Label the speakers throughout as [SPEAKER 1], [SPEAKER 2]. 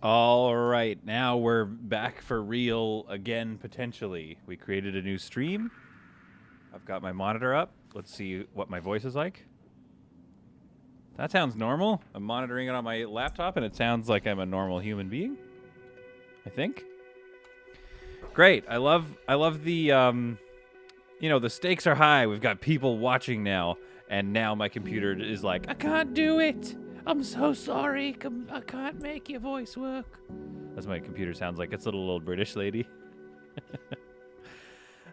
[SPEAKER 1] All right, now we're back for real again, potentially. We created a new stream. I've got my monitor up. Let's see what my voice is like. That sounds normal. I'm monitoring it on my laptop, and it sounds like I'm a normal human being. I think. Great. I love the, the stakes are high. We've got people watching now, and now my computer is like, I can't do it. I'm so sorry. I can't make your voice work. That's what my computer sounds like. It's a little old British lady.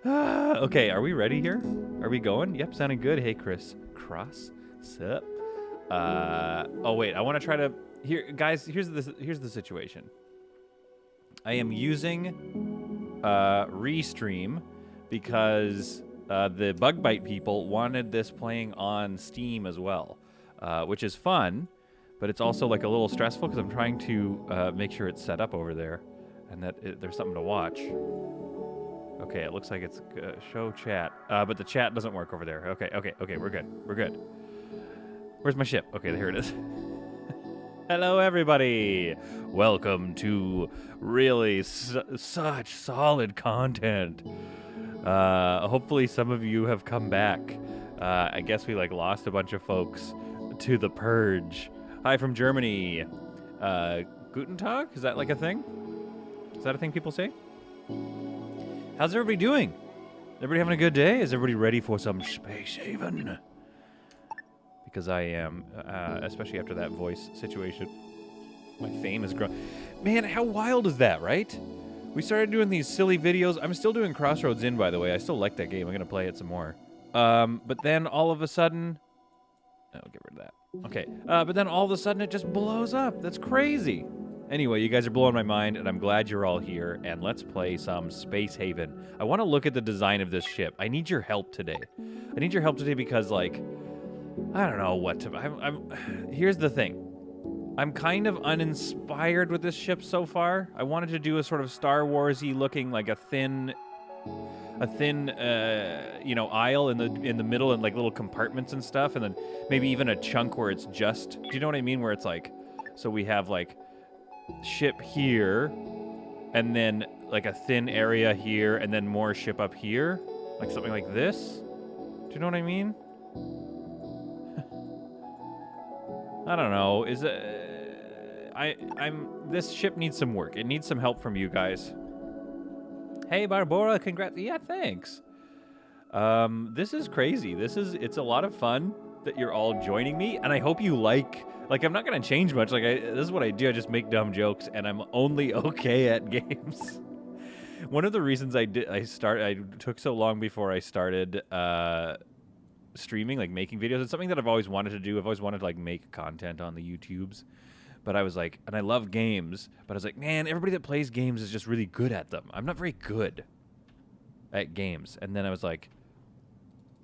[SPEAKER 1] Okay, are we ready here? Are we going? Yep, sounding good. Hey, Chris. Cross. Sup? Oh, wait. I want to try to... Here, guys, here's the situation. I am using Restream because the Bug Bite people wanted this playing on Steam as well, which is fun. But it's also like a little stressful because I'm trying to make sure it's set up over there and that there's something to watch. Okay, it looks like it's show chat, but the chat doesn't work over there. Okay, we're good. Where's my ship? Okay, here it is. Hello, everybody. Welcome to really such solid content. Hopefully some of you have come back. I guess we lost a bunch of folks to the purge. Hi from Germany. Guten Tag? Is that a thing? Is that a thing people say? How's everybody doing? Is everybody having a good day? Is everybody ready for some Space Haven? Because I am, especially after that voice situation. My fame has grown. Man, how wild is that, right? We started doing these silly videos. I'm still doing Crossroads Inn, by the way. I still like that game. I'm going to play it some more. But then all of a sudden... I'll get rid of that. Okay, but then all of a sudden it just blows up. That's crazy. Anyway, you guys are blowing my mind, and I'm glad you're all here, and let's play some Space Haven. I want to look at the design of this ship. I need your help today. I need your help today because, I don't know what to... Here's the thing. I'm kind of uninspired with this ship so far. I wanted to do a sort of Star Wars-y looking, a thin aisle in the middle and little compartments and stuff, and then maybe even a chunk where it's just, do you know what I mean? Where it's so we have ship here, and then a thin area here, and then more ship up here, something like this. Do you know what I mean? I don't know. Is it? This ship needs some work. It needs some help from you guys. Hey, Barbara, congrats. Yeah, thanks. This is crazy. It's a lot of fun that you're all joining me, and I hope you I'm not going to change much. This is what I do. I just make dumb jokes, and I'm only okay at games. One of the reasons I took so long before I started streaming, making videos. It's something that I've always wanted to do. I've always wanted to make content on the YouTubes. But I was and I love games, but I was man, everybody that plays games is just really good at them. I'm not very good at games. And then I was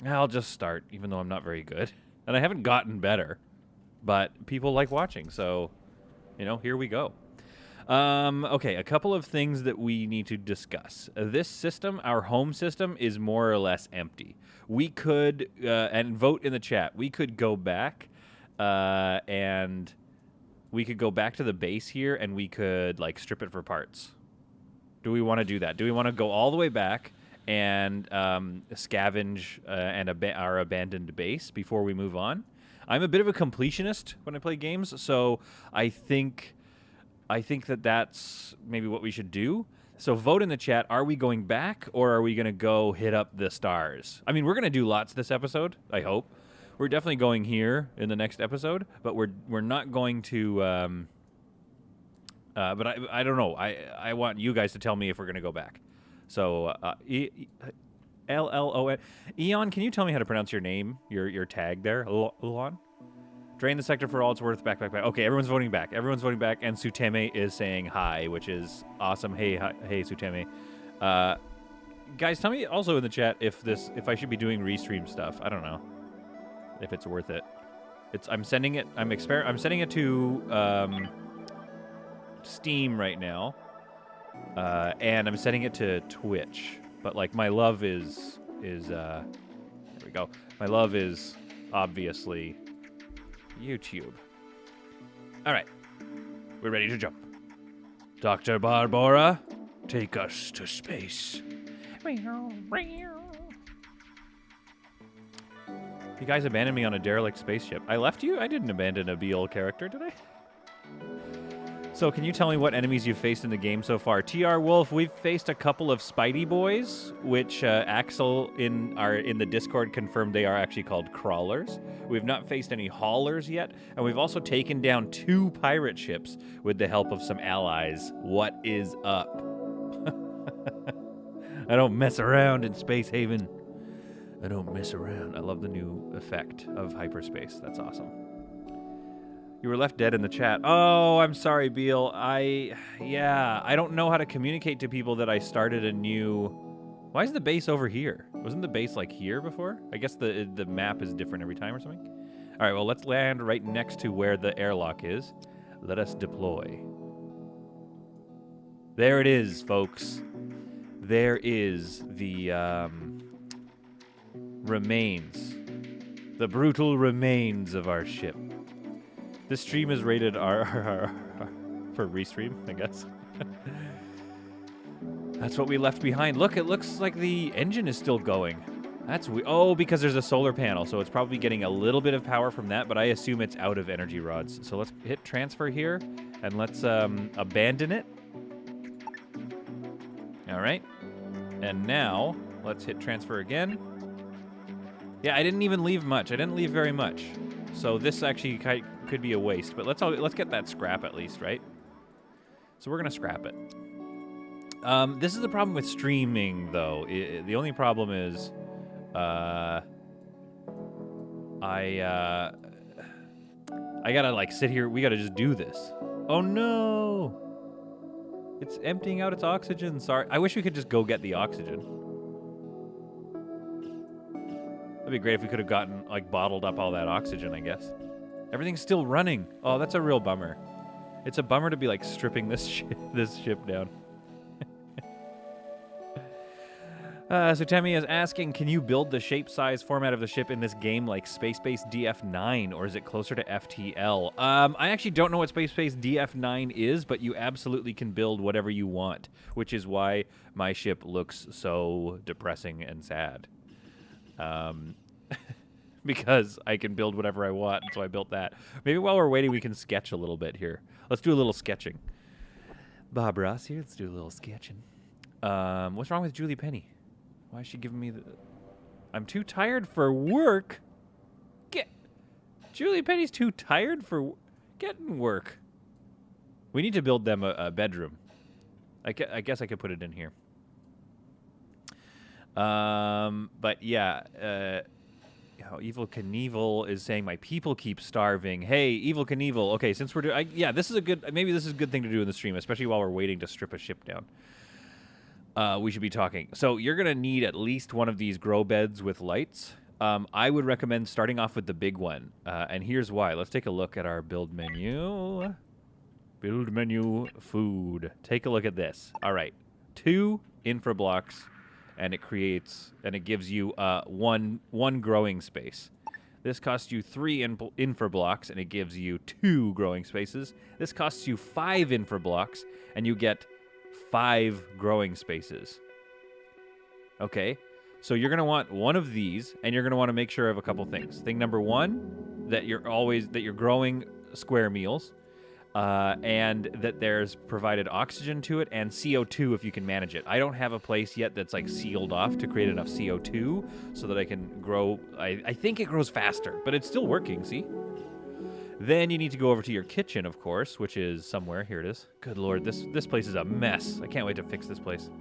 [SPEAKER 1] I'll just start, even though I'm not very good. And I haven't gotten better, but people like watching. So, here we go. Okay, a couple of things that we need to discuss. This system, our home system, is more or less empty. We could, and vote in the chat, we could go back and... We could go back to the base here, and we could, strip it for parts. Do we want to do that? Do we want to go all the way back and scavenge our abandoned base before we move on? I'm a bit of a completionist when I play games, so I think that's maybe what we should do. So vote in the chat. Are we going back, or are we going to go hit up the stars? I mean, we're going to do lots this episode, I hope. We're definitely going here in the next episode, but we're not going to. But I don't know. I want you guys to tell me if we're going to go back. So LLON. Eon, can you tell me how to pronounce your name? Your tag there, Elon. Drain the sector for all it's worth. Back. Okay, everyone's voting back. And Suteme is saying hi, which is awesome. Hey, Suteme. Guys, tell me also in the chat if I should be doing restream stuff. I don't know if it's worth it. I'm sending it. I'm sending it to Steam right now, and I'm sending it to Twitch. But my love is there we go. My love is obviously YouTube. All right, we're ready to jump. Dr. Barbara, take us to space. You guys abandoned me on a derelict spaceship. I left you? I didn't abandon a BL character, did I? So can you tell me what enemies you've faced in the game so far? TR Wolf, we've faced a couple of Spidey boys, which Axel in the Discord confirmed they are actually called crawlers. We've not faced any haulers yet, and we've also taken down 2 pirate ships with the help of some allies. What is up? I don't mess around in Space Haven. I don't mess around. I love the new effect of hyperspace. That's awesome. You were left dead in the chat. Oh, I'm sorry, Beal. I don't know how to communicate to people that I started a new... Why is the base over here? Wasn't the base like here before? I guess the map is different every time or something. All right, well, let's land right next to where the airlock is. Let us deploy. There it is, folks. There is the remains. The brutal remains of our ship. This stream is rated R for restream, I guess. That's what we left behind. Look, it looks like the engine is still going. That's because there's a solar panel, so it's probably getting a little bit of power from that, but I assume it's out of energy rods. So let's hit transfer here, and let's abandon it. All right. And now, let's hit transfer again. Yeah, I didn't even leave much. I didn't leave very much. So this actually could be a waste, but let's get that scrap at least, right? So we're gonna scrap it. This is the problem with streaming, though. The only problem is, I gotta like sit here. We gotta just do this. Oh no! It's emptying out its oxygen. Sorry, I wish we could just go get the oxygen. That'd be great if we could have gotten, like, bottled up all that oxygen, I guess. Everything's still running. Oh, that's a real bummer. It's a bummer to be, like, stripping this ship down. So Temi is asking, can you build the shape, size, format of the ship in this game like Space Base DF9, or is it closer to FTL? I actually don't know what Space Base DF9 is, but you absolutely can build whatever you want, which is why my ship looks so depressing and sad. Because I can build whatever I want, so I built that. Maybe while we're waiting, we can sketch a little bit here. Let's do a little sketching. Bob Ross here. Let's do a little sketching. What's wrong with Julie Penny? Why is she giving me the... I'm too tired for work? Julie Penny's too tired for getting work. We need to build them a bedroom. I guess I could put it in here. But yeah, Evil Knievel is saying my people keep starving. Hey, Evil Knievel. Okay, since we're doing, yeah, this is a good. Maybe this is a good thing to do in the stream, especially while we're waiting to strip a ship down. We should be talking. So you're gonna need at least one of these grow beds with lights. I would recommend starting off with the big one, and here's why. Let's take a look at our build menu. Build menu, food. Take a look at this. All right, 2 infra blocks. And it gives you one growing space. This costs you 3 infra blocks, and it gives you 2 growing spaces. This costs you 5 infra blocks, and you get 5 growing spaces. Okay, so you're gonna want one of these, and you're gonna want to make sure of a couple things. Thing number 1, that you're growing square meals. And that there's provided oxygen to it and CO2 if you can manage it. I don't have a place yet that's like sealed off to create enough CO2 so that I can grow. I think it grows faster, but it's still working, see? Then you need to go over to your kitchen, of course, which is somewhere. Here it is. Good Lord, this place is a mess. I can't wait to fix this place.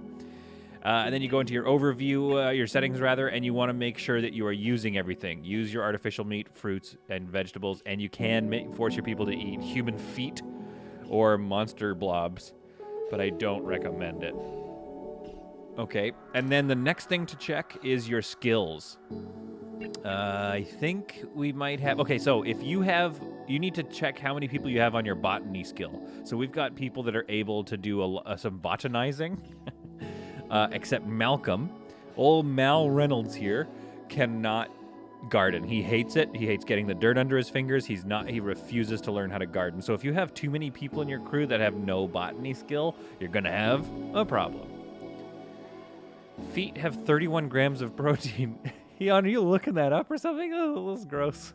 [SPEAKER 1] And then you go into your overview, your settings rather, and you want to make sure that you are using everything. Use your artificial meat, fruits, and vegetables, and you can force your people to eat human feet or monster blobs, but I don't recommend it. Okay, and then the next thing to check is your skills. I think we might have... Okay, so if you need to check how many people you have on your botany skill. So we've got people that are able to do some botanizing. Except Malcolm. Old Mal Reynolds here cannot garden. He hates it. He hates getting the dirt under his fingers. He refuses to learn how to garden. So if you have too many people in your crew that have no botany skill, you're going to have a problem. Feet have 31 grams of protein. Eon, are you looking that up or something? Oh, that's gross.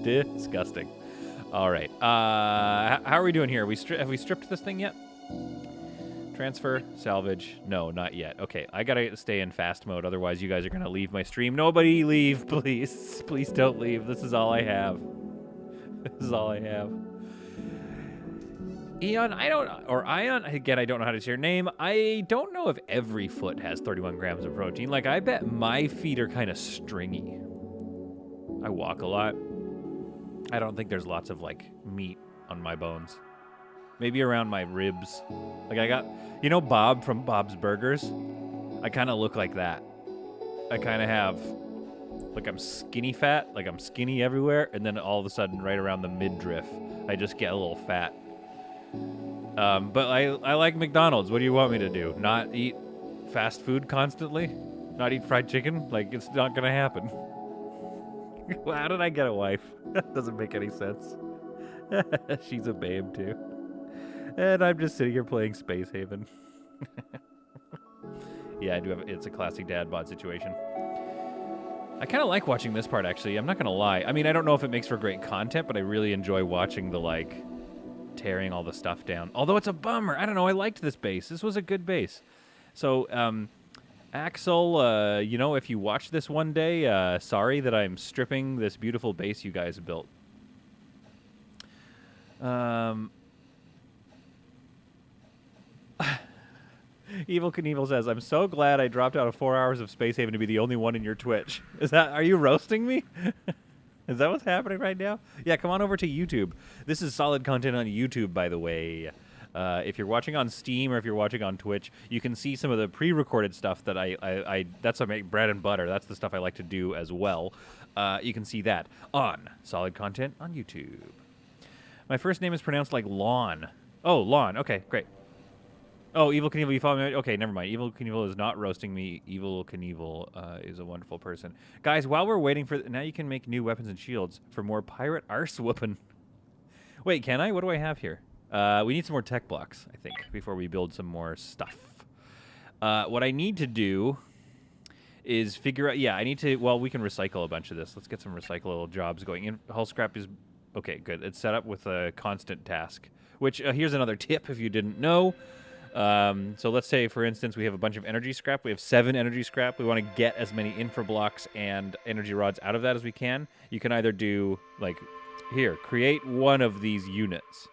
[SPEAKER 1] Disgusting. All right. How are we doing here? Have we stripped this thing yet? Transfer, salvage. No, not yet. Okay, I gotta stay in fast mode. Otherwise, you guys are gonna leave my stream. Nobody leave, please. Please don't leave. This is all I have. This is all I have. Ion, Ion, again, I don't know how to say your name. I don't know if every foot has 31 grams of protein. Like, I bet my feet are kind of stringy. I walk a lot. I don't think there's lots of, like, meat on my bones. Maybe around my ribs. Like, I got, you know Bob from Bob's Burgers? I kind of look like that. I kind of have, like, I'm skinny fat, like I'm skinny everywhere, and then all of a sudden, right around the midriff, I just get a little fat. But I like McDonald's. What do you want me to do? Not eat fast food constantly? Not eat fried chicken? Like, it's not gonna happen. How did I get a wife? That doesn't make any sense. She's a babe, too. And I'm just sitting here playing Space Haven. Yeah, I do have. It's a classic dad bod situation. I kind of like watching this part, actually. I'm not going to lie. I mean, I don't know if it makes for great content, but I really enjoy watching the, like, tearing all the stuff down. Although it's a bummer. I don't know. I liked this base. This was a good base. So, Axel, you know, if you watch this one day, sorry that I'm stripping this beautiful base you guys built. Evil Knievel says, I'm so glad I dropped out of 4 hours of Space Haven to be the only one in your Twitch. Are you roasting me? Is that what's happening right now? Yeah, come on over to YouTube. This is solid content on YouTube, by the way. If you're watching on Steam or if you're watching on Twitch, you can see some of the pre-recorded stuff that that's what I make bread and butter. That's the stuff I like to do as well. You can see that on solid content on YouTube. My first name is pronounced like lawn. Oh, lawn. Okay, great. Oh, Evil Knievel, you follow me? Okay, never mind. Evil Knievel is not roasting me. Evil Knievel is a wonderful person. Guys, while we're waiting for... Now you can make new weapons and shields for more pirate arse whooping. Wait, can I? What do I have here? We need some more tech blocks, I think, before we build some more stuff. What I need to do is figure out... Yeah, I need to... Well, we can recycle a bunch of this. Let's get some recyclable jobs going. Hull scrap is... Okay, good. It's set up with a constant task. Which, here's another tip if you didn't know. So let's say, for instance, we have a bunch of energy scrap. We have 7 energy scrap. We want to get as many infra blocks and energy rods out of that as we can. You can either do, like, here, create 1 of these units,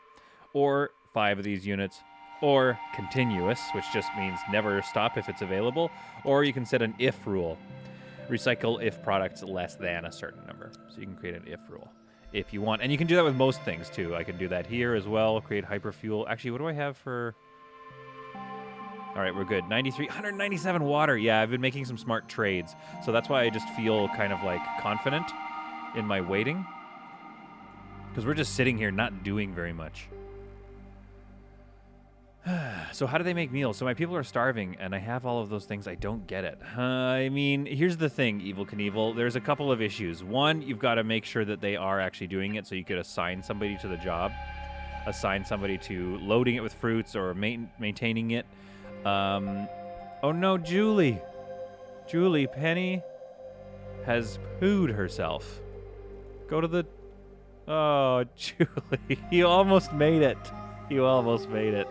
[SPEAKER 1] or 5 of these units, or continuous, which just means never stop if it's available, or you can set an if rule. Recycle if products less than a certain number. So you can create an if rule if you want. And you can do that with most things, too. I can do that here as well, create hyperfuel. Actually, what do I have for... All right, we're good. 93, 197 water. Yeah, I've been making some smart trades. So that's why I just feel kind of, like, confident in my waiting. Because we're just sitting here not doing very much. So how do they make meals? So my people are starving, and I have all of those things. I don't get it. I mean, here's the thing, Evil Knievel. There's a couple of issues. One, you've got to make sure that they are actually doing it, so you could assign somebody to the job. Assign somebody to loading it with fruits or maintaining it. Oh no, Julie. Julie, Penny has pooed herself. Go to the... Oh, Julie, you almost made it. You almost made it.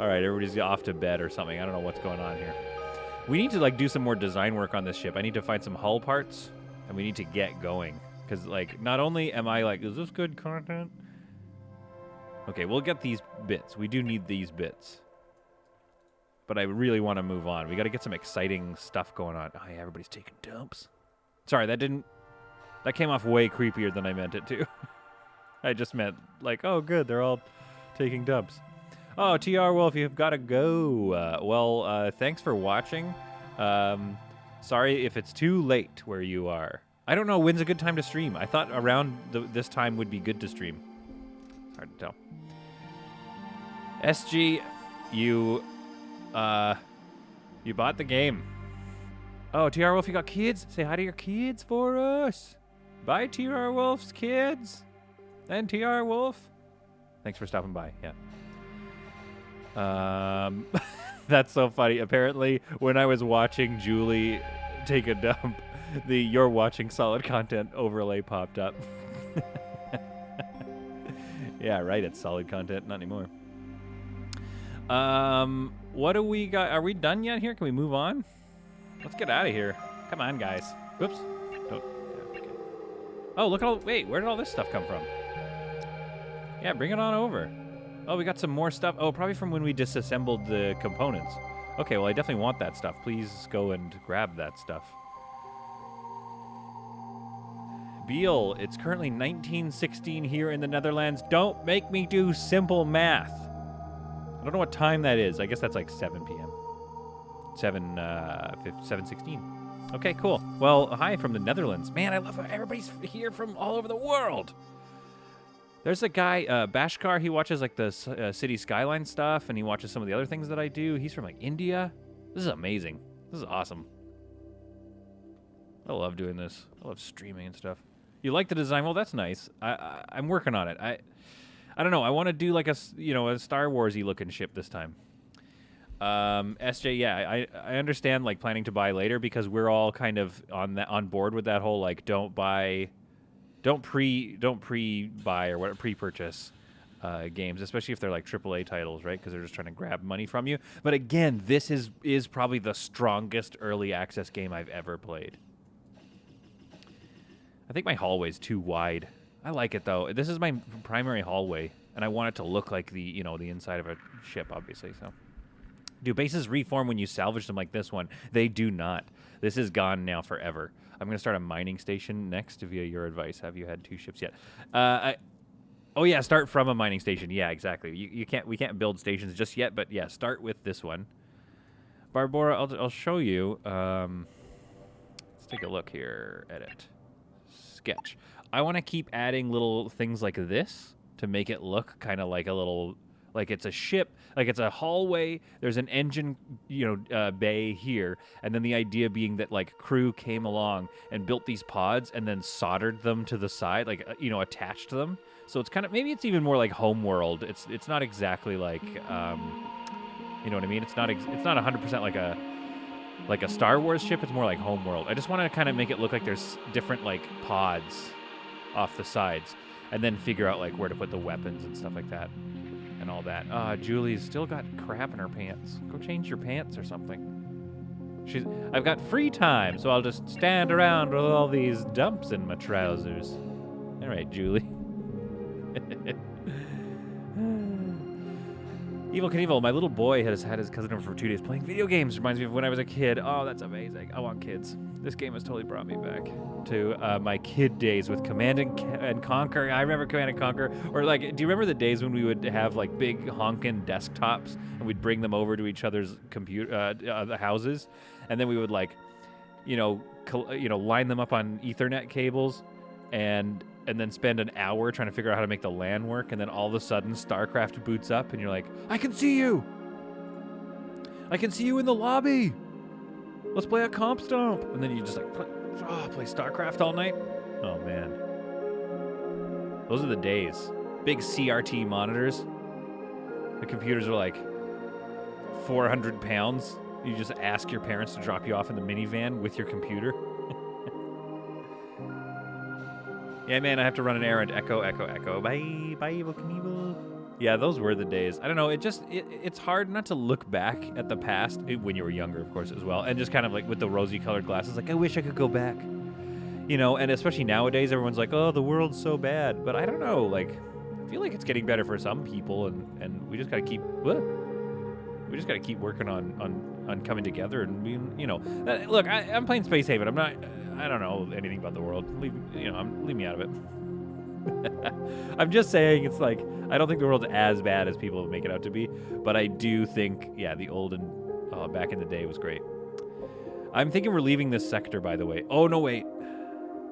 [SPEAKER 1] All right, everybody's off to bed or something. I don't know what's going on here. We need to, like, do some more design work on this ship. I need to find some hull parts, and we need to get going. Because, like, not only am I like, is this good content? Okay, we'll get these bits. We do need these bits. But I really want to move on. We got to get some exciting stuff going on. Oh, yeah, everybody's taking dumps. Sorry, that came off way creepier than I meant it to. I just meant, like, oh, good, they're all taking dumps. Oh, TR Wolf, you've got to go. Thanks for watching. Sorry if it's too late where you are. I don't know when's a good time to stream. I thought around this time would be good to stream. It's hard to tell. SG, you bought the game. Oh, TR Wolf, you got kids? Say hi to your kids for us. Bye, TR Wolf's kids. And TR Wolf. Thanks for stopping by. Yeah. That's so funny. Apparently, when I was watching Julie take a dump, the "You're watching solid content" overlay popped up. Yeah, right. It's solid content. Not anymore. What do we got? Are we done yet here? Can we move on? Let's get out of here. Come on, guys. Whoops. Don't. Yeah, okay. Oh, look at all. Wait, where did all this stuff come from? Yeah, bring it on over. Oh, we got some more stuff. Oh, probably from when we disassembled the components. Okay, well, I definitely want that stuff. Please go and grab that stuff. Beal, it's currently 1916 here in the Netherlands. Don't make me do simple math. I don't know what time that is. I guess that's like 7 p.m. 7:16. Okay, cool. Well, hi from the Netherlands. Man, I love how everybody's here from all over the world. There's a guy, Bashkar, he watches like the city skyline stuff, and he watches some of the other things that I do. He's from like India. This is amazing. This is awesome. I love doing this. I love streaming and stuff. You like the design? Well, that's nice. I'm working on it. I don't know. I want to do like a Star Wars-y looking ship this time. SJ, yeah, I understand like planning to buy later because we're all kind of on board with that whole like don't pre-buy or what pre-purchase games, especially if they're like AAA titles, right? Because they're just trying to grab money from you. But again, this is probably the strongest early access game I've ever played. I think my hallway's too wide. I like it though. This is my primary hallway, and I want it to look like the inside of a ship, obviously. So, do bases reform when you salvage them like this one? They do not. This is gone now forever. I'm gonna start a mining station next via your advice. Have you had 2 ships yet? Oh yeah, start from a mining station. Yeah, exactly. We can't build stations just yet, but yeah, start with this one. Barbora, I'll show you. Let's take a look here. Edit. Sketch. I want to keep adding little things like this to make it look kind of like a little, like it's a ship, like it's a hallway. There's an engine, bay here, and then the idea being that like crew came along and built these pods and then soldered them to the side, like attached them. So it's kind of, maybe it's even more like Homeworld. It's not exactly like, you know what I mean? It's not 100% like a Star Wars ship. It's more like Homeworld. I just want to kind of make it look like there's different like pods off the sides, and then figure out like where to put the weapons and stuff like that, and all that. Julie's still got crap in her pants. Go change your pants or something. I've got free time, so I'll just stand around with all these dumps in my trousers. All right, Julie. Evil Knievel, my little boy has had his cousin over for 2 days playing video games. Reminds me of when I was a kid. Oh, that's amazing. I want kids. This game has totally brought me back to my kid days with Command and Conquer. I remember Command and Conquer. Or like, do you remember the days when we would have like big honking desktops and we'd bring them over to each other's the houses, and then we would like, line them up on Ethernet cables, and then spend an hour trying to figure out how to make the LAN work, and then all of a sudden StarCraft boots up, and you're like, I can see you! I can see you in the lobby! Let's play a comp stomp! And then you just like, play StarCraft all night? Oh, man. Those are the days. Big CRT monitors. The computers are like 400 pounds. You just ask your parents to drop you off in the minivan with your computer. Yeah, man, I have to run an errand. Echo, echo, echo. Bye, bye, Evil Knievel. Yeah, those were the days. I don't know. It's hard not to look back at the past when you were younger, of course, as well, and just kind of like with the rosy-colored glasses, like I wish I could go back, And especially nowadays, everyone's like, "Oh, the world's so bad," but I don't know. Like, I feel like it's getting better for some people, and we just gotta keep. We just gotta keep working on coming together and being. Look, I'm playing Space Haven. I'm not. I don't know anything about the world. Leave me out of it. I'm just saying, it's like, I don't think the world's as bad as people make it out to be, but I do think, yeah, the olden, back in the day was great. I'm thinking we're leaving this sector, by the way. Oh, no, wait.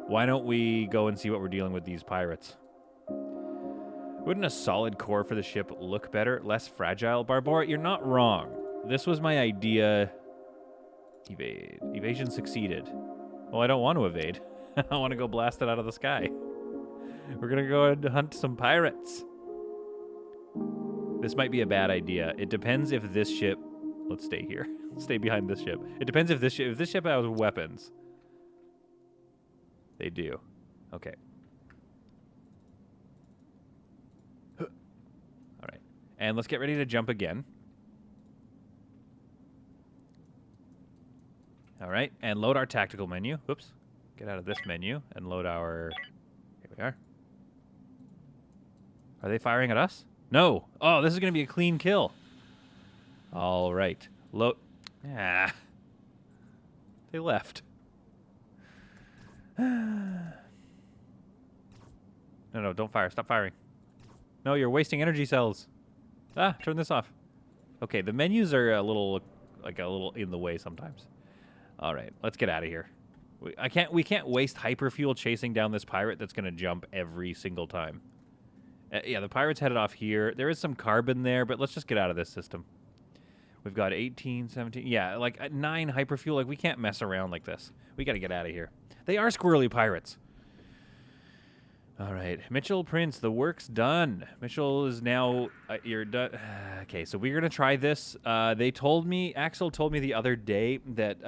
[SPEAKER 1] Why don't we go and see what we're dealing with these pirates? Wouldn't a solid core for the ship look better? Less fragile? Barbora, you're not wrong. This was my idea Evade. Evasion succeeded. Well, I don't want to evade. I want to go blast it out of the sky. We're going to go and hunt some pirates. This might be a bad idea. It depends if this ship... Let's stay here. Stay behind this ship. It depends if this ship has weapons. They do. Okay. All right. And let's get ready to jump again. All right. And load our tactical menu. Whoops. Get out of this menu and load our... Here we are. Are they firing at us? No. Oh, this is going to be a clean kill. All right. Load... Ah. They left. No, don't fire. Stop firing. No, you're wasting energy cells. Ah, turn this off. Okay, the menus are a little in the way sometimes. All right, let's get out of here. We can't waste hyperfuel chasing down this pirate that's going to jump every single time. Yeah, the pirate's headed off here. There is some carbon there, but let's just get out of this system. We've got 18, 17. Yeah, like 9 hyperfuel. Like, we can't mess around like this. We got to get out of here. They are squirrely pirates. All right. Mitchell Prince, the work's done. Mitchell is now... you're done. Okay, so we're going to try this. Axel told me the other day that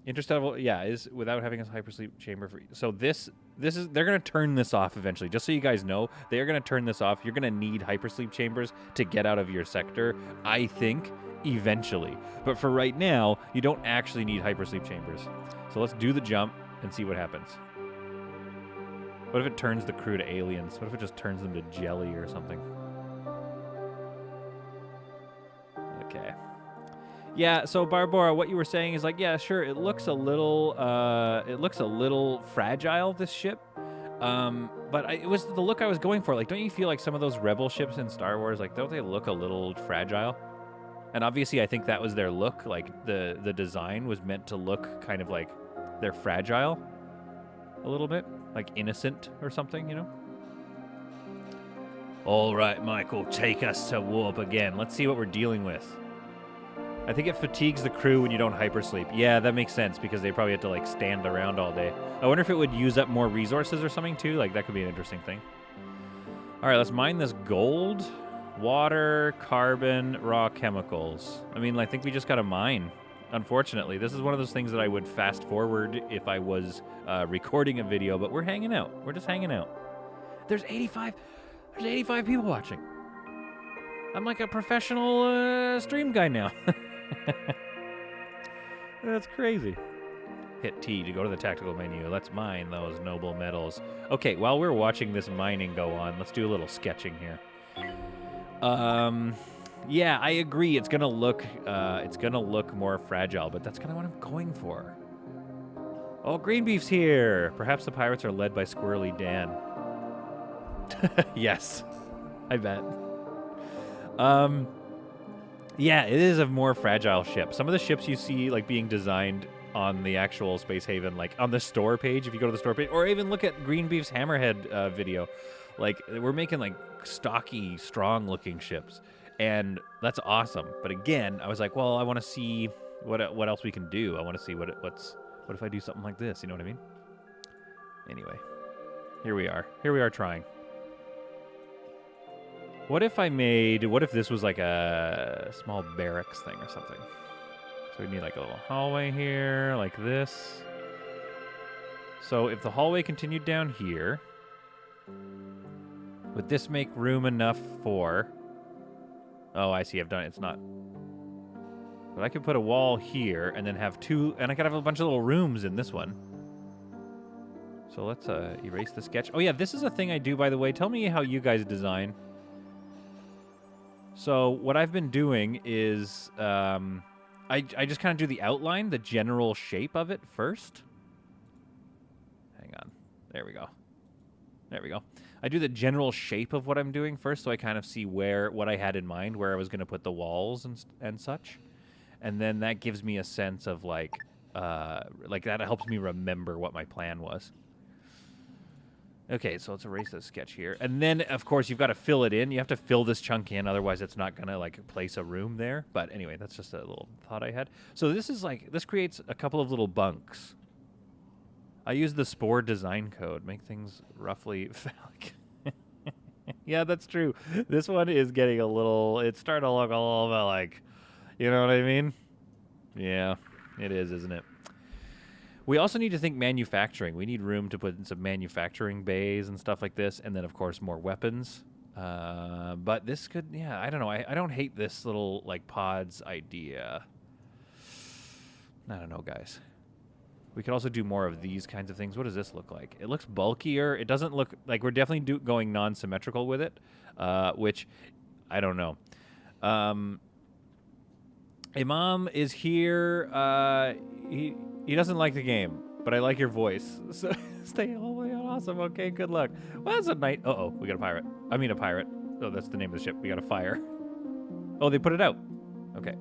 [SPEAKER 1] interstellar, is without having a hypersleep chamber. So this is... They're going to turn this off eventually. Just so you guys know, they are going to turn this off. You're going to need hypersleep chambers to get out of your sector, I think, eventually. But for right now, you don't actually need hypersleep chambers. So let's do the jump and see what happens. What if it turns the crew to aliens? What if it just turns them to jelly or something? Okay. Yeah, so Barbara, what you were saying is like, yeah, sure, it looks a little fragile, this ship. But it was the look I was going for. Like, don't you feel like some of those rebel ships in Star Wars, like, don't they look a little fragile? And obviously I think that was their look. Like, the design was meant to look kind of like they're fragile a little bit. Like innocent or something, you know? All right, Michael, take us to warp again. Let's see what we're dealing with. I think it fatigues the crew when you don't hypersleep. Yeah, that makes sense because they probably have to like stand around all day. I wonder if it would use up more resources or something too. Like that could be an interesting thing. All right, let's mine this gold, water, carbon, raw chemicals. I mean, I think we just got to mine. Unfortunately, this is one of those things that I would fast forward if I was recording a video, but we're hanging out. We're just hanging out. There's 85 people watching. I'm like a professional stream guy now. That's crazy. Hit T to go to the tactical menu. Let's mine those noble metals. Okay, while we're watching this mining go on, let's do a little sketching here. Yeah, I agree. It's gonna look more fragile, but that's kind of what I'm going for. Oh, Green Beef's here. Perhaps the pirates are led by Squirrely Dan. Yes, I bet. Yeah, it is a more fragile ship. Some of the ships you see like being designed on the actual Space Haven, like on the store page, if you go to the store page, or even look at Green Beef's Hammerhead video, like we're making like stocky, strong-looking ships. And that's awesome. But again, I was like, well, I want to see what else we can do. I want to see what if I do something like this? You know what I mean? Anyway, here we are. Here we are trying. What if this was like a small barracks thing or something? So we need like a little hallway here, like this. So if the hallway continued down here, would this make room enough for... Oh, I see. I've done it. It's not. But I could put a wall here and then have two, and I could have a bunch of little rooms in this one. So let's erase the sketch. Oh yeah, this is a thing I do, by the way. Tell me how you guys design. So what I've been doing is I just kind of do the outline, the general shape of it first. Hang on. There we go. There we go. I do the general shape of what I'm doing first, so I kind of see what I had in mind, where I was going to put the walls and such. And then that gives me a sense of like that helps me remember what my plan was. Okay, so let's erase this sketch here. And then, of course, you've got to fill it in. You have to fill this chunk in, otherwise it's not going to, like, place a room there. But anyway, that's just a little thought I had. So this is, like, this creates a couple of little bunks. I use the Spore design code. Make things roughly phallic. Yeah, that's true. This one is getting a little... It's starting to look a little bit like... You know what I mean? Yeah, it is, isn't it? We also need to think manufacturing. We need room to put in some manufacturing bays and stuff like this, and then, of course, more weapons. But this could, yeah, I don't know. I don't hate this little, like, pods idea. I don't know, guys. We could also do more of these kinds of things. What does this look like? It looks bulkier. It doesn't look like we're definitely going non-symmetrical with it, which I don't know. Imam is here. He doesn't like the game, but I like your voice. So stay all the way on. Awesome. Okay, good luck. Well, that's a night. Uh-oh, we got a pirate. I mean a pirate. Oh, that's the name of the ship. We got a fire. Oh, they put it out. Okay.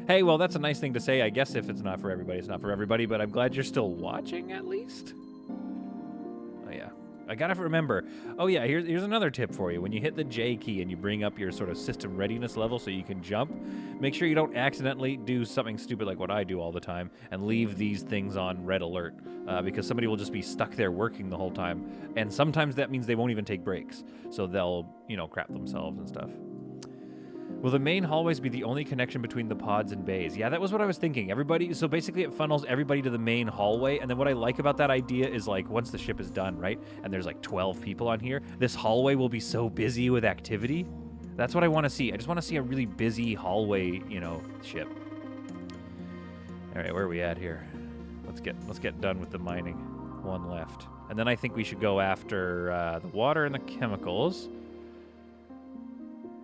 [SPEAKER 1] Hey, well, that's a nice thing to say. I guess if it's not for everybody, it's not for everybody, but I'm glad you're still watching, at least. Oh, yeah. I gotta remember. Oh, yeah, here's another tip for you. When you hit the J key and you bring up your sort of system readiness level so you can jump, make sure you don't accidentally do something stupid like what I do all the time and leave these things on red alert, because somebody will just be stuck there working the whole time, and sometimes that means they won't even take breaks, so they'll, you know, crap themselves and stuff. Will the main hallways be the only connection between the pods and bays? Yeah, that was what I was thinking. Everybody, so basically it funnels everybody to the main hallway, and then what I like about that idea is, like, once the ship is done, right, and there's like 12 people on here, this hallway will be so busy with activity. That's what I want to see. I just want to see a really busy hallway, you know, ship. All right, where are we at here? Let's get done with the mining. One left. And then I think we should go after the water and the chemicals.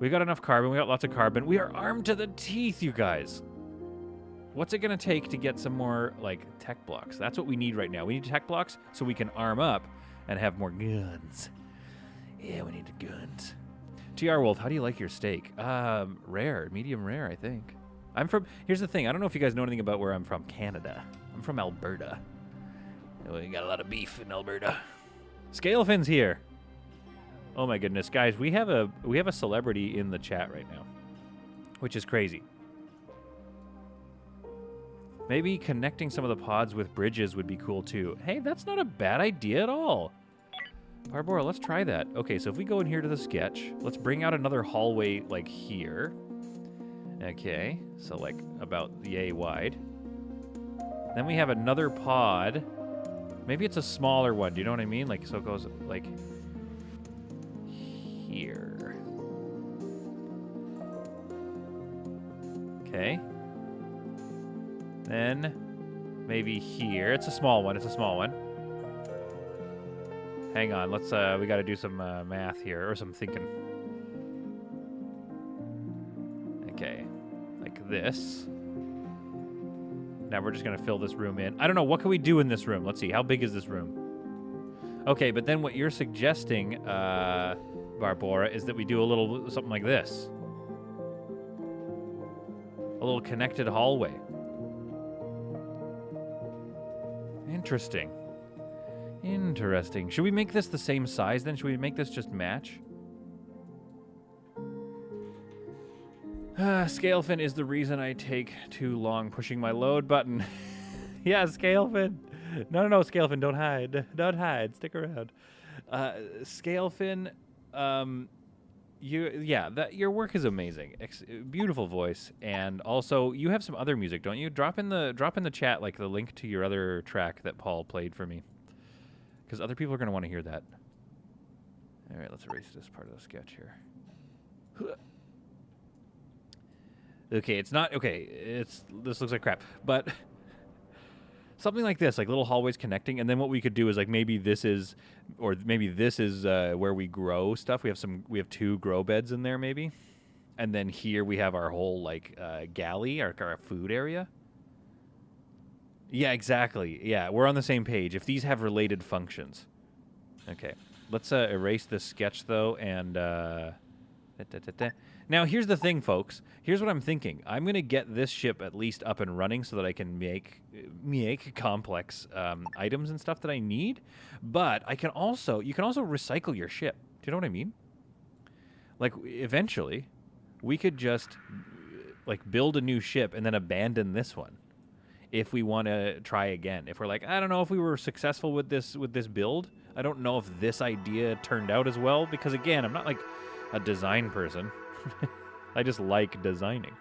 [SPEAKER 1] We got enough carbon. We got lots of carbon. We are armed to the teeth, you guys. What's it going to take to get some more, like, tech blocks? That's what we need right now. We need tech blocks so we can arm up and have more guns. Yeah, we need the guns. TR Wolf, how do you like your steak? Rare. Medium rare, I think. Here's the thing. I don't know if you guys know anything about where I'm from. Canada. I'm from Alberta. We got a lot of beef in Alberta. Scalefin's here. Oh my goodness, guys, we have a celebrity in the chat right now, which is crazy. Maybe connecting some of the pods with bridges would be cool too. Hey, that's not a bad idea at all. Barbara, let's try that. Okay, so if we go in here to the sketch, let's bring out another hallway like here. Okay, so like about the A wide. Then we have another pod. Maybe it's a smaller one, do you know what I mean? Like, so it goes like here. Okay. Then maybe here. It's a small one. It's a small one. Hang on. Let's we got to do some math here or some thinking. Okay. Like this. Now we're just going to fill this room in. I don't know. What can we do in this room? Let's see. How big is this room? Okay, but then what you're suggesting, Barbara, is that we do a little something like this. A little connected hallway. Interesting. Interesting. Should we make this the same size then? Should we make this just match? Scalefin is the reason I take too long pushing my load button. Yeah, Scalefin. No, Scalefin, don't hide. Don't hide. Stick around. Scalefin, your work is amazing. Beautiful voice, and also you have some other music, don't you? Drop in the chat like the link to your other track that Paul played for me, because other people are going to want to hear that. All right, let's erase this part of the sketch here. Okay, it's not okay. This looks like crap, but something like this, like little hallways connecting, and then what we could do is like maybe this is where we grow stuff. We have 2 grow beds in there maybe, and then here we have our whole like galley, our food area. Yeah, exactly. Yeah, we're on the same page. If these have related functions, okay. Let's erase this sketch though, and Now, here's the thing, folks. Here's what I'm thinking. I'm going to get this ship at least up and running so that I can make complex items and stuff that I need. But you can also recycle your ship. Do you know what I mean? Like, eventually, we could just like build a new ship and then abandon this one if we want to try again. If we're like, I don't know if we were successful with this build. I don't know if this idea turned out as well because, again, I'm not like a design person. I just like designing.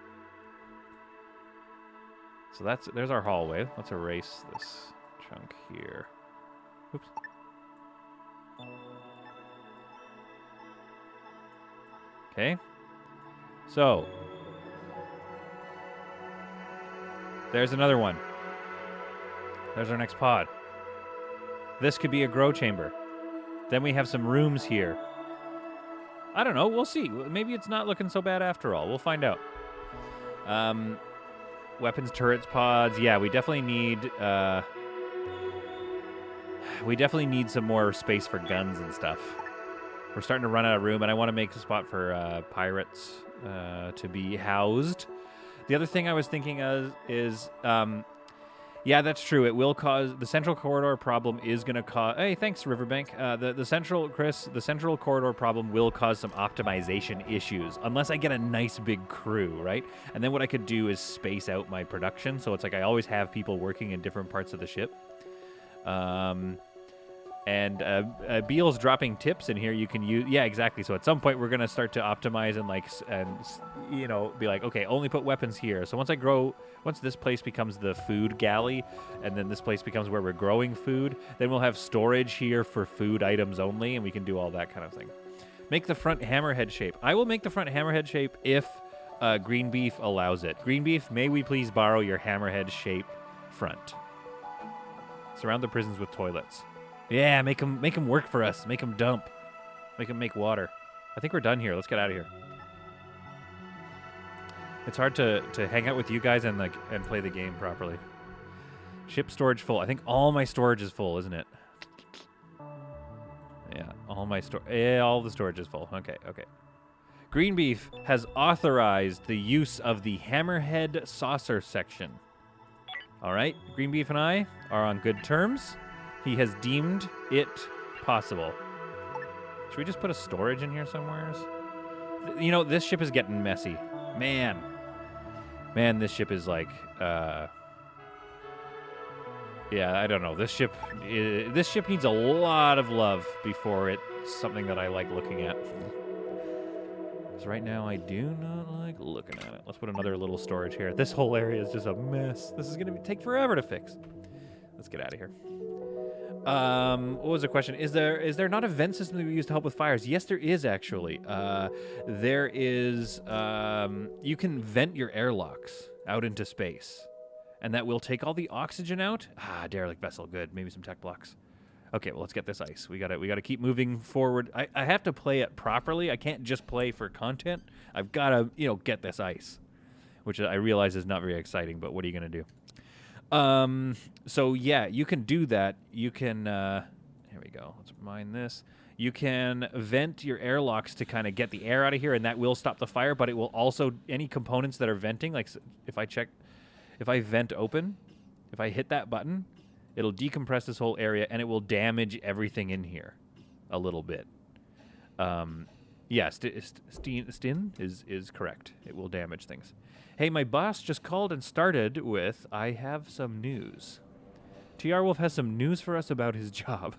[SPEAKER 1] So there's our hallway. Let's erase this chunk here. Oops. Okay. So there's another one. There's our next pod. This could be a grow chamber. Then we have some rooms here. I don't know. We'll see. Maybe it's not looking so bad after all. We'll find out. Weapons, turrets, pods. Yeah, we definitely need some more space for guns and stuff. We're starting to run out of room, and I want to make a spot for pirates to be housed. The other thing I was thinking of is yeah, that's true. It will cause the central corridor problem is going to cause. Hey, thanks, Riverbank. The central corridor problem will cause some optimization issues unless I get a nice big crew, right? And then what I could do is space out my production, so it's like I always have people working in different parts of the ship. And Beal's dropping tips in here. You can use, yeah, exactly. So at some point we're gonna start to optimize and be like, okay, only put weapons here. So once this place becomes the food galley, and then this place becomes where we're growing food, then we'll have storage here for food items only, and we can do all that kind of thing. Make the front hammerhead shape. I will make the front hammerhead shape if Green Beef allows it. Green Beef, may we please borrow your hammerhead shape front? Surround the prisons with toilets. Yeah, make them work for us. Make them dump. Make them make water. I think we're done here. Let's get out of here. It's hard to hang out with you guys and play the game properly. Ship storage full. I think all my storage is full, isn't it? Yeah, all the storage is full. Okay. Green Beef has authorized the use of the hammerhead saucer section. All right, Green Beef and I are on good terms. He has deemed it possible. Should we just put a storage in here somewhere? You know, this ship is getting messy. Man, this ship is like, yeah, I don't know. This ship needs a lot of love before it's something that I like looking at. So right now, I do not like looking at it. Let's put another little storage here. This whole area is just a mess. This is going to take forever to fix. Let's get out of here. What was the question? Is there not a vent system that we use to help with fires? Yes, there is actually. There is. You can vent your airlocks out into space, and that will take all the oxygen out. Derelict vessel, good. Maybe some tech blocks. Okay, well, let's get this ice. We gotta keep moving forward. I have to play it properly. I can't just play for content. I've gotta get this ice, which I realize is not very exciting. But what are you gonna do? So yeah, you can do that. You can, here we go. Let's mine this. You can vent your airlocks to kind of get the air out of here, and that will stop the fire, but it will also, any components that are venting, like if I vent open, if I hit that button, it'll decompress this whole area, and it will damage everything in here a little bit. Yeah, Stin is correct. It will damage things. Hey, my boss just called and started with, I have some news. TR Wolf has some news for us about his job.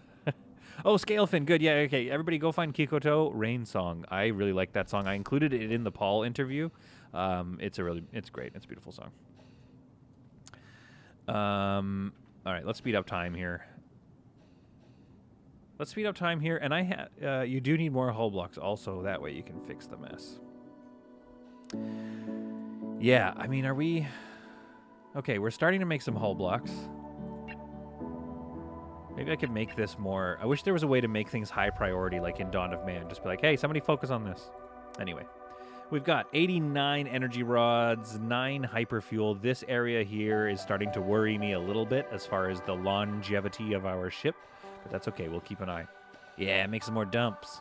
[SPEAKER 1] Oh, Scalefin, good. Yeah, okay. Everybody go find Kikoto Rain Song. I really like that song. I included it in the Paul interview. It's great. It's a beautiful song. All right, let's speed up time here. And you do need more hull blocks also. That way you can fix the mess. Yeah, I mean, are we... Okay, we're starting to make some hull blocks. Maybe I could make this more... I wish there was a way to make things high priority, like in Dawn of Man. Just be like, hey, somebody focus on this. Anyway, we've got 89 energy rods, 9 hyperfuel. This area here is starting to worry me a little bit as far as the longevity of our ship. But that's okay, we'll keep an eye. Yeah, make some more dumps.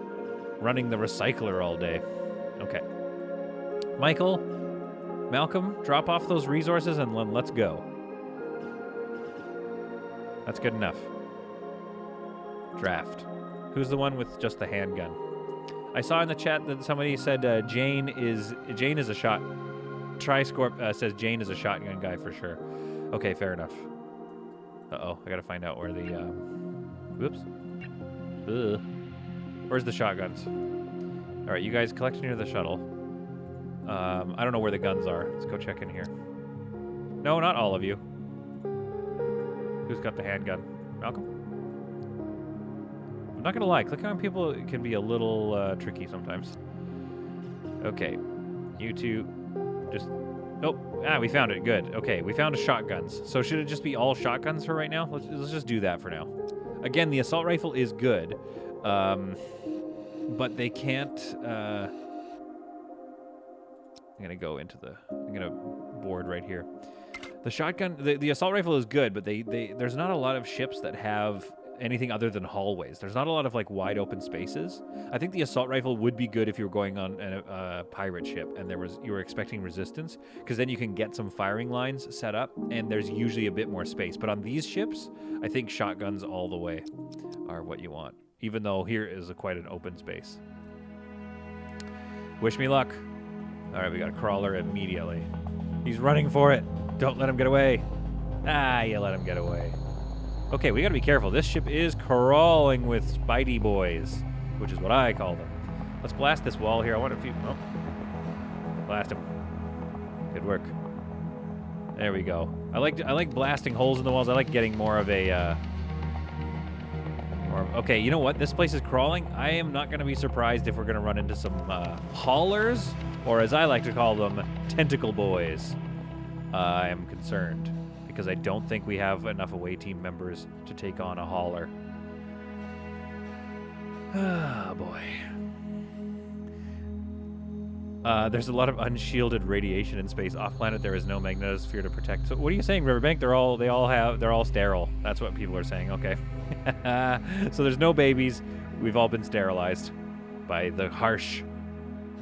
[SPEAKER 1] running the recycler all day. Okay. Michael, Malcolm, drop off those resources and let's go. That's good enough. Draft. Who's the one with just the handgun? I saw in the chat that somebody said Jane is a shot. Triscorp says Jane is a shotgun guy for sure. Okay, fair enough. Uh-oh, I gotta find out where the, whoops. Ugh. Where's the shotguns? All right, you guys collect near the shuttle. I don't know where the guns are. Let's go check in here. No, not all of you. Who's got the handgun? Malcolm? I'm not gonna lie, clicking on people can be a little tricky sometimes. Okay, you two just... Oh, we found it, good. Okay, we found shotguns. So should it just be all shotguns for right now? Let's just do that for now. Again, the assault rifle is good, but they can't... I'm gonna go into the... I'm gonna board right here. The shotgun... The assault rifle is good, but there's not a lot of ships that have anything other than hallways. There's not a lot of like wide open spaces. I think the assault rifle would be good if you were going on a pirate ship and you were expecting resistance, because then you can get some firing lines set up and there's usually a bit more space. But on these ships, I think shotguns all the way are what you want, even though here is quite an open space. Wish me luck. All right, we got a crawler immediately. He's running for it. Don't let him get away. Ah, you let him get away. Okay, we gotta be careful. This ship is crawling with Spidey boys, which is what I call them. Let's blast this wall here. I want a few... Oh. Blast him. Good work. There we go. I like blasting holes in the walls. I like getting more of a... Okay, you know what? This place is crawling. I am not gonna be surprised if we're gonna run into some haulers, or as I like to call them, tentacle boys. I am concerned, because I don't think we have enough away team members to take on a hauler. Ah, boy. There's a lot of unshielded radiation in space. Off planet, there is no magnetosphere to protect. So, what are you saying, Riverbank? They're all sterile. That's what people are saying. Okay. So there's no babies. We've all been sterilized by the harsh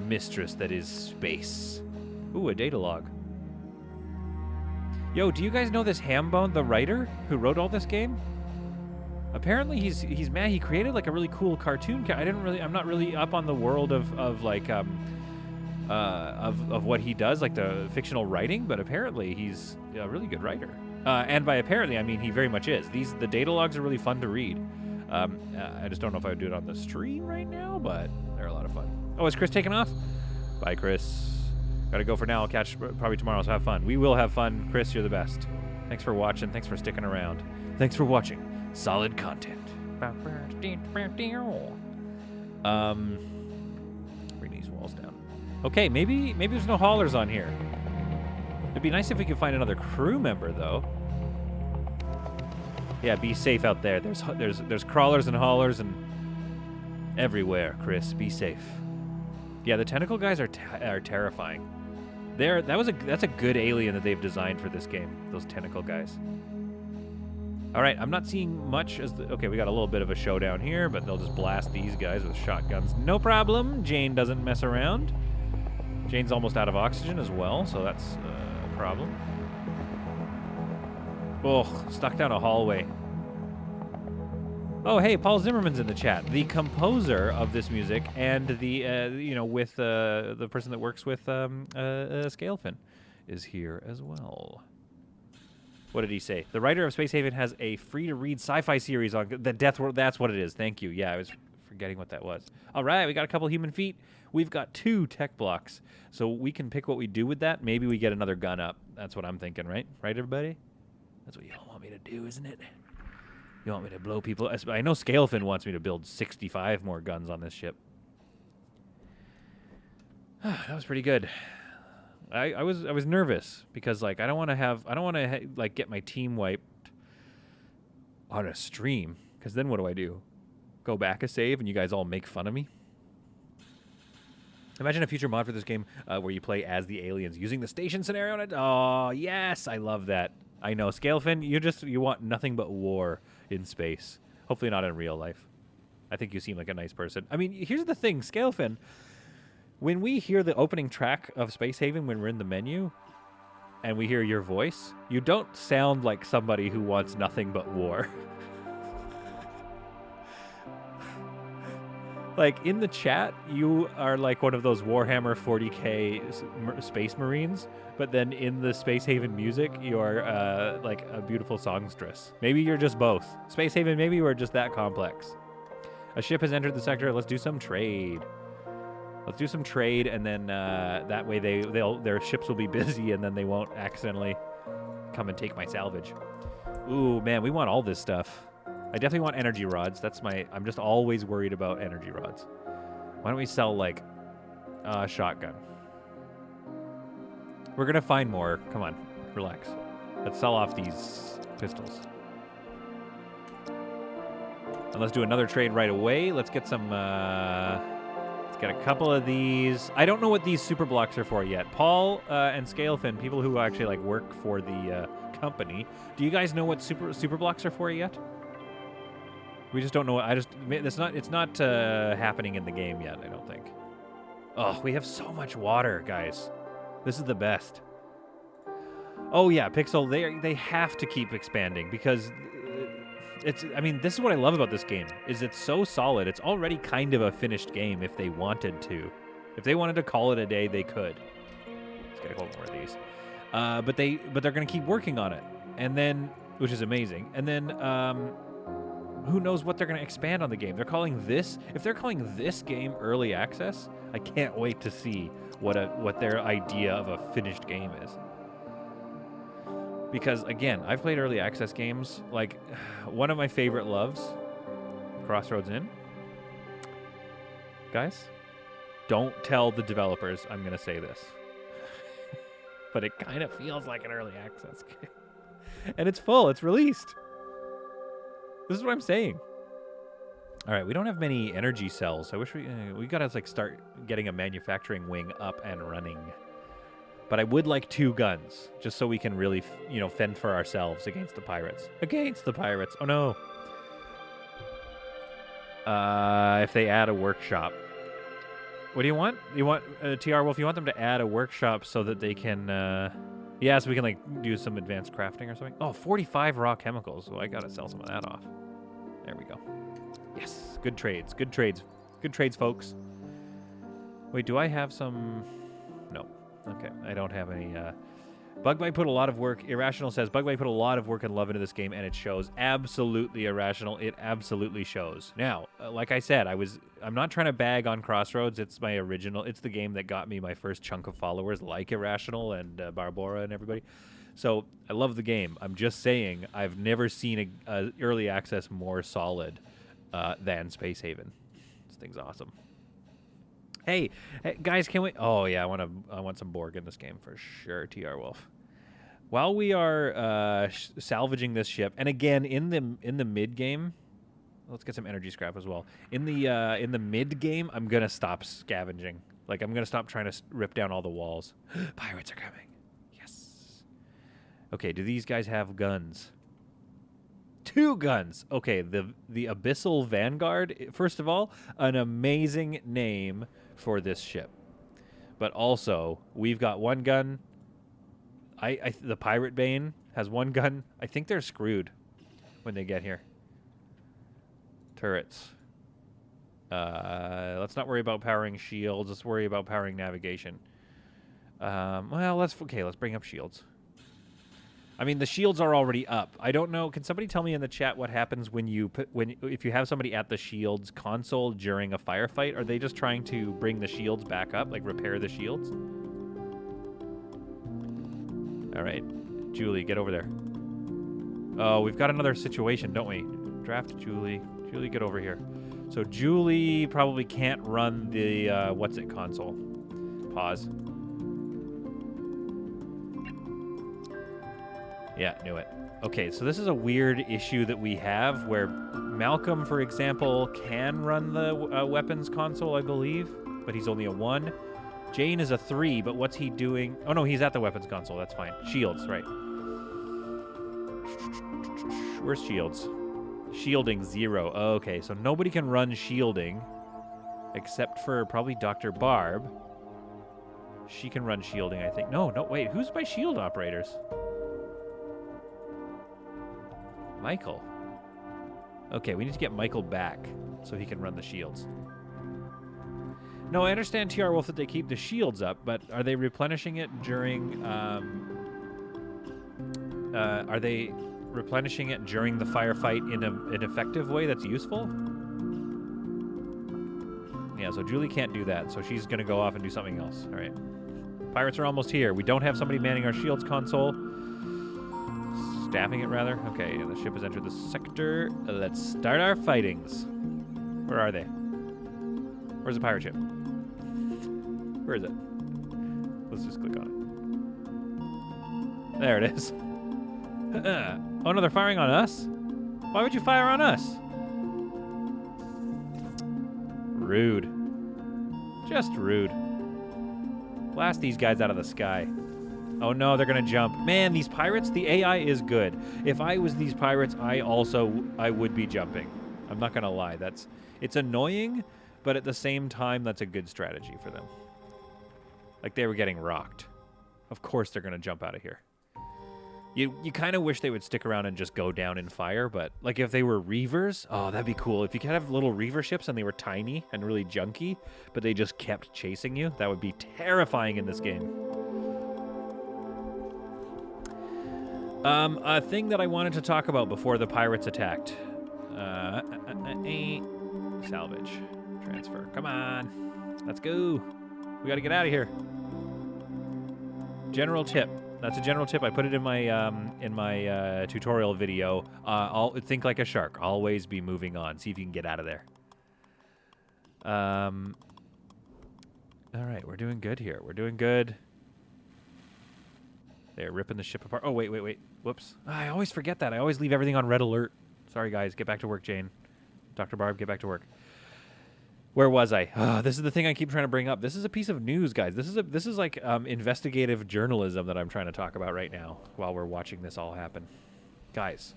[SPEAKER 1] mistress that is space. Ooh, a data log. Yo, do you guys know this Hambone, the writer who wrote all this game? Apparently he's mad. He created like a really cool cartoon. I'm not really up on the world of what he does, like the fictional writing, but apparently he's a really good writer. And by apparently, I mean he very much is. The data logs are really fun to read. I just don't know if I would do it on the stream right now, but they're a lot of fun. Oh, is Chris taking off? Bye, Chris. Gotta go for now. I'll catch probably tomorrow, so have fun. We will have fun. Chris, you're the best. Thanks for watching. Thanks for sticking around. Thanks for watching. Solid content. Bring these walls down. Okay, maybe there's no haulers on here. It'd be nice if we could find another crew member, though. Yeah, be safe out there. There's crawlers and haulers and everywhere, Chris. Be safe. Yeah, the tentacle guys are terrifying. That's a good alien that they've designed for this game. Those tentacle guys. All right, I'm not seeing much as okay, we got a little bit of a showdown here, but they'll just blast these guys with shotguns. No problem. Jane doesn't mess around. Jane's almost out of oxygen as well, so that's a problem. Oh, stuck down a hallway. Oh, hey, Paul Zimmerman's in the chat. The composer of this music and the, with the person that works with Scalefin is here as well. What did he say? The writer of Space Haven has a free-to-read sci-fi series on the Death World. That's what it is. Thank you. Yeah, I was forgetting what that was. All right, we got a couple human feet. We've got 2 tech blocks, so we can pick what we do with that. Maybe we get another gun up. That's what I'm thinking, right? Right, everybody? That's what you all want me to do, isn't it? You want me to blow people? I know Scalefin wants me to build 65 more guns on this ship. That was pretty good. I was nervous because like I don't want to get my team wiped on a stream, because then what do? Go back a save and you guys all make fun of me? Imagine a future mod for this game where you play as the aliens using the station scenario. Oh yes, I love that. I know, Scalefin, you want nothing but war in space. Hopefully not in real life. I think you seem like a nice person. I mean, here's the thing, Scalefin. When we hear the opening track of Space Haven when we're in the menu and we hear your voice, you don't sound like somebody who wants nothing but war. Like, in the chat, you are like one of those Warhammer 40k space marines, but then in the Space Haven music, you are like a beautiful songstress. Maybe you're just both. Space Haven, maybe you are just that complex. A ship has entered the sector. Let's do some trade. Let's do some trade, and then that way their ships will be busy, and then they won't accidentally come and take my salvage. Ooh, man, we want all this stuff. I definitely want energy rods. I'm just always worried about energy rods. Why don't we sell, like, a shotgun? We're going to find more. Come on, relax. Let's sell off these pistols. And let's do another trade right away. Let's get some, let's get a couple of these. I don't know what these super blocks are for yet. Paul and Scalefin, people who actually, like, work for the company, do you guys know what super blocks are for yet? We just don't know. It's not happening in the game yet, I don't think. Oh, we have so much water, guys. This is the best. Oh yeah, Pixel, they have to keep expanding because I mean, this is what I love about this game, is it's so solid. It's already kind of a finished game if they wanted to. If they wanted to call it a day, they could. Let's get a couple more of these. But they're going to keep working on it. And then, which is amazing. And then who knows what they're going to expand on the game. If they're calling this game early access, I can't wait to see what their idea of a finished game is. Because again, I've played early access games. Like, one of my favorite loves, Crossroads Inn. Guys, don't tell the developers I'm going to say this. But it kind of feels like an early access game. And it's full. It's released. This is what I'm saying. All right, we don't have many energy cells. I wish we got to, like, start getting a manufacturing wing up and running. But I would like 2 guns, just so we can really, fend for ourselves against the pirates. Against the pirates. Oh, no. If they add a workshop. What do you want? You want, TR Wolf, you want them to add a workshop so that they can, so we can, like, do some advanced crafting or something? Oh, 45 raw chemicals. So I got to sell some of that off. There we go. Yes. Good trades. Good trades. Good trades, folks. Wait, do I have some? No. Okay, I don't have any. Bugbite put a lot of work. Irrational says Bugbite put a lot of work and love into this game, and it shows. Absolutely Irrational. It absolutely shows. Now, like I said, I'm not trying to bag on Crossroads. It's my original. It's the game that got me my first chunk of followers, like Irrational and Barbora and everybody. So I love the game. I'm just saying I've never seen a early access more solid than Space Haven. This thing's awesome. Hey, guys, can we? Oh yeah, I want some Borg in this game for sure. TR Wolf. While we are salvaging this ship, and again in the mid game, let's get some energy scrap as well. In the mid game, I'm gonna stop scavenging. Like, I'm gonna stop trying to rip down all the walls. Pirates are coming. Yes. Okay. Do these guys have guns? 2 guns. Okay. The Abyssal Vanguard. First of all, an amazing name for this ship, but also we've got 1 gun. The Pirate Bane has 1 gun. I think they're screwed when they get here. Turrets. Let's not worry about powering shields. Let's worry about powering navigation. Well, let's bring up shields. I mean, the shields are already up. I don't know. Can somebody tell me in the chat what happens if you have somebody at the shields console during a firefight? Are they just trying to bring the shields back up, like repair the shields? All right, Julie, get over there. Oh, we've got another situation, don't we? Draft Julie. Julie, get over here. So Julie probably can't run the console. Pause. Yeah, knew it. Okay, so this is a weird issue that we have where Malcolm, for example, can run the weapons console, I believe, but he's only a 1. Jane is a 3, but what's he doing? Oh, no, he's at the weapons console. That's fine. Shields, right. Where's Shields? Shielding 0. Okay, so nobody can run shielding except for probably Dr. Barb. She can run shielding, I think. No, wait. Who's my shield operators? Michael. Okay, we need to get Michael back so he can run the shields. No, I understand, TR Wolf, that they keep the shields up, but are they replenishing it during... are they replenishing it during the firefight in an effective way that's useful? Yeah, so Julie can't do that, so she's going to go off and do something else. All right. Pirates are almost here. We don't have somebody manning our shields console. Staffing it, rather. Okay, the ship has entered the sector. Let's start our fightings. Where are they? Where's the pirate ship? Where is it? Let's just click on it. There it is. Oh, no, they're firing on us? Why would you fire on us? Rude. Just rude. Blast these guys out of the sky. Oh no, they're gonna jump. Man, these pirates, the AI is good. If I was these pirates, I would be jumping. I'm not gonna lie. It's annoying, but at the same time, that's a good strategy for them. Like, they were getting rocked. Of course they're gonna jump out of here. You kind of wish they would stick around and just go down in fire, but like if they were reavers, oh, that'd be cool. If you could have little reaver ships and they were tiny and really junky, but they just kept chasing you, that would be terrifying in this game. A thing that I wanted to talk about before the pirates attacked. Salvage. Transfer. Come on. Let's go. We got to get out of here. General tip. That's a general tip. I put it in my tutorial video. Think like a shark. Always be moving on. See if you can get out of there. All right, we're doing good here. We're doing good. They're ripping the ship apart. Oh, wait. Whoops. I always forget that. I always leave everything on red alert. Sorry, guys. Get back to work, Jane. Dr. Barb, get back to work. Where was I? This is the thing I keep trying to bring up. This is a piece of news, guys. This is like investigative journalism that I'm trying to talk about right now while we're watching this all happen. Guys,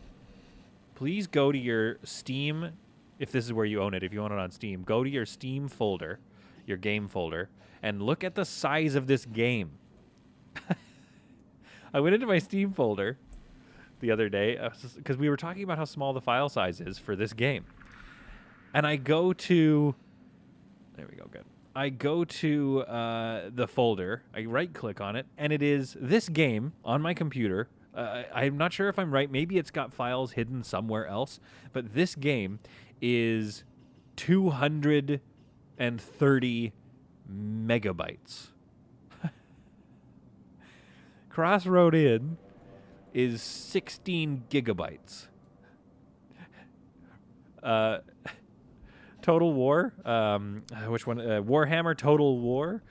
[SPEAKER 1] please go to your Steam, if this is where you own it, if you own it on Steam, go to your Steam folder, your game folder, and look at the size of this game. I went into my Steam folder the other day because we were talking about how small the file size is for this game. And I go to... There we go, good. I go to the folder, I right-click on it, and it is this game on my computer. I'm not sure if I'm right. Maybe it's got files hidden somewhere else, but this game is 230 megabytes. Crossroad Inn is 16 gigabytes. Total War, which one? Warhammer Total War,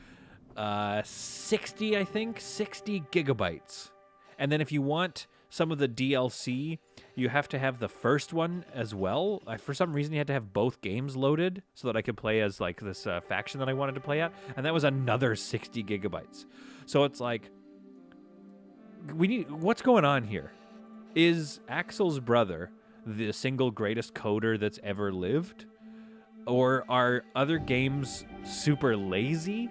[SPEAKER 1] 60, I think, 60 gigabytes. And then if you want some of the DLC, you have to have the first one as well. For some reason, you had to have both games loaded so that I could play as like this faction that I wanted to play at, and that was another 60 gigabytes. So it's like, what's going on here? Is Axel's brother the single greatest coder that's ever lived? Or are other games super lazy?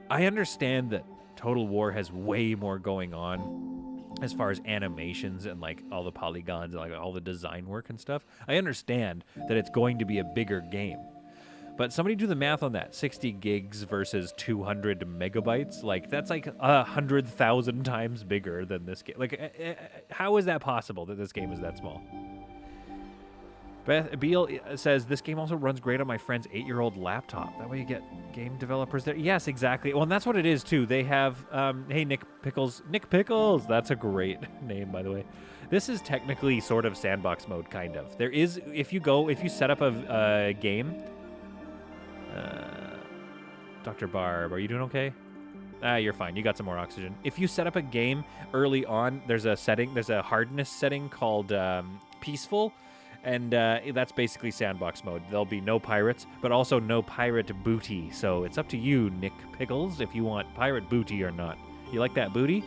[SPEAKER 1] I understand that Total War has way more going on as far as animations and like all the polygons and like all the design work and stuff. I understand that it's going to be a bigger game. But somebody do the math on that. 60 gigs versus 200 megabytes. Like, that's like 100,000 times bigger than this game. Like, how is that possible that this game is that small? Beth Beal says, this game also runs great on my friend's 8-year-old laptop. That way you get game developers there. Yes, exactly. Well, and that's what it is, too. They have, hey, Nick Pickles. Nick Pickles! That's a great name, by the way. This is technically sort of sandbox mode, kind of. There is, if you set up a game... Dr. Barb, are you doing okay? You're fine. You got some more oxygen. If you set up a game early on, there's a hardness setting called Peaceful, and that's basically sandbox mode. There'll be no pirates, but also no pirate booty. So it's up to you, Nick Pickles, if you want pirate booty or not. You like that booty?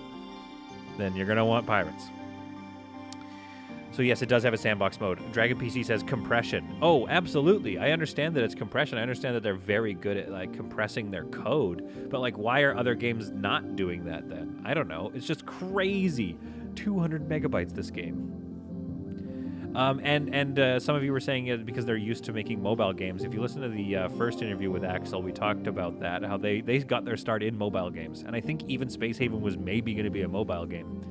[SPEAKER 1] Then you're going to want pirates. So yes, it does have a sandbox mode. Dragon PC says compression. Oh, absolutely. I understand that it's compression. I understand that they're very good at like compressing their code. But like, why are other games not doing that then? I don't know. It's just crazy. 200 megabytes this game. Some of you were saying it because they're used to making mobile games. If you listen to the first interview with Axel, we talked about that, how they got their start in mobile games. And I think even Space Haven was maybe going to be a mobile game.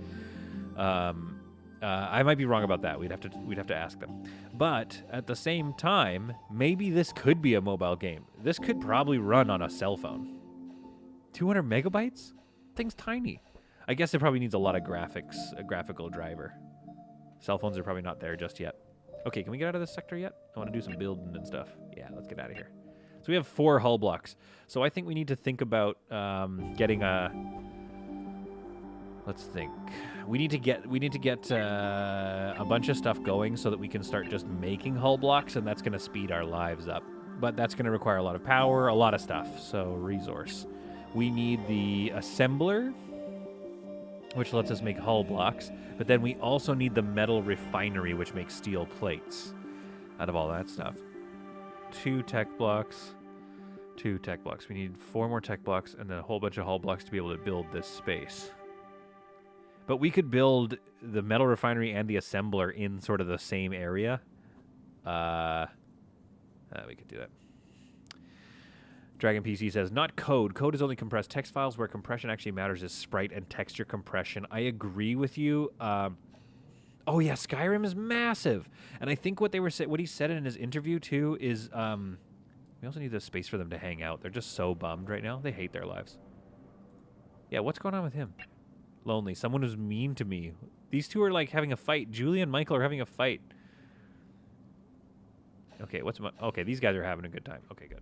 [SPEAKER 1] I might be wrong about that. We'd have to ask them. But at the same time, maybe this could be a mobile game. This could probably run on a cell phone. 200 megabytes? Thing's tiny. I guess it probably needs a lot of graphics, a graphical driver. Cell phones are probably not there just yet. Okay, can we get out of this sector yet? I want to do some building and stuff. Yeah, let's get out of here. So we have 4 hull blocks. So I think we need to think about getting a... Let's think. We need to get a bunch of stuff going so that we can start just making hull blocks, and that's going to speed our lives up. But that's going to require a lot of power, a lot of stuff. So resource. We need the assembler, which lets us make hull blocks. But then we also need the metal refinery, which makes steel plates out of all that stuff. 2 tech blocks. 2 tech blocks. We need 4 more tech blocks and then a whole bunch of hull blocks to be able to build this space. But we could build the metal refinery and the assembler in sort of the same area. We could do that. Dragon PC says, not code. Code is only compressed text files. Where compression actually matters is sprite and texture compression. I agree with you. Oh yeah, Skyrim is massive. And I think what he said in his interview too is we also need the space for them to hang out. They're just so bummed right now. They hate their lives. Yeah, what's going on with him? Lonely. Someone was mean to me. These two are like having a fight. Julie and Michael are having a fight. Okay, okay, these guys are having a good time. Okay, good.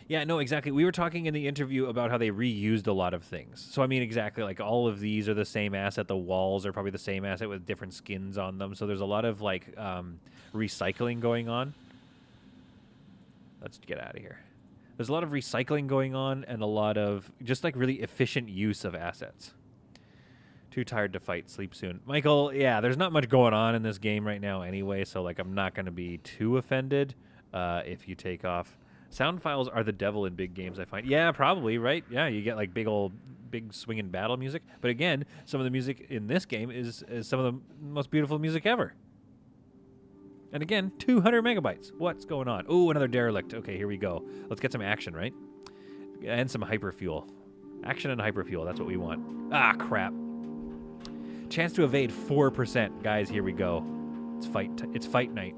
[SPEAKER 1] Yeah, no, exactly. We were talking in the interview about how they reused a lot of things. So, I mean, exactly, like, all of these are the same asset. The walls are probably the same asset with different skins on them. So there's a lot of, like, recycling going on. Let's get out of here. There's a lot of recycling going on and a lot of just, like, really efficient use of assets. Too tired to fight. Sleep soon. Michael, yeah, there's not much going on in this game right now anyway, so, like, I'm not going to be too offended if you take off. Sound files are the devil in big games, I find. Yeah, probably, right? Yeah, you get like big swinging battle music. But again, some of the music in this game is some of the most beautiful music ever. And again, 200 megabytes. What's going on? Ooh, another derelict. Okay, here we go. Let's get some action, right? And some hyperfuel. Action and hyperfuel, that's what we want. Ah, crap. Chance to evade 4%. Guys, here we go. It's fight night.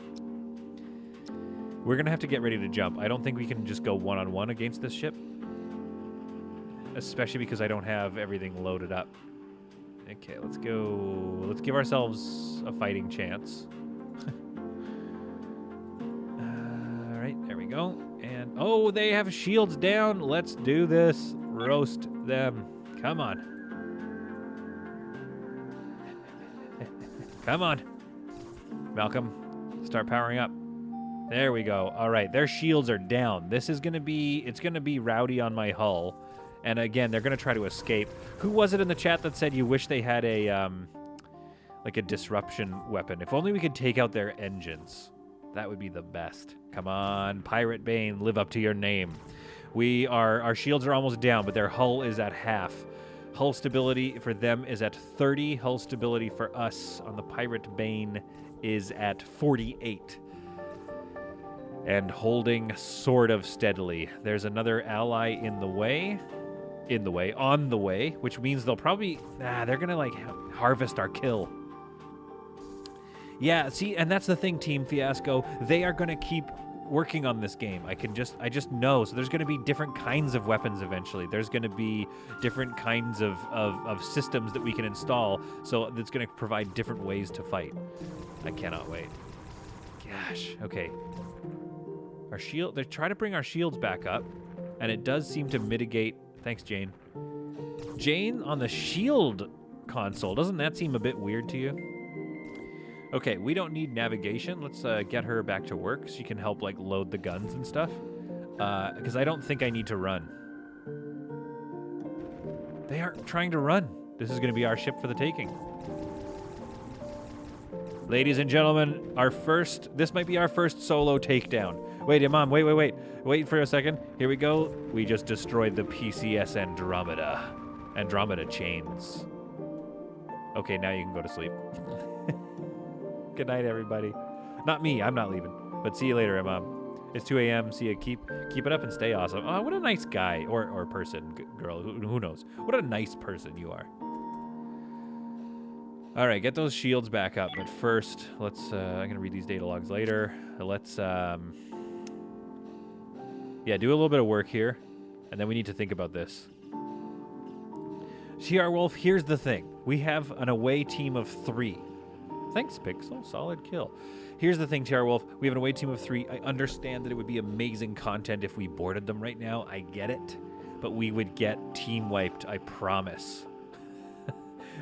[SPEAKER 1] We're going to have to get ready to jump. I don't think we can just go one-on-one against this ship. Especially because I don't have everything loaded up. Okay, let's go. Let's give ourselves a fighting chance. All right, there we go. And, oh, they have shields down. Let's do this. Roast them. Come on. Come on. Malcolm, start powering up. There we go. All right, their shields are down. This is going to be, it's going to be rowdy on my hull. And again, they're going to try to escape. Who was it in the chat that said you wish they had a, like a disruption weapon? If only we could take out their engines. That would be the best. Come on, Pirate Bane, live up to your name. Our shields are almost down, but their hull is at half. Hull stability for them is at 30. Hull stability for us on the Pirate Bane is at 48. And holding sort of steadily. There's another ally on the way, which means they'll probably, they're gonna like harvest our kill. Yeah, see, and that's the thing, Team Fiasco. They are gonna keep working on this game. I just know. So there's gonna be different kinds of weapons eventually. There's gonna be different kinds of systems that we can install. So that's gonna provide different ways to fight. I cannot wait. Gosh, okay. Our shield, they're trying to bring our shields back up, and it does seem to mitigate. Thanks, Jane. Jane on the shield console. Doesn't that seem a bit weird to you? Okay, we don't need navigation. Let's get her back to work. She can help like load the guns and stuff. Because I don't think I need to run. They aren't trying to run. This is going to be our ship for the taking. Ladies and gentlemen, this might be our first solo takedown. Wait, Imam, wait. Wait for a second. Here we go. We just destroyed the PCS Andromeda chains. Okay, now you can go to sleep. Good night, everybody. Not me, I'm not leaving. But see you later, Imam. It's 2 a.m. See you. Keep it up and stay awesome. Oh, what a nice guy or person, girl. Who knows? What a nice person you are. All right, get those shields back up. But first, let's. I'm gonna read these data logs later. Let's. Yeah, do a little bit of work here, and then we need to think about this. TR Wolf. Here's the thing. We have an away team of 3. Thanks, Pixel. Solid kill. Here's the thing, TR Wolf. We have an away team of 3. I understand that it would be amazing content if we boarded them right now. I get it. But we would get team wiped, I promise.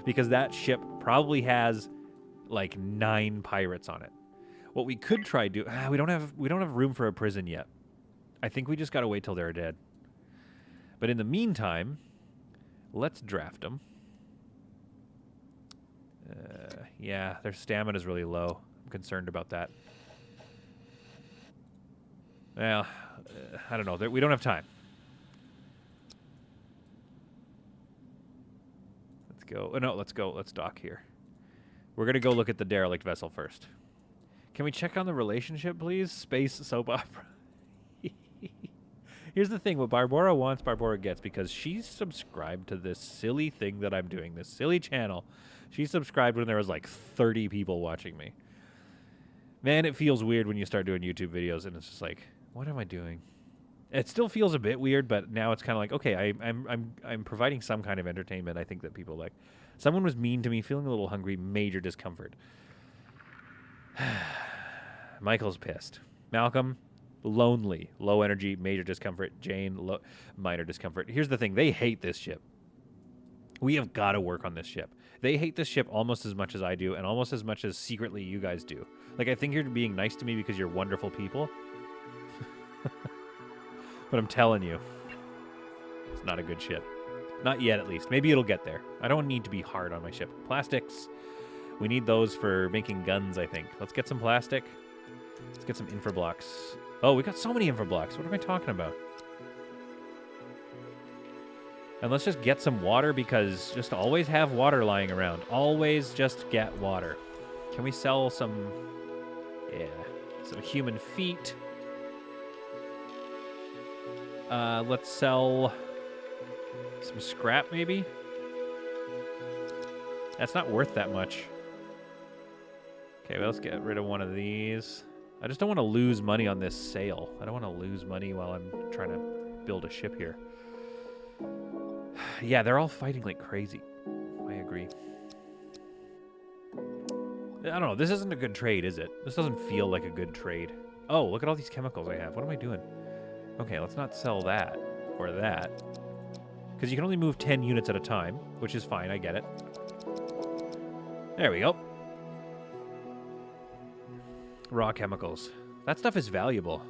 [SPEAKER 1] Because that ship probably has like 9 pirates on it. What we could try do we don't have room for a prison yet. I think we just gotta wait till they're dead. But in the meantime, let's draft them. Yeah, their stamina is really low. I'm concerned about that. Well, I don't know. We don't have time. Let's go. Oh, no, let's go. Let's dock here. We're going to go look at the derelict vessel first. Can we check on the relationship, please? Space soap opera. Here's the thing. What Barbara wants, Barbara gets, because she's subscribed to this silly thing that I'm doing, this silly channel. She subscribed when there was like 30 people watching me. Man, it feels weird when you start doing YouTube videos, and it's just like, what am I doing? It still feels a bit weird, but now it's kind of like, okay, I'm providing some kind of entertainment. I think that people like. Someone was mean to me, feeling a little hungry, major discomfort. Michael's pissed. Malcolm, lonely, low energy, major discomfort. Jane, minor discomfort. Here's the thing. They hate this ship. We have got to work on this ship. They hate this ship almost as much as I do, and almost as much as secretly you guys do. Like, I think you're being nice to me because you're wonderful people. But I'm telling you, it's not a good ship. Not yet, at least. Maybe it'll get there. I don't need to be hard on my ship. Plastics. We need those for making guns, I think. Let's get some plastic. Let's get some infra blocks. Oh, we got so many infra blocks. What am I talking about? And let's just get some water, because just always have water lying around. Always just get water. Can we sell some... Yeah. Some human feet. Let's sell some scrap, maybe? That's not worth that much. Okay, well, let's get rid of one of these. I just don't want to lose money on this sale. I don't want to lose money while I'm trying to build a ship here. Yeah, they're all fighting like crazy. I agree. I don't know. This isn't a good trade, is it? This doesn't feel like a good trade. Oh, look at all these chemicals I have. What am I doing? Okay, let's not sell that or that. Because you can only move 10 units at a time, which is fine. I get it. There we go. Raw chemicals. That stuff is valuable.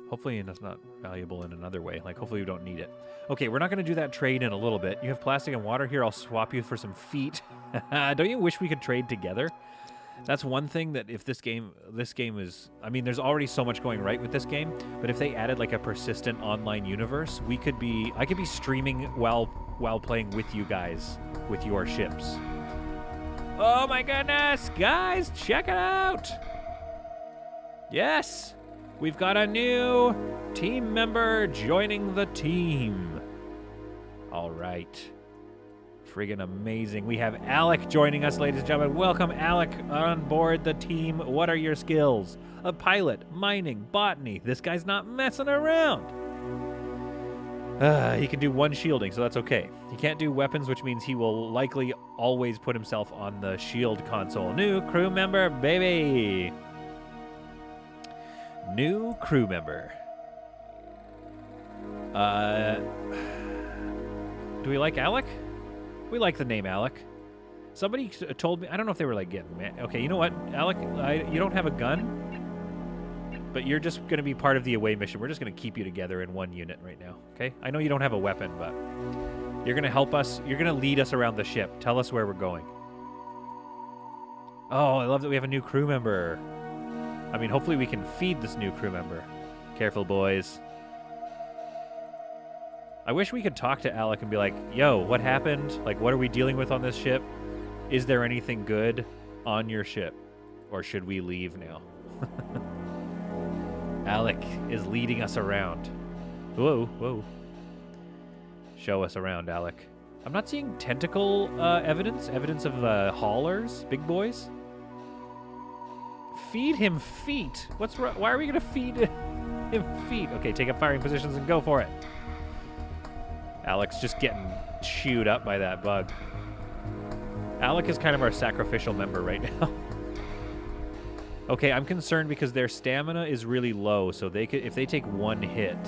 [SPEAKER 1] Hopefully it's not valuable in another way. Like, hopefully we don't need it. Okay, we're not going to do that trade in a little bit. You have plastic and water here. I'll swap you for some feet. Don't you wish we could trade together? That's one thing that if this game is... I mean, there's already so much going right with this game, but if they added like a persistent online universe, I could be streaming while playing with you guys, with your ships. Oh my goodness! Guys, check it out! Yes! We've got a new team member joining the team. All right. Friggin' amazing. We have Alec joining us, ladies and gentlemen. Welcome, Alec, on board the team. What are your skills? A pilot, mining, botany. This guy's not messing around. He can do 1 shielding, so that's okay. He can't do weapons, which means he will likely always put himself on the shield console. New crew member, baby. New crew member. Do we like Alec? We like the name Alec. Somebody told me, I don't know if they were like getting mad. Okay, you know what, Alec, you don't have a gun, but you're just going to be part of the away mission. We're just going to keep you together in 1 unit right now, okay? I know you don't have a weapon, but you're going to help us. You're going to lead us around the ship. Tell us where we're going. Oh, I love that we have a new crew member. I mean, hopefully we can feed this new crew member. Careful, boys. I wish we could talk to Alec and be like, yo, what happened? Like, what are we dealing with on this ship? Is there anything good on your ship? Or should we leave now? Alec is leading us around. Whoa, whoa. Show us around, Alec. I'm not seeing tentacle evidence of haulers, big boys. Feed him feet. What's wrong? Why are we gonna feed him feet? Okay, take up firing positions and go for it. Alec's just getting chewed up by that bug. Alec is kind of our sacrificial member right now. Okay, I'm concerned because their stamina is really low, so they could, if they take one hit,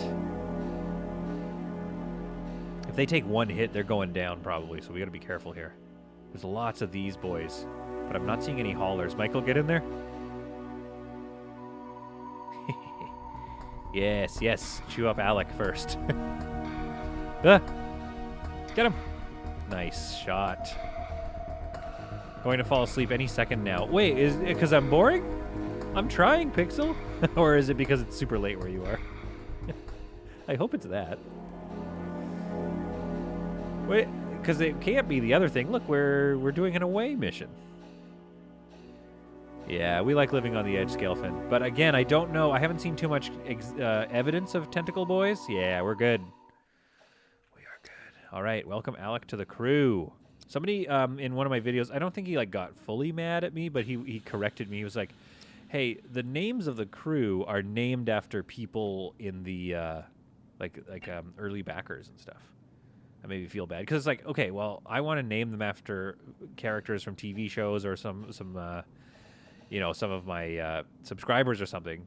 [SPEAKER 1] they're going down probably, so we gotta be careful here. There's lots of these boys, but I'm not seeing any haulers. Michael, get in there. Yes, yes, chew up Alec first. Get him. Nice shot. Going to fall asleep any second now. Wait, is it because I'm boring? I'm trying, Pixel. Or is it because it's super late where you are? I hope it's that. Wait, because it can't be the other thing. Look, we're doing an away mission. Yeah, we like living on the edge, Scalefin. But again, I don't know. I haven't seen too much evidence of tentacle boys. Yeah, we're good. We are good. All right, welcome Alec to the crew. Somebody in one of my videos, I don't think he like got fully mad at me, but he corrected me. He was like, "Hey, the names of the crew are named after people in the early backers and stuff." That made me feel bad because it's like, okay, well, I want to name them after characters from TV shows or some of my subscribers or something.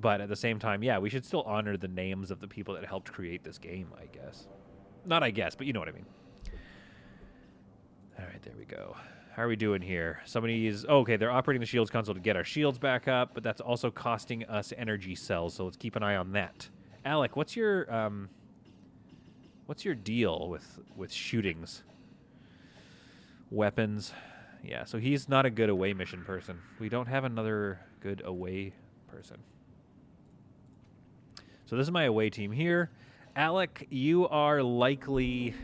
[SPEAKER 1] But at the same time, yeah, we should still honor the names of the people that helped create this game, I guess. Not I guess, but you know what I mean. All right, there we go. How are we doing here? Somebody is... Oh, okay, they're operating the shields console to get our shields back up, but that's also costing us energy cells, so let's keep an eye on that. Alec, what's your deal with shootings? Weapons... Yeah, so he's not a good away mission person. We don't have another good away person. So this is my away team here. Alec, you are likely...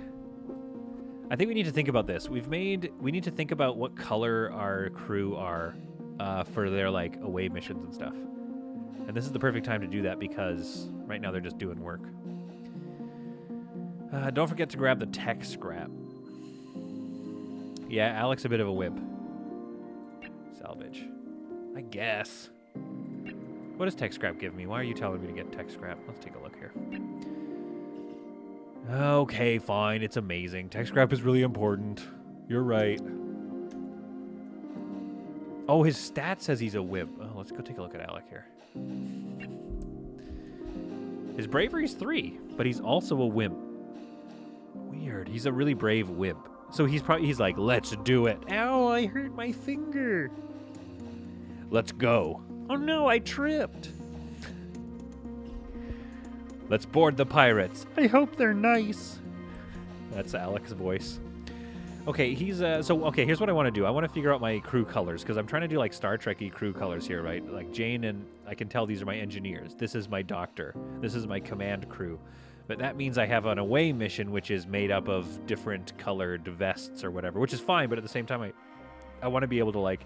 [SPEAKER 1] I think we need to think about this. We need to think about what color our crew are for their like away missions and stuff. And this is the perfect time to do that because right now they're just doing work. Don't forget to grab the tech scrap. Yeah, Alec's a bit of a wimp. Salvage. I guess. What does tech scrap give me? Why are you telling me to get tech scrap? Let's take a look here. Okay, fine. It's amazing. Tech scrap is really important. You're right. Oh, his stat says he's a wimp. Oh, let's go take a look at Alec here. His bravery's 3, but he's also a wimp. Weird. He's a really brave wimp. So he's like, let's do it. Ow, I hurt my finger. Let's go. Oh no, I tripped. Let's board the pirates. I hope they're nice. That's Alec's voice. Okay, he's okay, here's what I want to do. I want to figure out my crew colors because I'm trying to do like Star Trek-y crew colors here, right? Like Jane and I can tell these are my engineers. This is my doctor. This is my command crew. But that means I have an away mission which is made up of different colored vests or whatever, which is fine, but at the same time I want to be able to like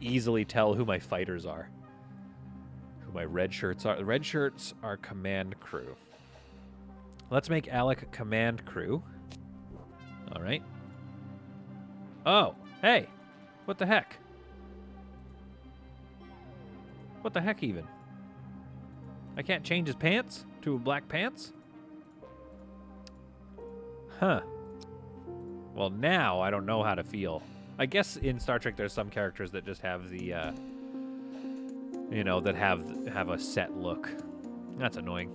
[SPEAKER 1] easily tell who my fighters are. Who my red shirts are. The red shirts are command crew. Let's make Alec command crew. All right. Oh, hey. What the heck? What the heck even? I can't change his pants to black pants? Huh. Well, now I don't know how to feel. I guess in Star Trek there's some characters that just have the, that have a set look. That's annoying.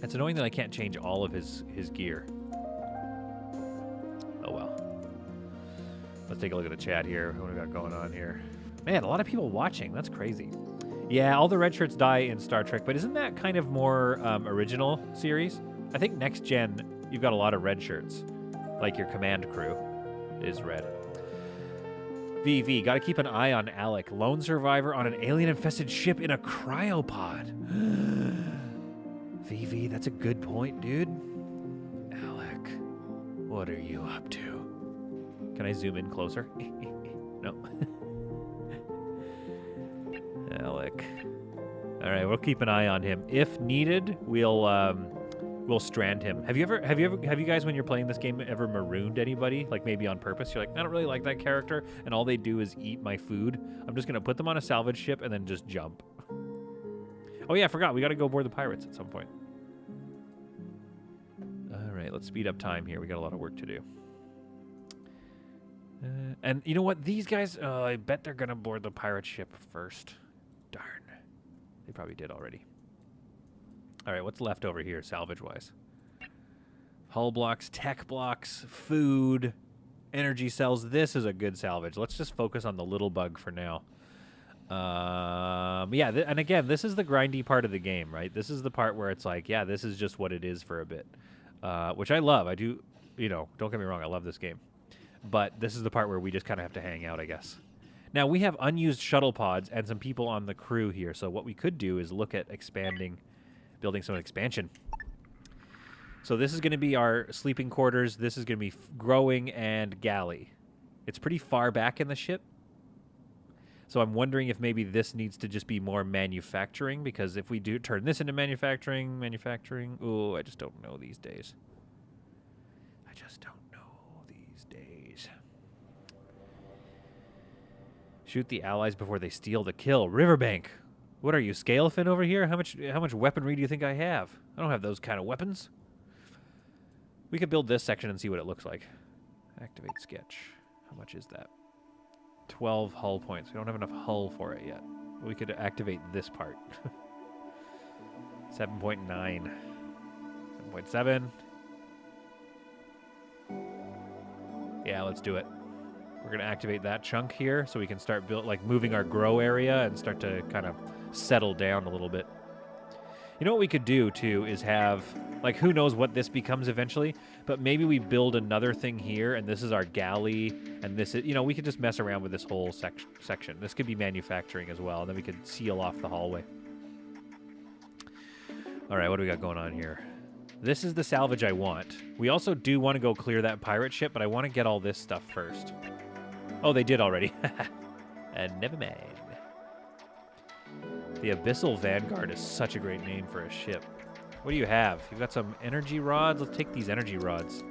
[SPEAKER 1] It's annoying that I can't change all of his gear. Oh, well. Let's take a look at the chat here. What do we got going on here? Man, a lot of people watching. That's crazy. Yeah, all the red shirts die in Star Trek, but isn't that kind of more original series? I think next gen, you've got a lot of red shirts. Like your command crew is red. VV, gotta keep an eye on Alec. Lone survivor on an alien-infested ship in a cryopod. VV, that's a good point, dude. Alec, what are you up to? Can I zoom in closer? No. Alec. All right, we'll keep an eye on him. If needed, we'll strand him. Have you guys, when you're playing this game, ever marooned anybody? Like maybe on purpose? You're like, I don't really like that character, and all they do is eat my food. I'm just gonna put them on a salvage ship and then just jump. Oh yeah, I forgot. We gotta go board the pirates at some point. All right, let's speed up time here. We got a lot of work to do. And you know what? These guys, I bet they're gonna board the pirate ship first. Darn. They probably did already. All right, what's left over here, salvage-wise? Hull blocks, tech blocks, food, energy cells. This is a good salvage. Let's just focus on the little bug for now. Yeah, and again, this is the grindy part of the game, right? This is the part where it's like, yeah, this is just what it is for a bit, which I love. I do, don't get me wrong, I love this game. But this is the part where we just kind of have to hang out, I guess. Now, we have unused shuttle pods and some people on the crew here, so what we could do is look at building some expansion. So this is going to be our sleeping quarters. This is going to be growing and galley. It's pretty far back in the ship. So I'm wondering if maybe this needs to just be more manufacturing, because if we do turn this into manufacturing, oh, I just don't know these days. I just don't know these days. Shoot the allies before they steal the kill. Riverbank. What are you, Scalefin over here? How much weaponry do you think I have? I don't have those kind of weapons. We could build this section and see what it looks like. Activate sketch. How much is that? 12 hull points. We don't have enough hull for it yet. We could activate this part. 7.9. 7.7. Yeah, let's do it. We're going to activate that chunk here so we can start moving our grow area and start to kind of settle down a little bit. You know what we could do, too, is have, who knows what this becomes eventually, but maybe we build another thing here, and this is our galley, and this is, we could just mess around with this whole section. This could be manufacturing as well, and then we could seal off the hallway. All right, what do we got going on here? This is the salvage I want. We also do want to go clear that pirate ship, but I want to get all this stuff first. Oh, they did already. Never mind. The Abyssal Vanguard is such a great name for a ship. What do you have? You've got some energy rods? Let's take these energy rods.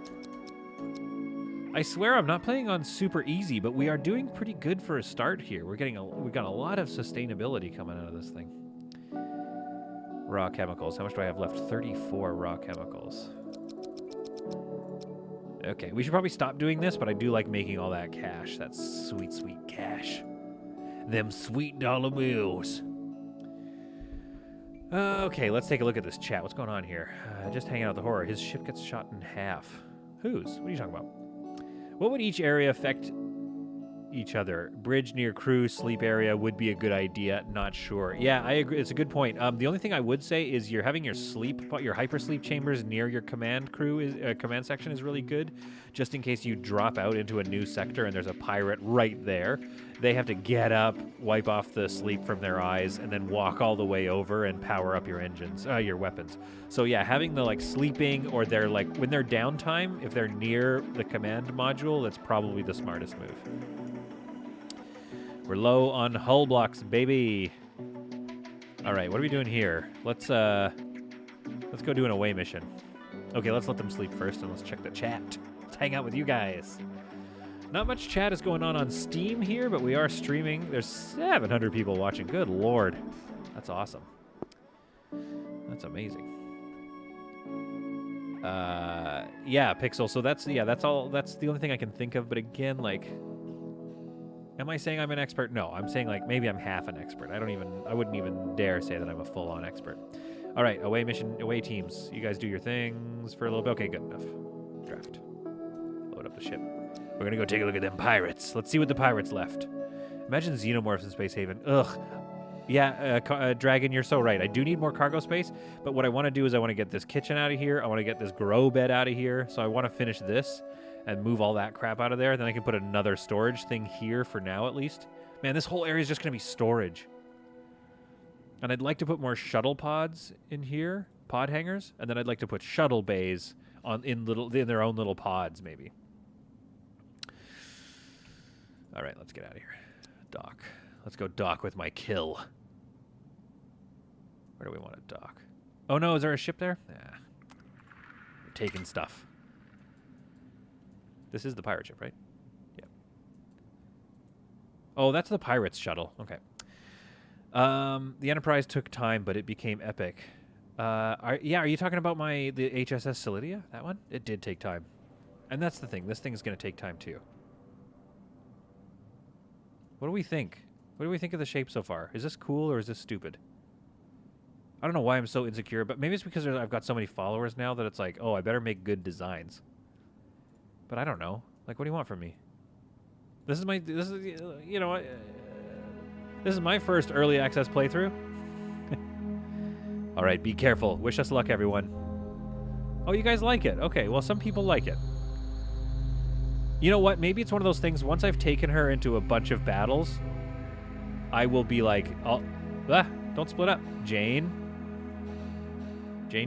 [SPEAKER 1] I swear I'm not playing on super easy, but we are doing pretty good for a start here. We've got a lot of sustainability coming out of this thing. Raw chemicals. How much do I have left? 34 raw chemicals. Okay, we should probably stop doing this, but I do like making all that cash. That's sweet, sweet cash. Them sweet dollar bills. Okay, let's take a look at this chat. What's going on here? Just hanging out the horror. His ship gets shot in half. Whose? What are you talking about? What would each area affect each other? Bridge near crew, sleep area would be a good idea. Not sure. Yeah, I agree. It's a good point. The only thing I would say is you're having your hypersleep chambers near your command section is really good, just in case you drop out into a new sector and there's a pirate right there. They have to get up, wipe off the sleep from their eyes, and then walk all the way over and power up your engines, your weapons. So yeah, having the sleeping or their when they're downtime, if they're near the command module, that's probably the smartest move. We're low on hull blocks, baby. All right, what are we doing here? Let's go do an away mission. Okay, let's let them sleep first, and let's check the chat. Let's hang out with you guys. Not much chat is going on Steam here, but we are streaming. There's 700 people watching. Good Lord. That's awesome. That's amazing. Yeah, Pixel. So that's all. That's the only thing I can think of. But again, am I saying I'm an expert? No, I'm saying maybe I'm half an expert. I wouldn't even dare say that I'm a full-on expert. All right, away teams. You guys do your things for a little bit. Okay, good enough. Draft. Load up the ship. We're going to go take a look at them pirates. Let's see what the pirates left. Imagine xenomorphs in Space Haven. Ugh. Yeah, Dragon, you're so right. I do need more cargo space, but what I want to do is I want to get this kitchen out of here. I want to get this grow bed out of here. So I want to finish this, and move all that crap out of there. Then I can put another storage thing here for now at least. Man, this whole area is just going to be storage. And I'd like to put more shuttle pods in here, pod hangars, and then I'd like to put shuttle bays in their own little pods maybe. All right, let's get out of here. Dock. Let's go dock with my kill. Where do we want to dock? Oh no, is there a ship there? Nah. We're taking stuff. This is the pirate ship, right? Yeah. Oh, that's the pirate's shuttle. Okay. The Enterprise took time, but it became epic. Are you talking about the HSS Solidia? That one? It did take time. And that's the thing. This thing is going to take time too. What do we think? What do we think of the shape so far? Is this cool or is this stupid? I don't know why I'm so insecure, but maybe it's because I've got so many followers now that it's like, oh, I better make good designs. But I don't know. Like, what do you want from me? This is my first early access playthrough. All right, be careful. Wish us luck, everyone. Oh, you guys like it? Okay, well, some people like it. You know what? Maybe it's one of those things, once I've taken her into a bunch of battles, I will be like, don't split up. Jane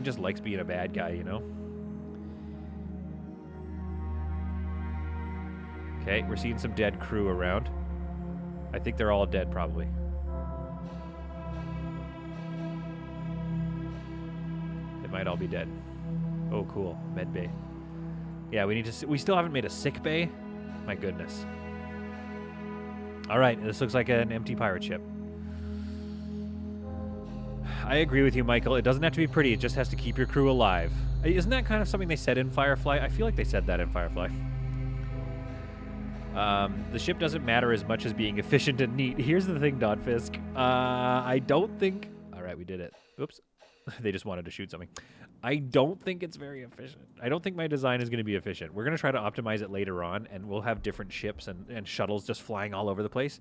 [SPEAKER 1] just likes being a bad guy, you know? Okay, we're seeing some dead crew around. I think they're all dead, probably. They might all be dead. Oh, cool. Med bay. Yeah, we still haven't made a sick bay. My goodness. All right, this looks like an empty pirate ship. I agree with you, Michael. It doesn't have to be pretty. It just has to keep your crew alive. Isn't that kind of something they said in Firefly? I feel like they said that in Firefly. The ship doesn't matter as much as being efficient and neat. Here's the thing, Dodfisk. I don't think... All right, we did it. Oops. They just wanted to shoot something. I don't think it's very efficient. I don't think my design is going to be efficient. We're going to try to optimize it later on, and we'll have different ships and shuttles just flying all over the place.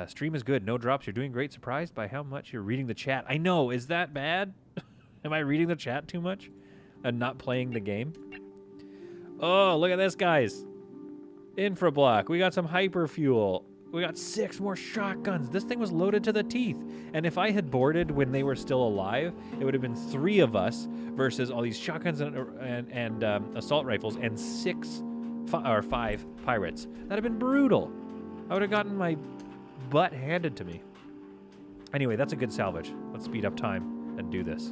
[SPEAKER 1] Stream is good. No drops. You're doing great. Surprised by how much you're reading the chat. I know. Is that bad? Am I reading the chat too much and not playing the game? Oh, look at this, guys. Infra block. We got some hyper fuel. We got 6 more shotguns. This thing was loaded to the teeth. And if I had boarded when they were still alive, it would have been 3 of us versus all these shotguns and assault rifles and 5 pirates. That'd have been brutal. I would have gotten my butt handed to me. Anyway, that's a good salvage. Let's speed up time and do this.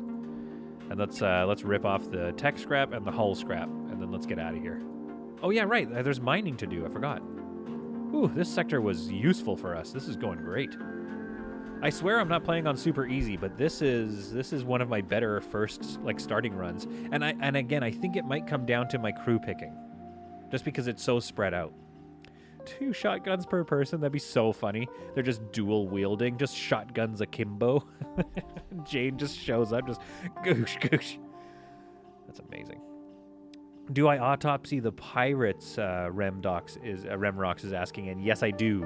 [SPEAKER 1] And let's rip off the tech scrap and the hull scrap, and then let's get out of here. Oh yeah, right. There's mining to do. I forgot. Ooh, this sector was useful for us. This is going great. I swear I'm not playing on super easy, but this is one of my better first starting runs. And again, I think it might come down to my crew picking, just because it's so spread out. 2 shotguns per person. That'd be so funny. They're just dual wielding, just shotguns akimbo. Jane just shows up, just goosh goosh. That's amazing. Do I autopsy the pirates? Remrox is asking, and yes, I do.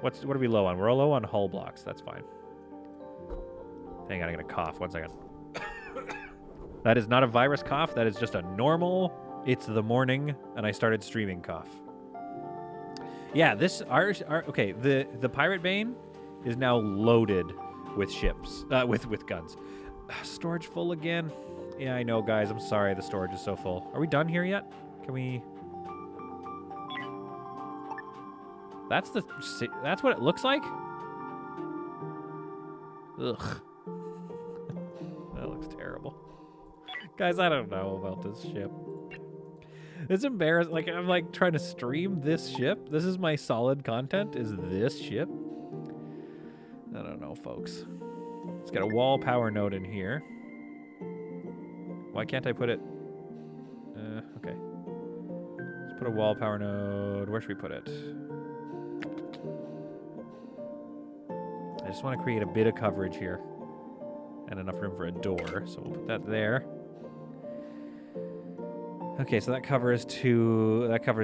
[SPEAKER 1] What are we low on? We're low on hull blocks. That's fine. Hang on, I'm gonna cough. 1 second. That is not a virus cough. That is just a normal. It's the morning, and I started streaming cough. Yeah, okay. The Pirate Bane is now loaded with ships, with guns. Storage full again. Yeah, I know, guys. I'm sorry. The storage is so full. Are we done here yet? Can we? That's what it looks like. Ugh. That looks terrible. Guys, I don't know about this ship. It's embarrassing. I'm trying to stream this ship. This is my solid content. Is this ship? I don't know, folks. It's got a wall power node in here. Why can't I put it? Okay. Let's put a wall power node. Where should we put it? I just want to create a bit of coverage here. And enough room for a door. So we'll put that there. Okay, so that covers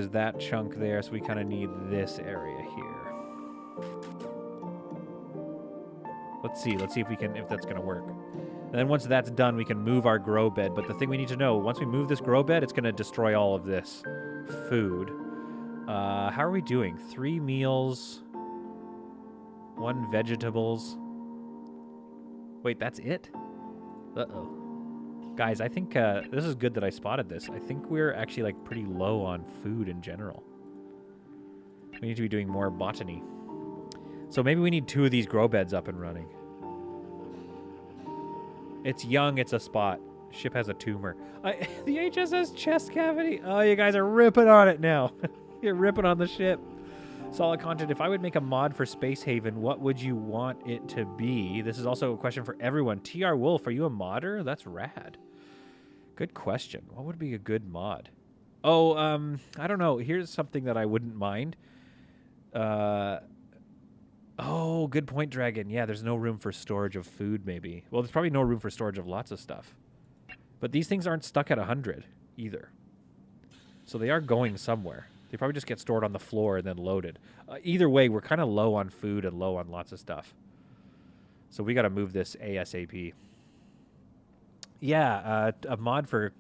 [SPEAKER 1] that chunk there. So we kind of need this area here. Let's see if that's going to work. And then once that's done, we can move our grow bed. But the thing we need to know, once we move this grow bed, it's going to destroy all of this. food. How are we doing? 3 meals, 1 vegetables. Wait, that's it? Uh-oh. Guys, I think this is good that I spotted this. I think we're actually like pretty low on food in general. We need to be doing more botany. So maybe we need 2 of these grow beds up and running. It's young, it's a spot. Ship has a tumor. The HSS chest cavity. Oh, you guys are ripping on it now. You're ripping on the ship. Solid content. If I would make a mod for Space Haven, what would you want it to be? This is also a question for everyone. TR Wolf, are you a modder? That's rad. Good question. What would be a good mod? Oh, I don't know. Here's something that I wouldn't mind. Oh, good point, Dragon. Yeah, there's no room for storage of food, maybe. Well, there's probably no room for storage of lots of stuff. But these things aren't stuck at 100 either. So they are going somewhere. They probably just get stored on the floor and then loaded. Either way, we're kind of low on food and low on lots of stuff. So we got to move this ASAP. Yeah, a mod for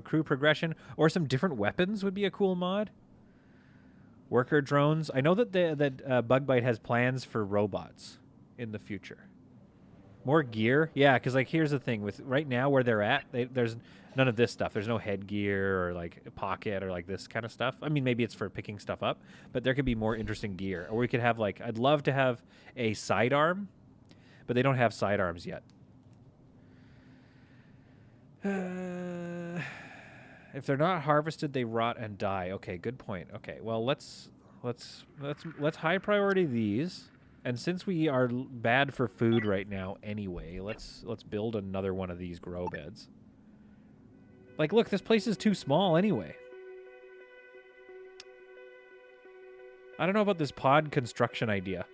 [SPEAKER 1] crew progression or some different weapons would be a cool mod. Worker drones. I know that Bugbite has plans for robots in the future. More gear. Yeah, because like here's the thing with right now where they're at, there's none of this stuff. There's no headgear or like a pocket or like this kind of stuff. I mean, maybe it's for picking stuff up, but there could be more interesting gear. Or we could have like, I'd love to have a sidearm, but they don't have sidearms yet. If they're not harvested, they rot and die. Okay, good point. Okay, well let's high priority these. And since we are bad for food right now anyway, let's build another one of these grow beds. Like, look, this place is too small anyway. I don't know about this pod construction idea.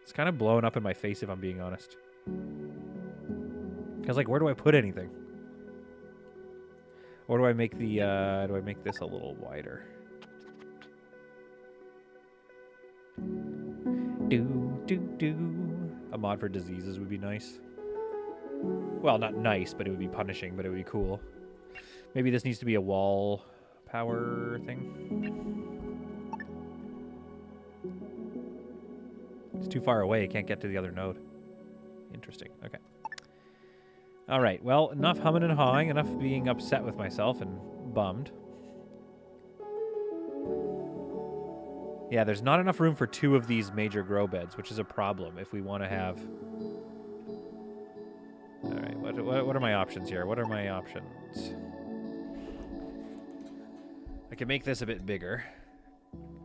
[SPEAKER 1] It's kind of blowing up in my face if I'm being honest. Because, like, where do I put anything? Or do I make the, do I make this a little wider? A mod for diseases would be nice. Well, not nice, but it would be punishing, but it would be cool. Maybe this needs to be a wall power thing. It's too far away. It can't get to the other node. Interesting. Okay. All right. Well, enough humming and hawing. Enough being upset with myself and bummed. Yeah, there's not enough room for 2 of these major grow beds, which is a problem if we want to have... All right, what are my options here? What are my options? I can make this a bit bigger.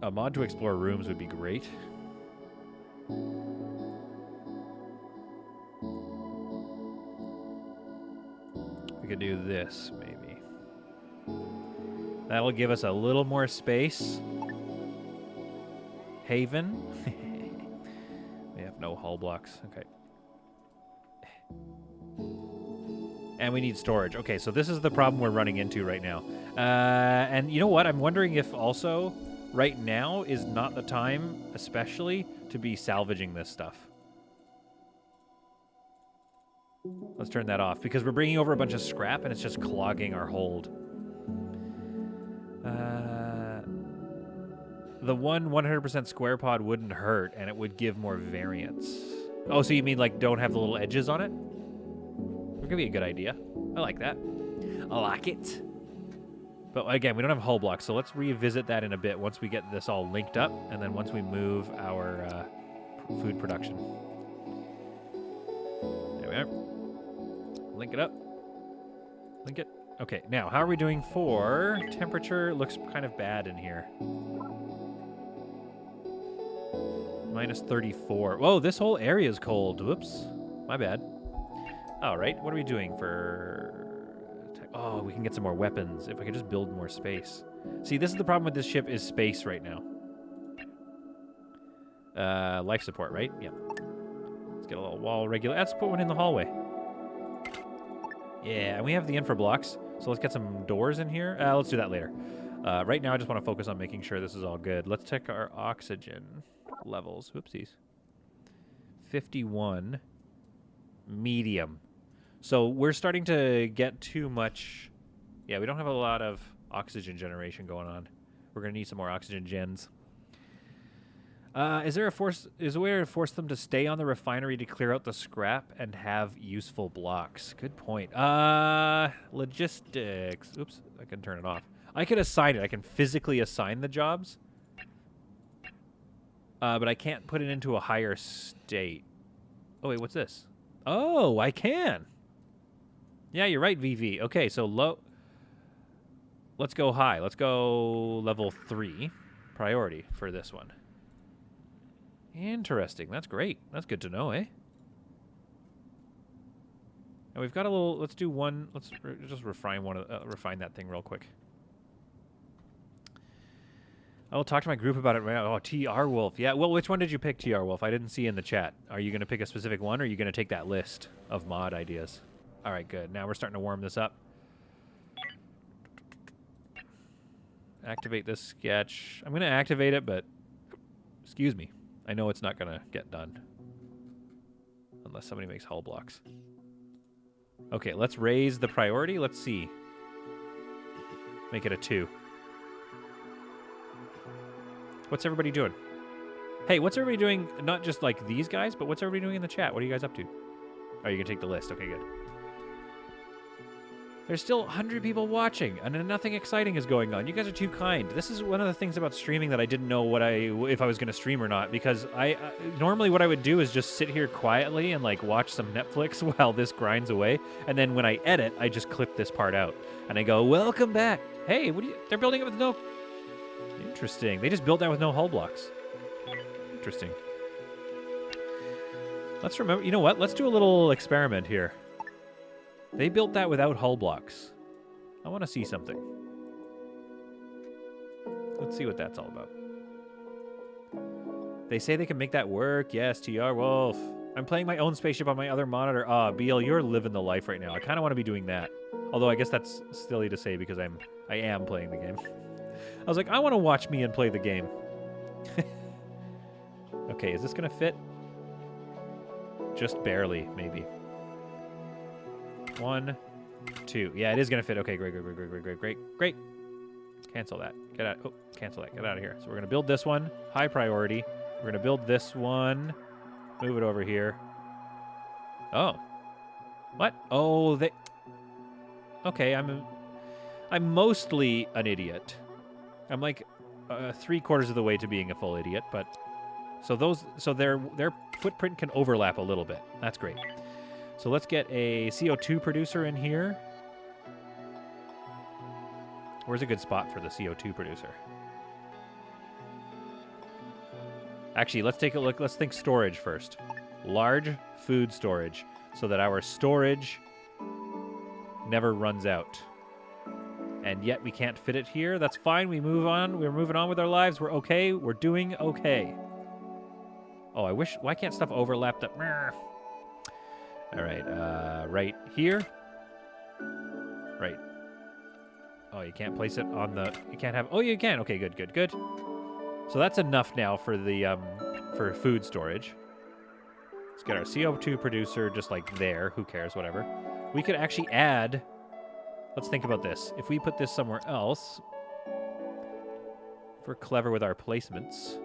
[SPEAKER 1] A mod to explore rooms would be great. We could do this, maybe. That'll give us a little more space. Haven. We have no hull blocks. Okay. And we need storage. Okay, so this is the problem we're running into right now. And you know what? I'm wondering if also right now is not the time, especially, to be salvaging this stuff. Let's turn that off because we're bringing over a bunch of scrap and it's just clogging our hold. The 100% square pod wouldn't hurt, and it would give more variance. Oh, so you mean like don't have the little edges on it? That could be a good idea. I like that. I like it. But again, we don't have hull blocks, so let's revisit that in a bit once we get this all linked up, and then once we move our food production. There we are. Link it up. Link it. Okay, now how are we doing for temperature? Looks kind of bad in here. Minus 34. Whoa, this whole area is cold. Whoops. My bad. All right, what are we doing for... Oh, we can get some more weapons if I could just build more space. See, this is the problem with this ship is space right now. Life support, right? Yep. Let's get a little wall regular. Let's put one in the hallway. Yeah, and we have the infra blocks, so let's get some doors in here. Let's do that later. Right now, I just want to focus on making sure this is all good. Let's check our oxygen levels. Whoopsies. 51. Medium. So we're starting to get too much... Yeah, we don't have a lot of oxygen generation going on. We're gonna need some more oxygen gens. Is there a way to force them to stay on the refinery to clear out the scrap and have useful blocks? Good point. Logistics. Oops, I can turn it off. I can assign it. I can physically assign the jobs. But I can't put it into a higher state. Oh, wait, what's this? Oh, I can. Yeah, you're right, VV. Okay, so low. Let's go high. Let's go level 3 priority for this one. Interesting. That's great. That's good to know, eh? And we've got a little. Let's do one. Let's just refine refine that thing real quick. I'll talk to my group about it right now. Oh, TR Wolf. Yeah. Well, which one did you pick, TR Wolf? I didn't see in the chat. Are you going to pick a specific one, or are you going to take that list of mod ideas? All right, good. Now we're starting to warm this up. Activate this sketch. I'm going to activate it, but excuse me. I know it's not going to get done unless somebody makes hull blocks. Okay, let's raise the priority. Let's see. Make it a 2. What's everybody doing? Hey, what's everybody doing? Not just like these guys, but what's everybody doing in the chat? What are you guys up to? Oh, you can take the list. Okay, good. There's still 100 people watching, and nothing exciting is going on. You guys are too kind. This is one of the things about streaming that I didn't know if I was going to stream or not, because normally what I would do is just sit here quietly and like watch some Netflix while this grinds away, and then when I edit, I just clip this part out, and I go, "Welcome back." Hey, they're building it with no. Interesting. They just built that with no hull blocks. Interesting. Let's remember. You know what? Let's do a little experiment here. They built that without hull blocks. I want to see something. Let's see what that's all about. They say they can make that work. Yes, TR Wolf. I'm playing my own spaceship on my other monitor. BL, you're living the life right now. I kind of want to be doing that. Although I guess that's silly to say because I am playing the game. I was like, I want to watch me and play the game. Okay, is this going to fit? Just barely, maybe. 1, 2. Yeah, it is going to fit. Okay, great. Cancel that. Get out. Oh, cancel that. Get out of here. So we're going to build this one. High priority. We're going to build this one. Move it over here. Oh. What? Oh, they... Okay, I'm mostly an idiot. I'm like 3/4 of the way to being a full idiot, but... So their footprint can overlap a little bit. That's great. So let's get a CO2 producer in here. Where's a good spot for the CO2 producer? Actually, let's take a look. Let's think storage first. Large food storage so that our storage never runs out. And yet we can't fit it here. That's fine. We move on. We're moving on with our lives. We're okay. We're doing okay. Oh, I wish... Why can't stuff overlap the... All right, right here. Right. Oh, you can't place it on the... You can't have... Oh, you can. Okay, good. So that's enough now for the for food storage. Let's get our CO2 producer just like there. Who cares? Whatever. We could actually add... Let's think about this. If we put this somewhere else, if we're clever with our placements...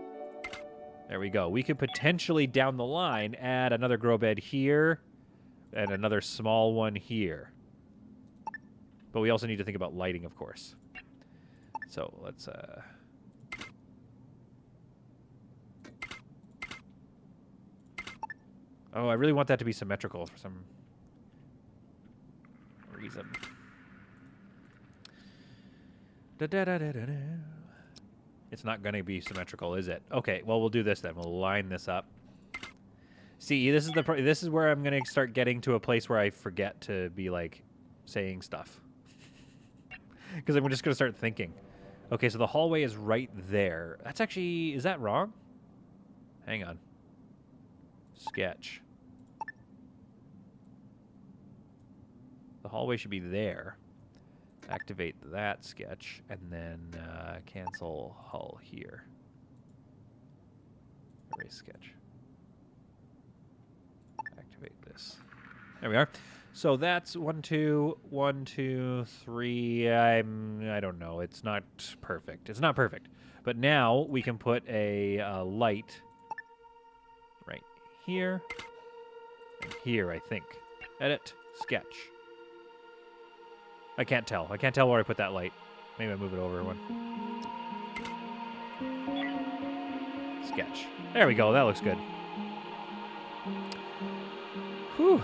[SPEAKER 1] There we go. We could potentially, down the line, add another grow bed here and another small one here. But we also need to think about lighting, of course. So let's... Oh, I really want that to be symmetrical for some reason. It's not going to be symmetrical, is it? Okay, well, we'll do this then. We'll line this up. See, this is where I'm going to start getting to a place where I forget to be, like, saying stuff. Because I'm just going to start thinking. Okay, so the hallway is right there. That's actually... Is that wrong? Hang on. Sketch. The hallway should be there. Activate that sketch, and then cancel hull here. Erase sketch. Activate this. There we are. So that's 1, 2, 1, 2, 3. I don't know. It's not perfect. It's not perfect. But now we can put a light right here and here, I think. Edit, sketch. I can't tell. I can't tell where I put that light. Maybe I move it over one. Sketch. There we go. That looks good. Whew.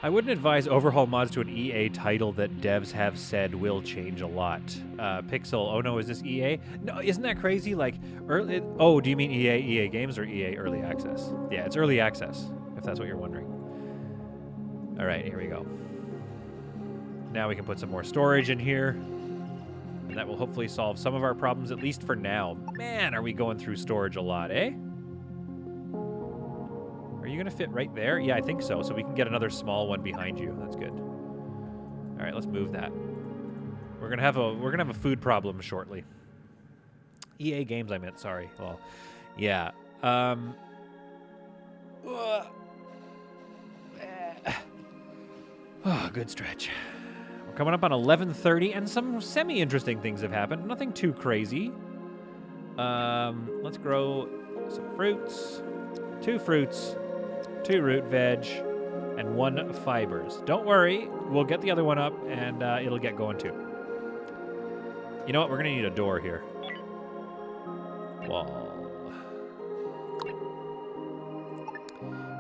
[SPEAKER 1] I wouldn't advise overhaul mods to an EA title that devs have said will change a lot. Pixel, oh no, is this EA? No, isn't that crazy? Like, early, oh, do you mean EA Games or EA Early Access? Yeah, it's Early Access, if that's what you're wondering. All right, here we go. Now we can put some more storage in here. And that will hopefully solve some of our problems, at least for now. Man, are we going through storage a lot, eh? Are you going to fit right there? Yeah, I think so. So we can get another small one behind you. That's good. All right, let's move that. We're going to have a food problem shortly. EA Games, I meant. Sorry. Well, yeah. Oh, good stretch. We're coming up on 11:30, and some semi-interesting things have happened. Nothing too crazy. Let's grow some fruits. 2 fruits. 2 root veg, and 1 fibers. Don't worry, we'll get the other one up, and it'll get going too. You know what? We're gonna need a door here. Wall.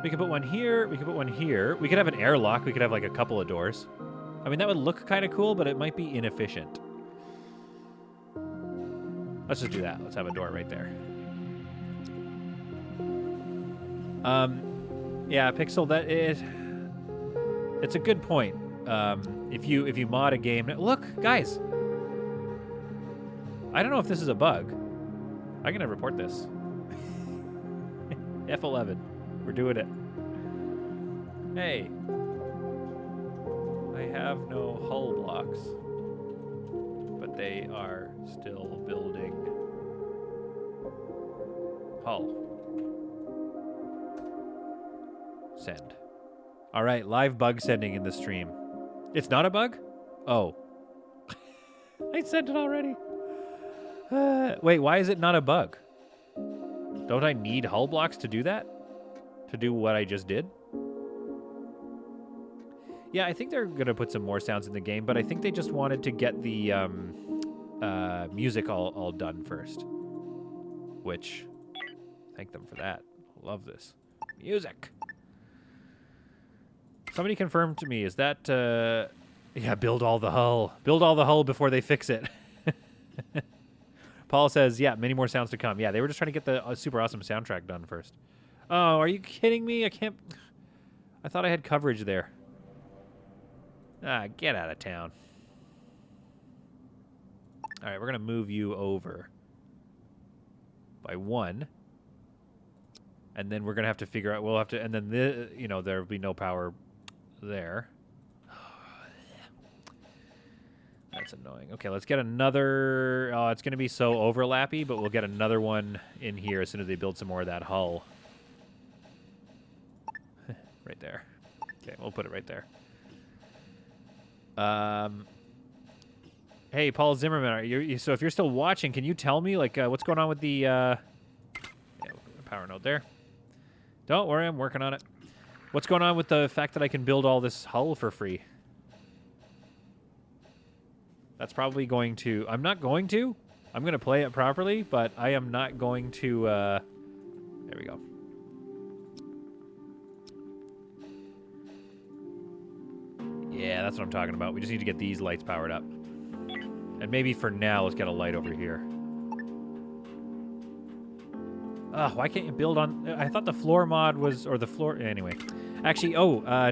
[SPEAKER 1] We could put one here. We could put one here. We could have an airlock. We could have like a couple of doors. I mean, that would look kind of cool, but it might be inefficient. Let's just do that. Let's have a door right there. Yeah, Pixel, it's a good point. If you mod a game, look, guys. I don't know if this is a bug. I'm gonna report this. F11, we're doing it. Hey, I have no hull blocks, but they are still building hull. Send. All right, live bug sending in the stream. It's not a bug? Oh. I sent it already. Wait, why is it not a bug? Don't I need hull blocks to do that? To do what I just did? Yeah, I think they're going to put some more sounds in the game, but I think they just wanted to get the music all done first. Which, thank them for that. Love this. Music. Somebody confirmed to me, is that, yeah, build all the hull. Build all the hull before they fix it. Paul says, yeah, many more sounds to come. Yeah, they were just trying to get the super awesome soundtrack done first. Oh, are you kidding me? I can't... I thought I had coverage there. Ah, get out of town. All right, we're going to move you over by 1. And then we're going to have to figure out... We'll have to... And then, there will be no power there. That's annoying. Okay, let's get another... Oh, it's going to be so overlappy, but we'll get another one in here as soon as they build some more of that hull. Right there. Okay, we'll put it right there. Hey, Paul Zimmerman, so if you're still watching, can you tell me, like, what's going on with the power node there? Don't worry, I'm working on it. What's going on with the fact that I can build all this hull for free? That's probably going to... I'm not going to. I'm going to play it properly, but I am not going to... There we go. Yeah, that's what I'm talking about. We just need to get these lights powered up. And maybe for now, let's get a light over here. Why can't you build on... I thought the floor mod was... Or the floor... Anyway. Actually,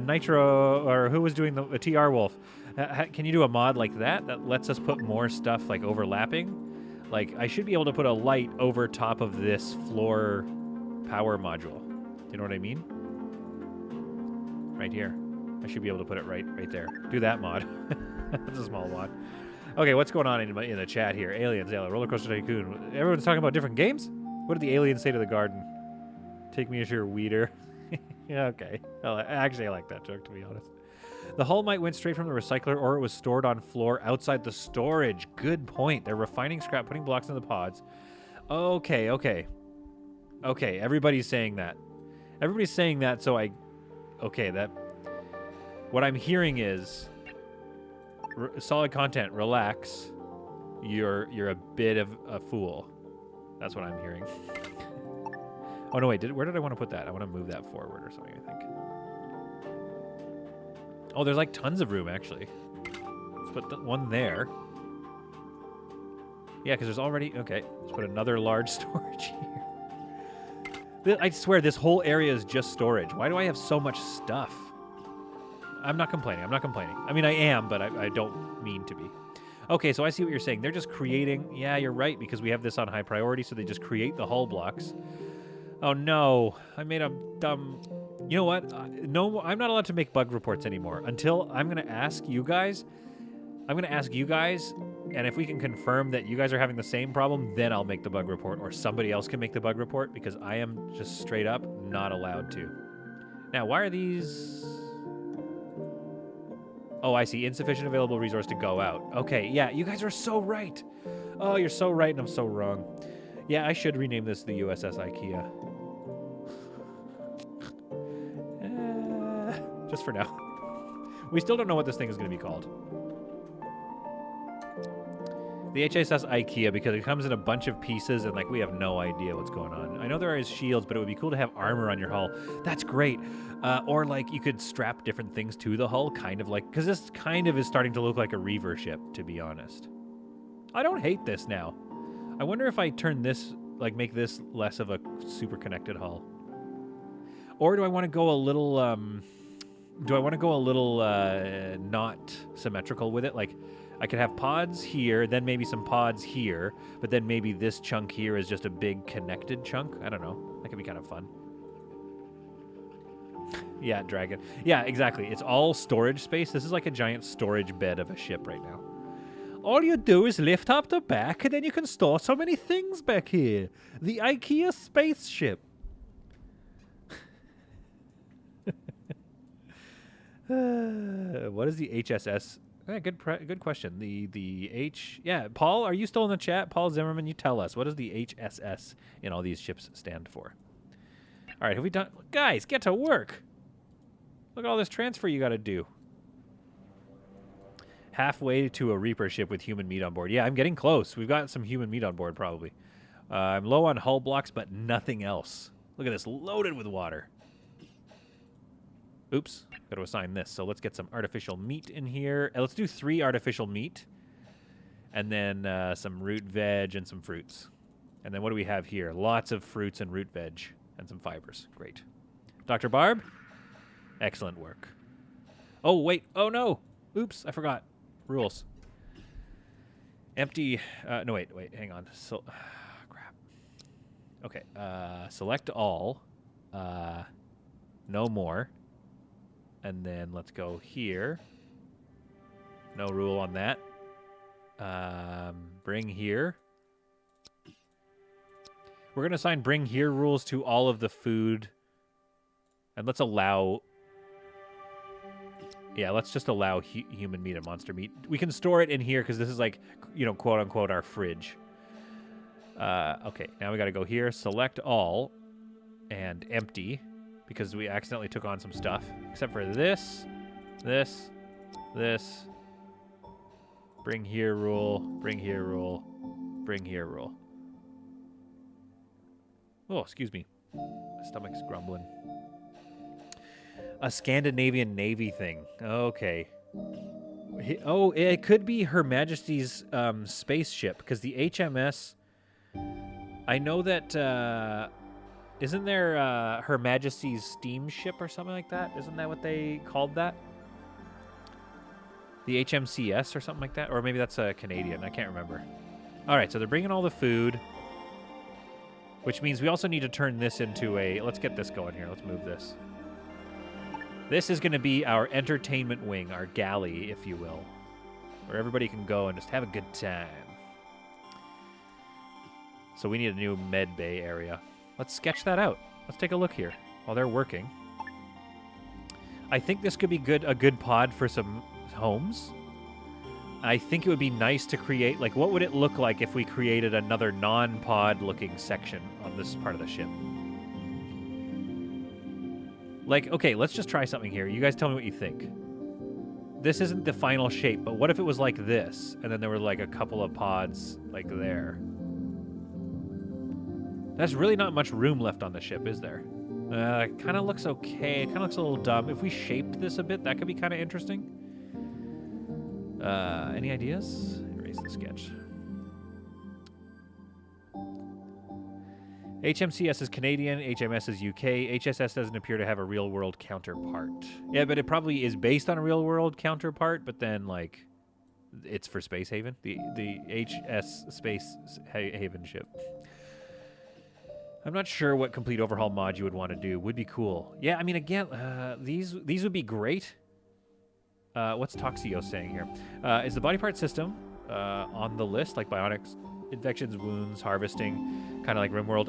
[SPEAKER 1] Nitro... Or who was doing the TR Wolf? Can you do a mod like that lets us put more stuff, like, overlapping? Like, I should be able to put a light over top of this floor power module. You know what I mean? Right here. I should be able to put it right there. Do that mod. That's a small mod. Okay, what's going on in the chat here? Aliens, Roller Coaster Tycoon. Everyone's talking about different games? What did the aliens say to the garden? Take me as your weeder. Yeah, okay. Actually, I like that joke, to be honest. The hull might went straight from the recycler, or it was stored on floor outside the storage. Good point. They're refining scrap, putting blocks in the pods. Okay, okay. Okay, everybody's saying that. Everybody's saying that, so okay, that... What I'm hearing is... solid content, relax. You're a bit of a fool. That's what I'm hearing. Oh, no, wait. Where did I want to put that? I want to move that forward or something, I think. Oh, there's like tons of room, actually. Let's put one there. Yeah, because there's already... Okay, let's put another large storage here. I swear, this whole area is just storage. Why do I have so much stuff? I'm not complaining. I'm not complaining. I mean, I am, but I don't mean to be. Okay, so I see what you're saying. They're just creating... Yeah, you're right, because we have this on high priority, so they just create the hull blocks. Oh, no. I made a dumb... You know what? No, I'm not allowed to make bug reports anymore until I'm going to ask you guys. I'm going to ask you guys, and if we can confirm that you guys are having the same problem, then I'll make the bug report, or somebody else can make the bug report, because I am just straight up not allowed to. Now, why are these... Oh, I see. Insufficient available resource to go out. Okay, yeah, you guys are so right. Oh, you're so right, and I'm so wrong. Yeah, I should rename this the USS IKEA. Just for now. We still don't know what this thing is going to be called. The HSS IKEA, because it comes in a bunch of pieces, and, like, we have no idea what's going on. I know there is shields, but it would be cool to have armor on your hull. That's great. Or, like, you could strap different things to the hull, kind of like... Because this kind of is starting to look like a Reaver ship, to be honest. I don't hate this now. I wonder if I turn this, like, make this less of a super connected hull. Or do I want to go a little, not symmetrical with it? Like, I could have pods here, then maybe some pods here, but then maybe this chunk here is just a big connected chunk. I don't know. That could be kind of fun. Yeah, Dragon. Yeah, exactly. It's all storage space. This is like a giant storage bed of a ship right now. All you do is lift up the back, and then you can store so many things back here. The IKEA spaceship. What is the HSS? Good question. Yeah, Paul, are you still in the chat? Paul Zimmerman, you tell us. What does the HSS in all these ships stand for? All right, have we done... Guys, get to work. Look at all this transfer you got to do. Halfway to a Reaper ship with human meat on board. Yeah, I'm getting close. We've got some human meat on board, probably. I'm low on hull blocks, but nothing else. Look at this, loaded with water. Oops, got to assign this. So let's get some artificial meat in here. Let's do 3 artificial meat. And then some root veg and some fruits. And then what do we have here? Lots of fruits and root veg and some fibers. Great. Dr. Barb? Excellent work. Oh, wait. Oh, no. Oops, I forgot. Rules. Empty. No, wait. Hang on. So, crap. Okay. Select all. No more. And then let's go here. No rule on that. Bring here. We're going to assign bring here rules to all of the food. And let's allow... Yeah, let's just allow human meat and monster meat. We can store it in here because this is like, you know, quote unquote our fridge. Okay, now we got to go here, select all, and empty because we accidentally took on some stuff. Except for this. Bring here rule, bring here rule, bring here rule. Oh, excuse me. My stomach's grumbling. A Scandinavian Navy thing. Okay. Oh, it could be Her Majesty's spaceship, because the HMS... I know that... isn't there Her Majesty's steamship or something like that? Isn't that what they called that? The HMCS or something like that? Or maybe that's a Canadian. I can't remember. All right, so they're bringing all the food, which means we also need to turn this into a... Let's get this going here. Let's move this. This is going to be our entertainment wing, our galley, if you will, where everybody can go and just have a good time. So we need a new med bay area. Let's sketch that out. Let's take a look here while they're working. I think this could be a good pod for some homes. I think it would be nice to create, like, what would it look like if we created another non-pod looking section on this part of the ship? Like, okay, let's just try something here. You guys tell me what you think. This isn't the final shape, but what if it was like this, and then there were like a couple of pods like there? There's really not much room left on the ship, is there? It kind of looks okay. It kind of looks a little dumb. If we shaped this a bit, that could be kind of interesting. Any ideas? Erase the sketch. HMCS is Canadian, HMS is UK, HSS doesn't appear to have a real-world counterpart. Yeah, but it probably is based on a real-world counterpart, but then, like, it's for Space Haven. The HS Space Haven ship. I'm not sure what complete overhaul mod you would want to do. Would be cool. Yeah, I mean, again, these would be great. What's Toxio saying here? Is the body part system on the list, like bionics, infections, wounds, harvesting, kind of like RimWorld?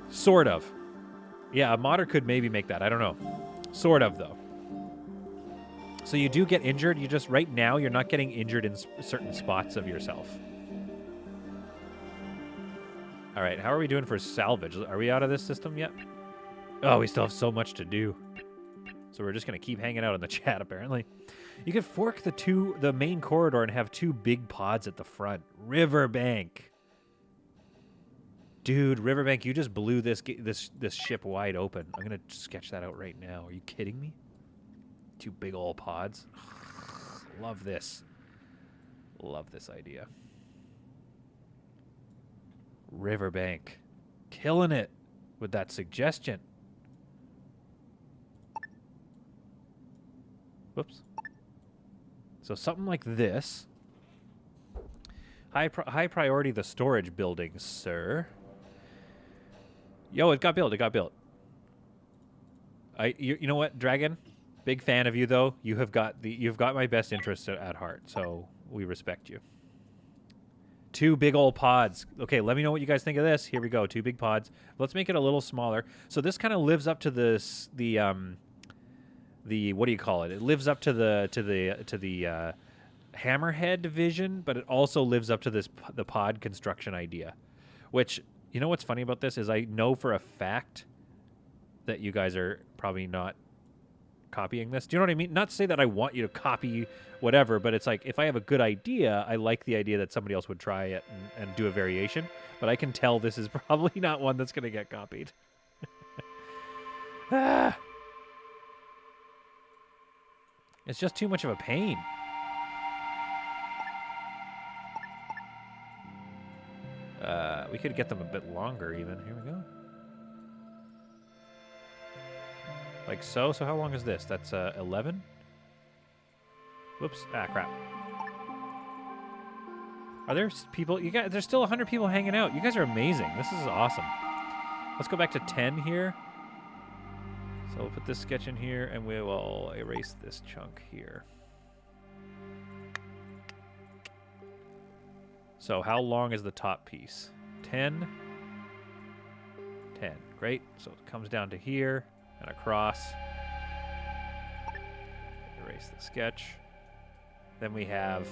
[SPEAKER 1] Sort of. Yeah, a modder could maybe make that. I don't know. Sort of, though. So you do get injured. You just, right now, you're not getting injured in certain spots of yourself. All right, how are we doing for salvage? Are we out of this system yet? Oh, we still have so much to do. So we're just going to keep hanging out in the chat, apparently. You could fork the main corridor and have 2 big pods at the front. Riverbank. Dude, Riverbank, you just blew this ship wide open. I'm going to sketch that out right now. Are you kidding me? 2 big old pods. Love this. Love this idea. Riverbank. Killing it with that suggestion. Whoops. So something like this. High priority the storage buildings, sir. Yo, it got built. It got built. You know what, Dragon? Big fan of you though. You've got my best interests at heart, so we respect you. 2 big old pods. Okay, let me know what you guys think of this. Here we go. 2 big pods. Let's make it a little smaller. So this kind of lives up to the what do you call it? It lives up to the hammerhead vision, but it also lives up to the pod construction idea. Which, you know what's funny about this is I know for a fact that you guys are probably not copying this. Do you know what I mean? Not to say that I want you to copy whatever, but it's like if I have a good idea, I like the idea that somebody else would try it and do a variation. But I can tell this is probably not one that's going to get copied. It's just too much of a pain. We could get them a bit longer even. Here we go. Like so. So how long is this? That's 11? Whoops. Ah, crap. Are there people? You guys, there's still 100 people hanging out. You guys are amazing. This is awesome. Let's go back to 10 here. So we'll put this sketch in here, and we will erase this chunk here. So how long is the top piece? 10. 10. Great. So it comes down to here and across. Erase the sketch. Then we have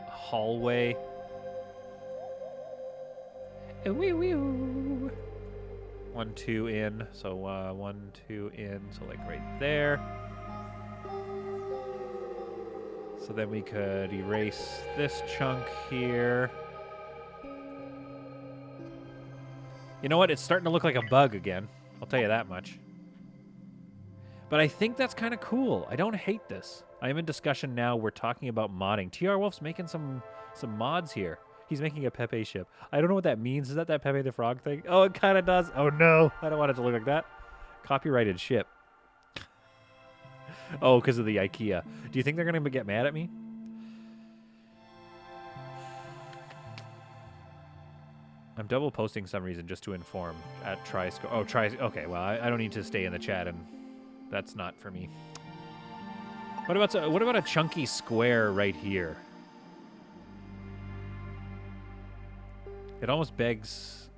[SPEAKER 1] a hallway. 1, 2 in. So 1, 2 in. So like right there. So then we could erase this chunk here. You know what? It's starting to look like a bug again. I'll tell you that much. But I think that's kind of cool. I don't hate this. I am in discussion now. We're talking about modding. TR Wolf's making some mods here. He's making a Pepe ship. I don't know what that means. Is that Pepe the Frog thing? Oh, it kind of does. Oh, no. I don't want it to look like that. Copyrighted ship. Oh, because of the IKEA. Do you think they're going to get mad at me? I'm double posting some reason just to inform at Trisco. Oh, okay, well, I don't need to stay in the chat, and that's not for me. What about a chunky square right here? It almost begs...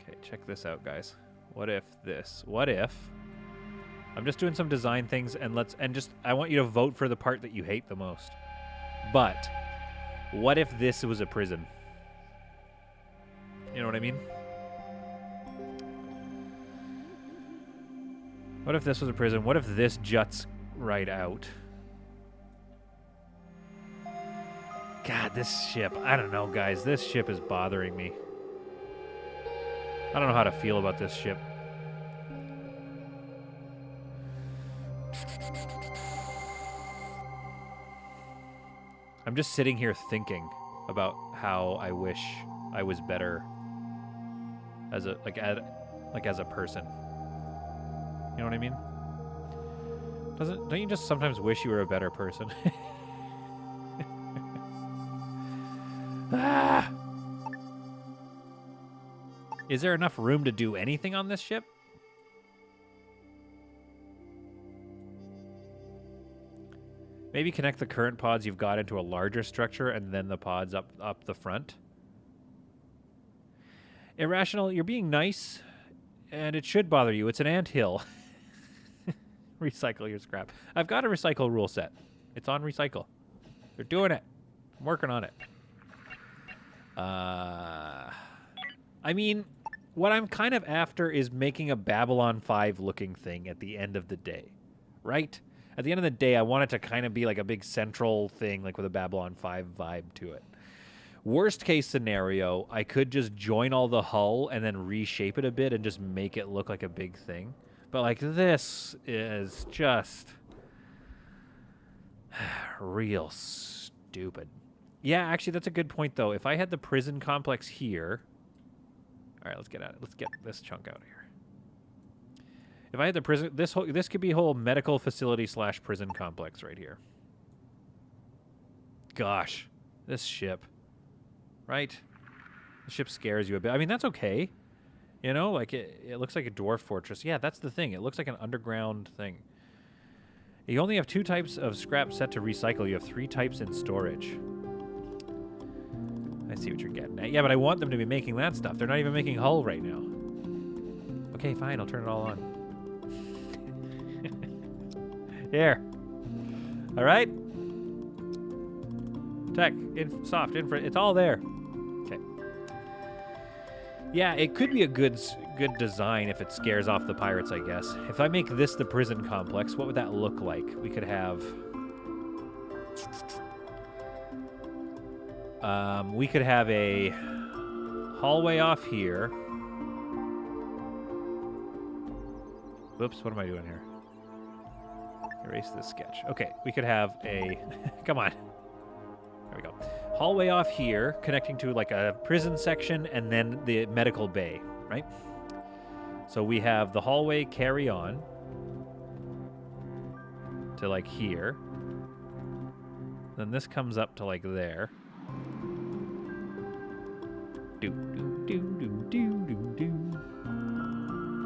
[SPEAKER 1] Okay, check this out, guys. What if this? What if? I'm just doing some design things, and I want you to vote for the part that you hate the most. But what if this was a prison? You know what I mean? What if this was a prison? What if this juts right out? God, this ship. I don't know, guys. This ship is bothering me. I don't know how to feel about this ship. I'm just sitting here thinking about how I wish I was better as a as a person. You know what I mean? Don't you just sometimes wish you were a better person? Ah! Is there enough room to do anything on this ship? Maybe connect the current pods you've got into a larger structure and then the pods up the front. Irrational, you're being nice, and it should bother you. It's an anthill. Recycle your scrap. I've got a recycle rule set. It's on recycle. They're doing it. I'm working on it. I mean, what I'm kind of after is making a Babylon 5 looking thing at the end of the day, right? At the end of the day, I want it to kind of be like a big central thing, like with a Babylon 5 vibe to it. Worst case scenario, I could just join all the hull and then reshape it a bit and just make it look like a big thing. But like this is just real stupid. Yeah, actually, that's a good point, though. If I had the prison complex here... All right, let's get at it. Let's get this chunk out of here. If I had the prison... This could be a whole medical facility / prison complex right here. Gosh, this ship. Right? The ship scares you a bit. I mean, that's okay. You know, like, it looks like a dwarf fortress. Yeah, that's the thing. It looks like an underground thing. You only have 2 types of scrap set to recycle. You have 3 types in storage. I see what you're getting at. Yeah, but I want them to be making that stuff. They're not even making hull right now. Okay, fine. I'll turn it all on. Here. All right? Tech, soft, infra, it's all there. Okay. Yeah, it could be a good design if it scares off the pirates, I guess. If I make this the prison complex, what would that look like? We could have... we could have a hallway off here. Whoops, what am I doing here? Erase this sketch. Okay, we could have a... Come on. There we go. Hallway off here, connecting to like a prison section and then the medical bay, right? So we have the hallway carry on to like here. Then this comes up to like there.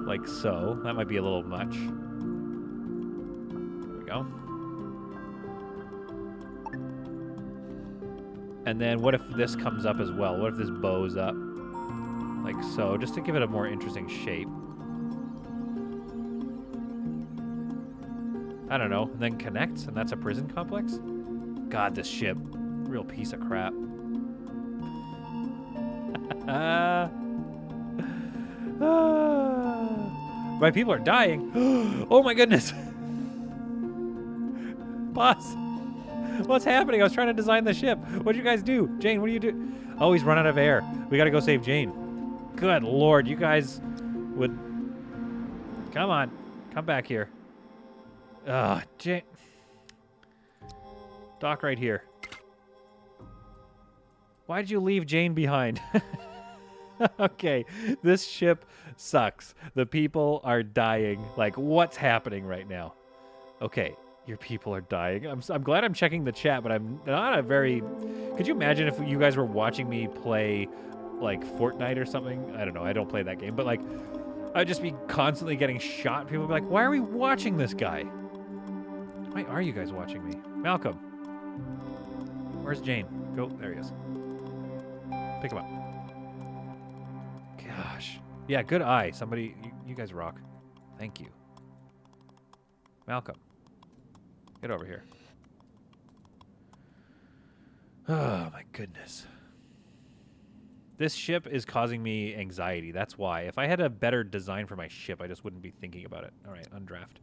[SPEAKER 1] Like so. That might be a little much. There we go. And then what if this comes up as well? What if this bows up? Like so, just to give it a more interesting shape. I don't know. And then connects, and that's a prison complex? God, this ship. Real piece of crap. My people are dying. Oh my goodness. Boss. What's happening? I was trying to design the ship. What'd you guys do? Jane, what do you do? Oh, he's run out of air. We gotta go save Jane. Good Lord, you guys would... Come on. Come back here. Ugh, Jane. Dock right here. Why'd you leave Jane behind? Okay, this ship sucks. The people are dying. Like, what's happening right now? Okay, your people are dying. I'm glad I'm checking the chat, but I'm not a very... Could you imagine if you guys were watching me play, like, Fortnite or something? I don't know. I don't play that game. But, like, I'd just be constantly getting shot. People would be like, why are we watching this guy? Why are you guys watching me? Malcolm. Where's Jane? Go. There he is. Pick him up. Gosh. Yeah, good eye. Somebody... You guys rock. Thank you. Malcolm. Get over here. Oh, my goodness. This ship is causing me anxiety. That's why. If I had a better design for my ship, I just wouldn't be thinking about it. All right, undraft.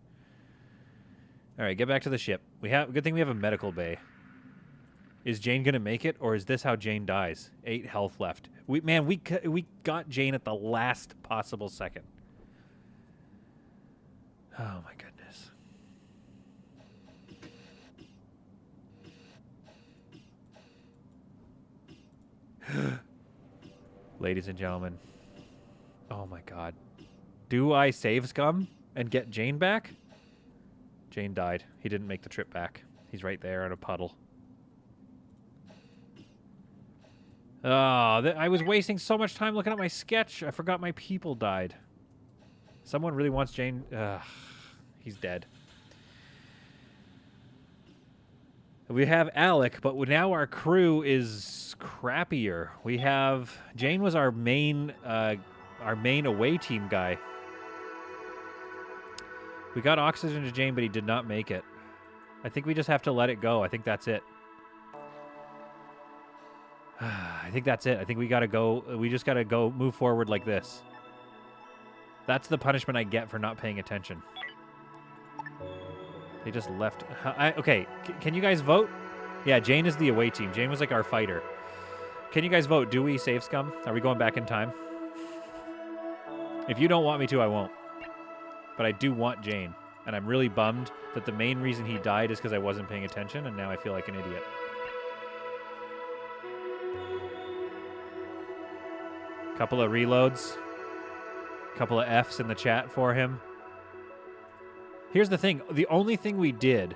[SPEAKER 1] All right, get back to the ship. Good thing we have a medical bay. Is Jane gonna make it, or is this how Jane dies? 8 health left. We got Jane at the last possible second. Oh my goodness. Ladies and gentlemen. Oh my god. Do I save scum and get Jane back? Jane died. He didn't make the trip back. He's right there in a puddle. Oh, I was wasting so much time looking at my sketch. I forgot my people died. Someone really wants Jane. He's dead. We have Alec, but now our crew is crappier. We have Jane was our main away team guy. We got oxygen to Jane, but he did not make it. I think we just have to let it go. I think that's it. I think that's it. I think we gotta go. We just gotta go move forward like this. That's the punishment I get for not paying attention. They just left. Okay, can you guys vote? Yeah, Jane is the away team. Jane was like our fighter. Can you guys vote? Do we save scum? Are we going back in time? If you don't want me to, I won't. But I do want Jane. And I'm really bummed that the main reason he died is because I wasn't paying attention, and now I feel like an idiot. Couple of reloads. Couple of Fs in the chat for him. Here's the thing. The only thing we did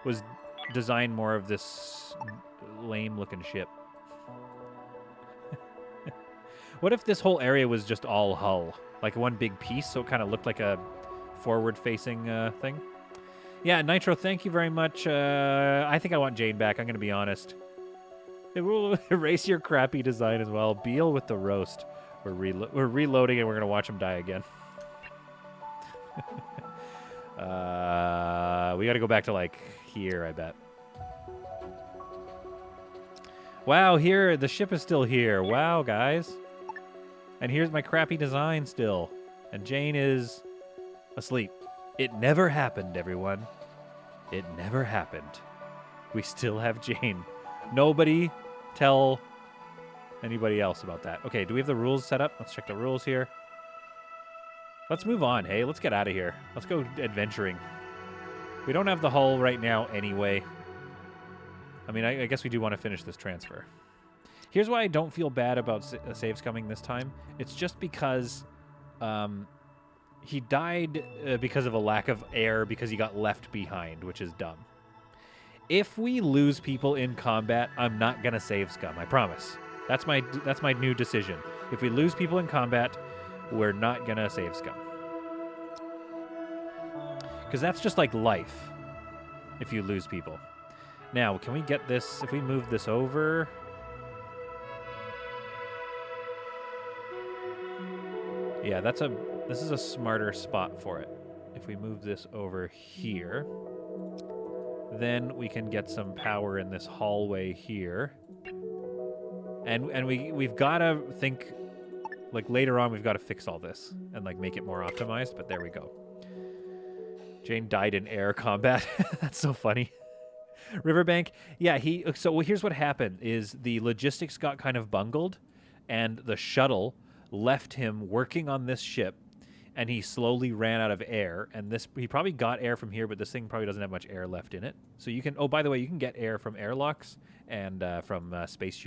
[SPEAKER 1] was design more of this lame-looking ship. What if this whole area was just all hull? Like one big piece, so it kind of looked like a forward-facing thing? Yeah, Nitro, thank you very much. I think I want Jane back, I'm going to be honest. It will erase your crappy design as well. Beal with the roast. We're reloading and we're going to watch him die again. We got to go back to, like, here, I bet. Wow, here, the ship is still here. Wow, guys. And here's my crappy design still. And Jane is asleep. It never happened, everyone. It never happened. We still have Jane. Nobody tell anybody else about that. Okay, do we have the rules set up? Let's check the rules here. Let's move on, hey? Let's get out of here. Let's go adventuring. We don't have the hull right now anyway. I mean, I guess we do want to finish this transfer. Here's why I don't feel bad about saves coming this time. It's just because he died because of a lack of air because he got left behind, which is dumb. If we lose people in combat, I'm not going to save scum, I promise. That's my new decision. If we lose people in combat, we're not going to save scum. Because that's just like life if you lose people. Now, can we get this, if we move this over? Yeah, this is a smarter spot for it. If we move this over here, then we can get some power in this hallway here. And we've got to think, like, later on we've got to fix all this and, like, make it more optimized, but there we go. Jane died in air combat. That's so funny. Riverbank, yeah, so here's what happened is the logistics got kind of bungled and the shuttle left him working on this ship and he slowly ran out of air, and he probably got air from here, but this thing probably doesn't have much air left in it. So you can, oh, by the way, you can get air from airlocks and from space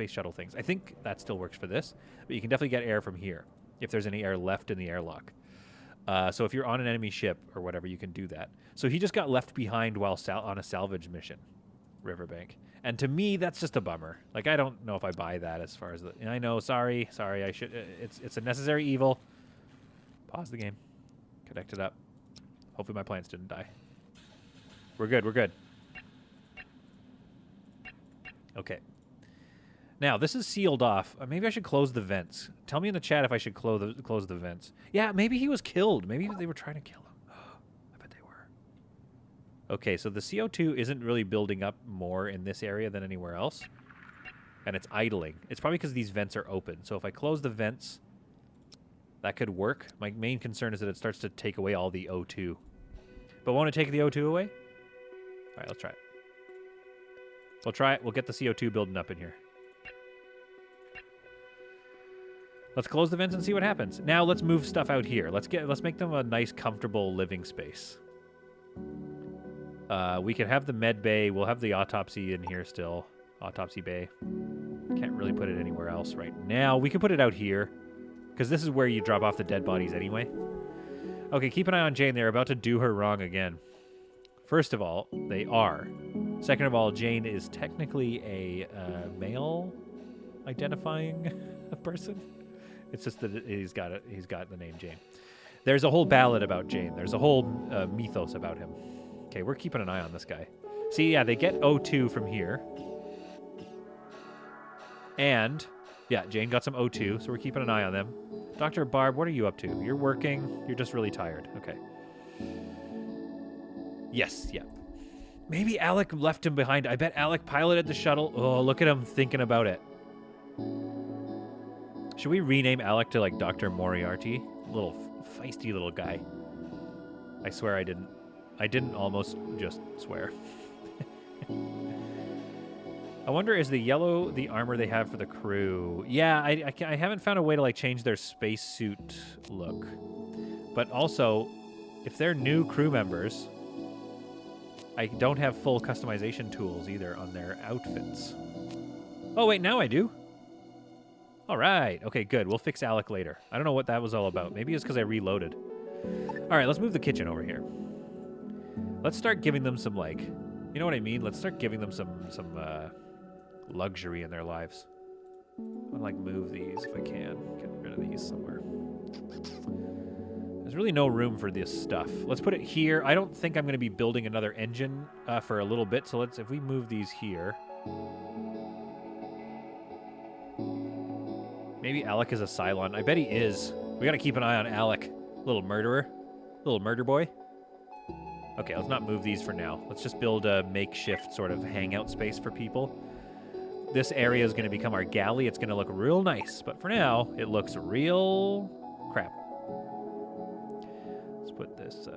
[SPEAKER 1] shuttle things. I think that still works for this, but you can definitely get air from here if there's any air left in the airlock. So if you're on an enemy ship or whatever, you can do that. So he just got left behind while on a salvage mission, Riverbank. And to me, that's just a bummer. Like, I don't know if I buy that as far as the... And I know, sorry, I should... It's a necessary evil. Pause the game. Connect it up. Hopefully my plants didn't die. We're good, we're good. Okay. Now, this is sealed off. Maybe I should close the vents. Tell me in the chat if I should close the vents. Yeah, maybe he was killed. Maybe they were trying to kill him. I bet they were. Okay, so the CO2 isn't really building up more in this area than anywhere else. And it's idling. It's probably because these vents are open. So if I close the vents, that could work. My main concern is that it starts to take away all the O2. But won't it take the O2 away? All right, let's try it. We'll try it. We'll get the CO2 building up in here. Let's close the vents and see what happens. Now let's move stuff out here. Let's make them a nice, comfortable living space. We can have the med bay. We'll have the autopsy in here still. Autopsy bay. Can't really put it anywhere else right now. We can put it out here, because this is where you drop off the dead bodies anyway. Okay, keep an eye on Jane. They're about to do her wrong again. First of all, they are. Second of all, Jane is technically a male identifying person. It's just that he's got the name Jane. There's a whole ballad about Jane. There's a whole mythos about him. Okay, we're keeping an eye on this guy. See, yeah, they get O2 from here. And, yeah, Jane got some O2, so we're keeping an eye on them. Dr. Barb, what are you up to? You're working. You're just really tired. Okay. Yes, yeah. Maybe Alec left him behind. I bet Alec piloted the shuttle. Oh, look at him thinking about it. Should we rename Alec to, like, Dr. Moriarty? Little feisty little guy. I swear I didn't. I didn't almost just swear. I wonder, is the yellow the armor they have for the crew? Yeah, I haven't found a way to, like, change their spacesuit look. But also, if they're new crew members, I don't have full customization tools either on their outfits. Oh, wait, now I do. All right. Okay, good. We'll fix Alec later. I don't know what that was all about. Maybe it's because I reloaded. All right, let's move the kitchen over here. Let's start giving them some, like, you know what I mean? Let's start giving them some luxury in their lives. I'll, like, move these if I can. Get rid of these somewhere. There's really no room for this stuff. Let's put it here. I don't think I'm going to be building another engine for a little bit, so if we move these here. Maybe Alec is a Cylon. I bet he is. We got to keep an eye on Alec. Little murderer. Little murder boy. Okay, let's not move these for now. Let's just build a makeshift sort of hangout space for people. This area is going to become our galley. It's going to look real nice, but for now, it looks real crap. Let's put this...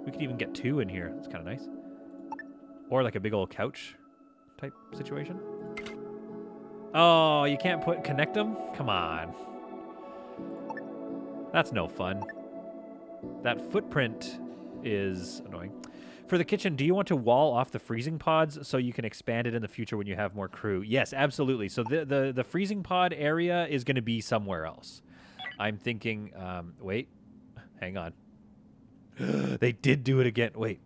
[SPEAKER 1] We could even get 2 in here. That's kind of nice. Or like a big old couch type situation. Oh, you can't connect them? Come on. That's no fun. That footprint is annoying. For the kitchen, do you want to wall off the freezing pods so you can expand it in the future when you have more crew? Yes, absolutely. So the freezing pod area is going to be somewhere else. I'm thinking, wait, hang on. They did do it again. Wait.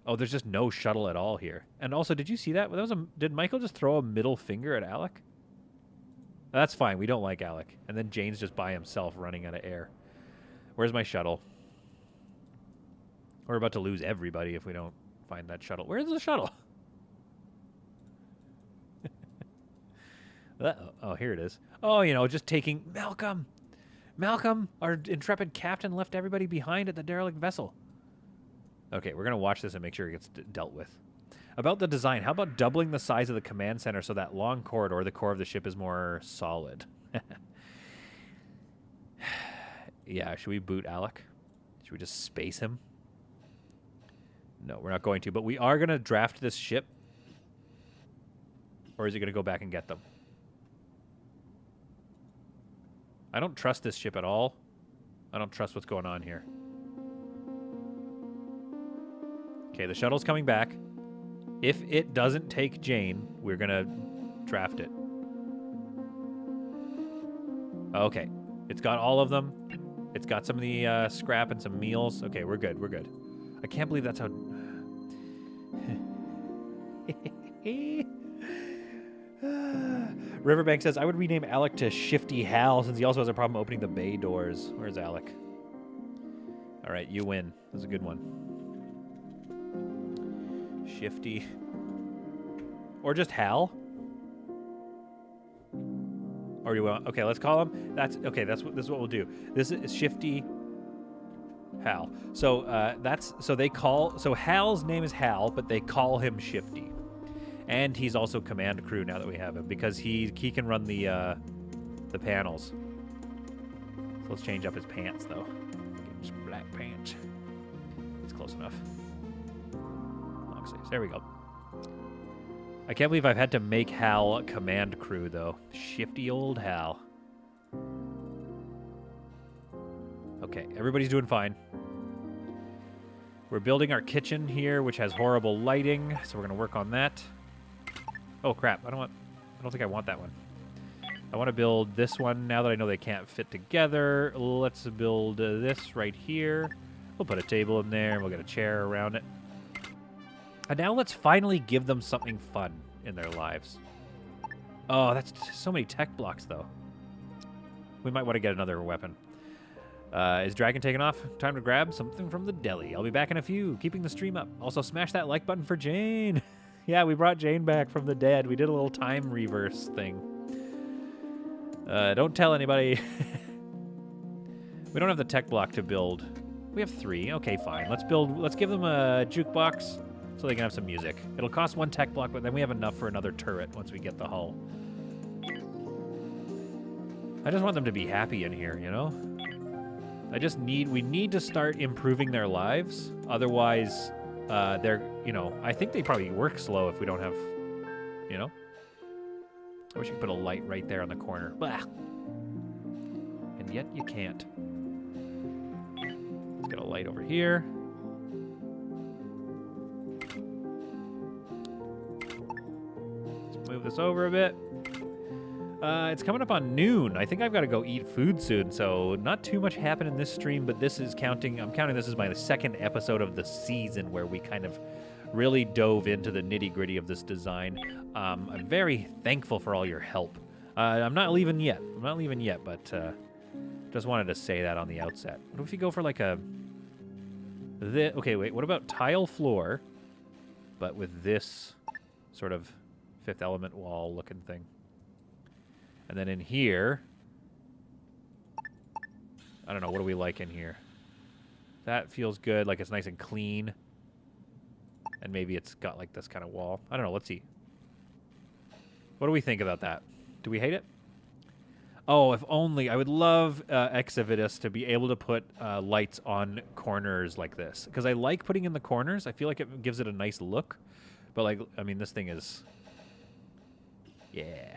[SPEAKER 1] Oh, there's just no shuttle at all here. And also, did you see that? Did Michael just throw a middle finger at Alec? That's fine. We don't like Alec. And then Jane's just by himself running out of air. Where's my shuttle? We're about to lose everybody if we don't find that shuttle. Where's the shuttle? Oh, here it is. Oh, you know, just taking... Malcolm! Malcolm, our intrepid captain, left everybody behind at the derelict vessel. Okay, we're going to watch this and make sure it gets dealt with. About the design, how about doubling the size of the command center so that long corridor, the core of the ship, is more solid? Yeah, should we boot Alec? Should we just space him? No, we're not going to, but we are going to draft this ship. Or is he going to go back and get them? I don't trust this ship at all. I don't trust what's going on here. Okay, the shuttle's coming back. If it doesn't take Jane, we're going to draft it. Okay. It's got all of them. It's got some of the scrap and some meals. Okay, we're good. We're good. I can't believe that's how... Riverbank says, I would rename Alec to Shifty Hal since he also has a problem opening the bay doors. Where's Alec? All right, you win. That's a good one. Shifty. Or just Hal. Or do you want? Okay, let's call him. That's okay. This is what we'll do. This is Shifty Hal. So so Hal's name is Hal, but they call him Shifty, and he's also command crew now that we have him because he can run the panels. So let's change up his pants though. Get his black pants. It's close enough. Long sleeves. There we go. I can't believe I've had to make Hal command crew, though. Shifty old Hal. Okay, everybody's doing fine. We're building our kitchen here, which has horrible lighting, so we're going to work on that. Oh, crap. I don't think I want that one. I want to build this one now that I know they can't fit together. Let's build this right here. We'll put a table in there, and we'll get a chair around it. And now let's finally give them something fun in their lives. Oh, that's so many tech blocks, though. We might want to get another weapon. Is Dragon taking off? Time to grab something from the deli. I'll be back in a few, keeping the stream up. Also, smash that like button for Jane. Yeah, we brought Jane back from the dead. We did a little time reverse thing. Don't tell anybody. We don't have the tech block to build. We have 3. Okay, fine. Let's give them a jukebox. So they can have some music. It'll cost 1 tech block, but then we have enough for another turret once we get the hull. I just want them to be happy in here, you know? We need to start improving their lives. Otherwise, I think they probably work slow if we don't have, you know? I wish you could put a light right there on the corner. Blah. And yet you can't. Let's get a light over here. Move this over a bit. It's coming up on noon. I think I've got to go eat food soon, so not too much happened in this stream, but this is counting. I'm counting this as my 2nd episode of the season where we kind of really dove into the nitty-gritty of this design. I'm very thankful for all your help. I'm not leaving yet. But just wanted to say that on the outset. What if you go for like a... Okay, wait. What about tile floor, but with this sort of Fifth Element wall looking thing? And then in here, I don't know, what do we like in here? That feels good, like it's nice and clean. And maybe it's got like this kind of wall. I don't know, let's see. What do we think about that? Do we hate it? Oh, if only. I would love Exhibitus to be able to put lights on corners like this. Because I like putting in the corners. I feel like it gives it a nice look. But like, I mean, this thing is... Yeah.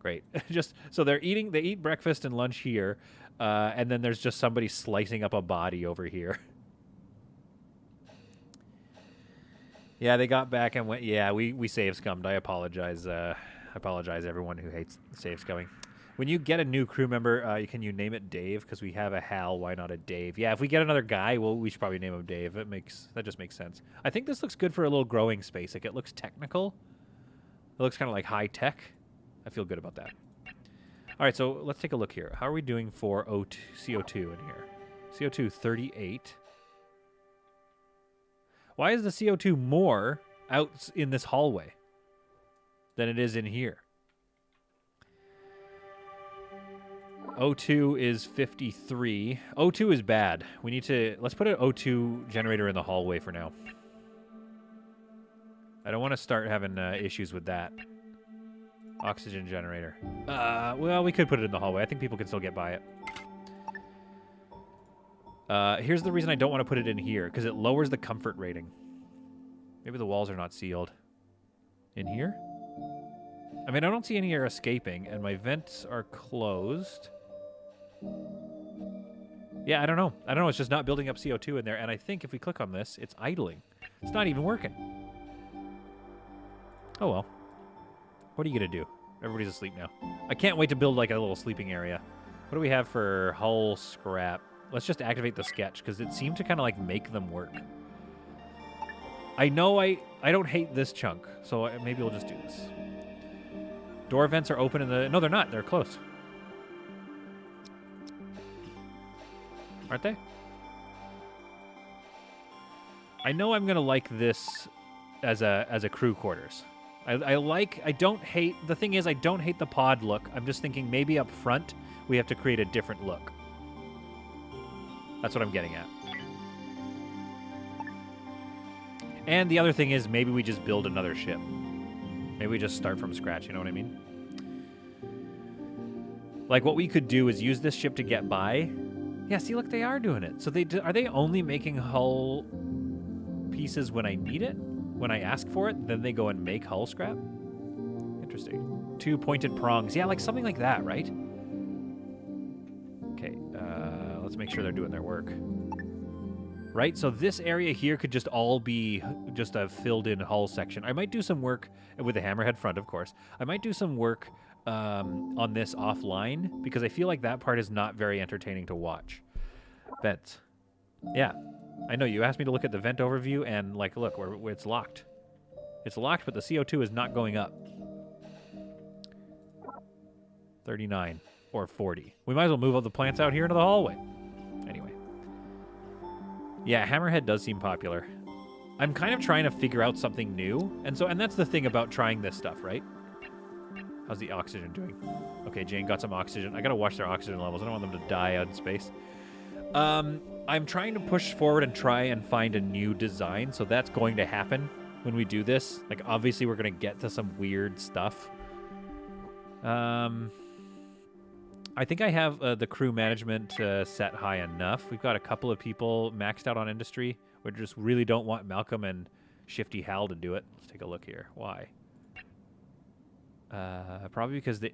[SPEAKER 1] Great. Just so they eat breakfast and lunch here, and then there's just somebody slicing up a body over here. Yeah, they got back and went. Yeah, we save-scummed. I apologize. Apologize everyone who hates save-scumming. When you get a new crew member, can you name it Dave? Because we have a Hal. Why not a Dave? Yeah, if we get another guy, well, we should probably name him Dave. That just makes sense. I think this looks good for a little growing space. Like it looks technical. It looks kind of like high tech. I feel good about that. All right, so let's take a look here. How are we doing for CO2 in here? CO2 38. Why is the CO2 more out in this hallway than it is in here? O2 is 53. O2 is bad. We need to... Let's put an O2 generator in the hallway for now. I don't want to start having issues with that. Oxygen generator. Well, we could put it in the hallway. I think people can still get by it. Here's the reason I don't want to put it in here, because it lowers the comfort rating. Maybe the walls are not sealed. In here? I mean, I don't see any air escaping, and my vents are closed. Yeah, I don't know. It's just not building up CO2 in there, and I think if we click on this, it's idling. It's not even working. Oh, well. What are you going to do? Everybody's asleep now. I can't wait to build like a little sleeping area. What do we have for hull scrap? Let's just activate the sketch because it seemed to kind of like make them work. I know I don't hate this chunk, so maybe we'll just do this. Door vents are open in the... No, they're not. They're closed. Aren't they? I know I'm going to like this as a crew quarters. I don't hate, the thing is I don't hate the pod look. I'm just thinking maybe up front we have to create a different look. That's what I'm getting at. And the other thing is maybe we just build another ship. Maybe we just start from scratch, you know what I mean? Like what we could do is use this ship to get by. Yeah, see, look, they are doing it. So are they only making hull pieces when I need it? When I ask for it, then they go and make hull scrap? Interesting. 2 pointed prongs. Yeah, like something like that, right? Okay, let's make sure they're doing their work. Right, so this area here could just all be just a filled-in hull section. I might do some work with the hammerhead front, of course. I might do some work on this offline because I feel like that part is not very entertaining to watch. Vents. Yeah, I know you asked me to look at the vent overview and like, look, where it's locked. It's locked, but the CO2 is not going up. 39 or 40. We might as well move all the plants out here into the hallway. Anyway. Yeah, hammerhead does seem popular. I'm kind of trying to figure out something new, and that's the thing about trying this stuff, right? How's the oxygen doing? Okay, Jane got some oxygen. I gotta watch their oxygen levels. I don't want them to die out in space. I'm trying to push forward and try and find a new design, so that's going to happen when we do this. Like, obviously, we're gonna get to some weird stuff. I think I have the crew management set high enough. We've got a couple of people maxed out on industry. We just really don't want Malcolm and Shifty Hal to do it. Let's take a look here. Why? Probably because the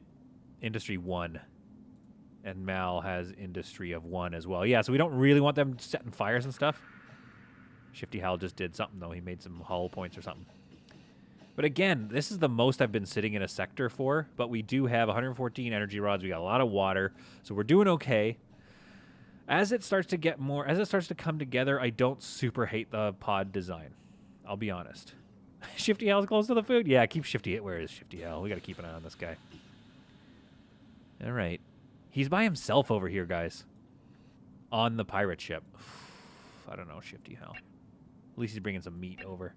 [SPEAKER 1] industry 1 and Mal has industry of 1 as well. Yeah, so we don't really want them setting fires and stuff. Shifty Hal just did something, though. He made some hull points or something. But again, this is the most I've been sitting in a sector for, but we do have 114 energy rods. We got a lot of water, so we're doing okay. As it starts to get more, as it starts to come together, I don't super hate the pod design. I'll be honest. Shifty Hal's close to the food? Yeah, keep Shifty. Where is Shifty Hal? We got to keep an eye on this guy. All right. He's by himself over here, guys. On the pirate ship. I don't know, Shifty Hal. At least he's bringing some meat over.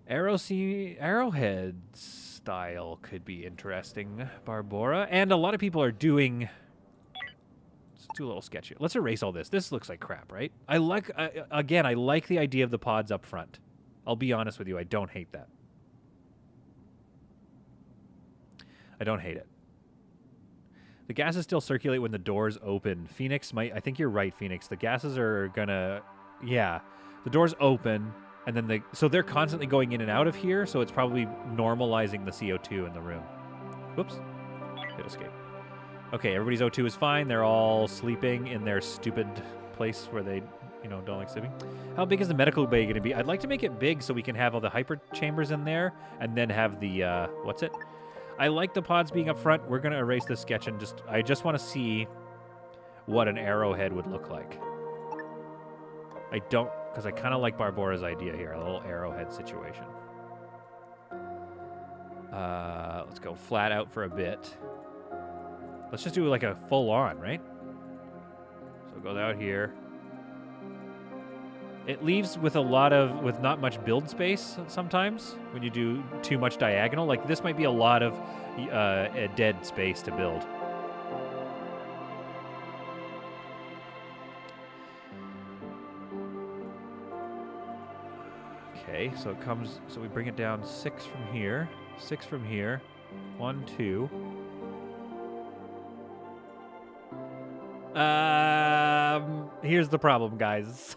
[SPEAKER 1] Arrowhead style could be interesting, Barbora. And a lot of people are doing... Let's do a little sketchy. Let's erase all this. This looks like crap, right? I like, again, I like the idea of the pods up front. I'll be honest with you, I don't hate that. I don't hate it. The gases still circulate when the doors open. Phoenix might... I think you're right, Phoenix. The gases are gonna... Yeah. The doors open... And then so they're constantly going in and out of here, so it's probably normalizing the CO2 in the room. Whoops. Hit escape. Okay, everybody's O2 is fine. They're all sleeping in their stupid place where they, don't like sleeping. How big is the medical bay going to be? I'd like to make it big so we can have all the hyper chambers in there and then have the, what's it? I like the pods being up front. We're going to erase this sketch and I just want to see what an arrowhead would look like. I don't... Because I kind of like Barbora's idea here, a little arrowhead situation. Let's go flat out for a bit. Let's just do like a full on, right? So it goes out here. It leaves with not much build space sometimes when you do too much diagonal. Like this might be a lot of a dead space to build. Okay, so it comes, so we bring it down 6 from here, 6 from here, 1, 2. Here's the problem, guys.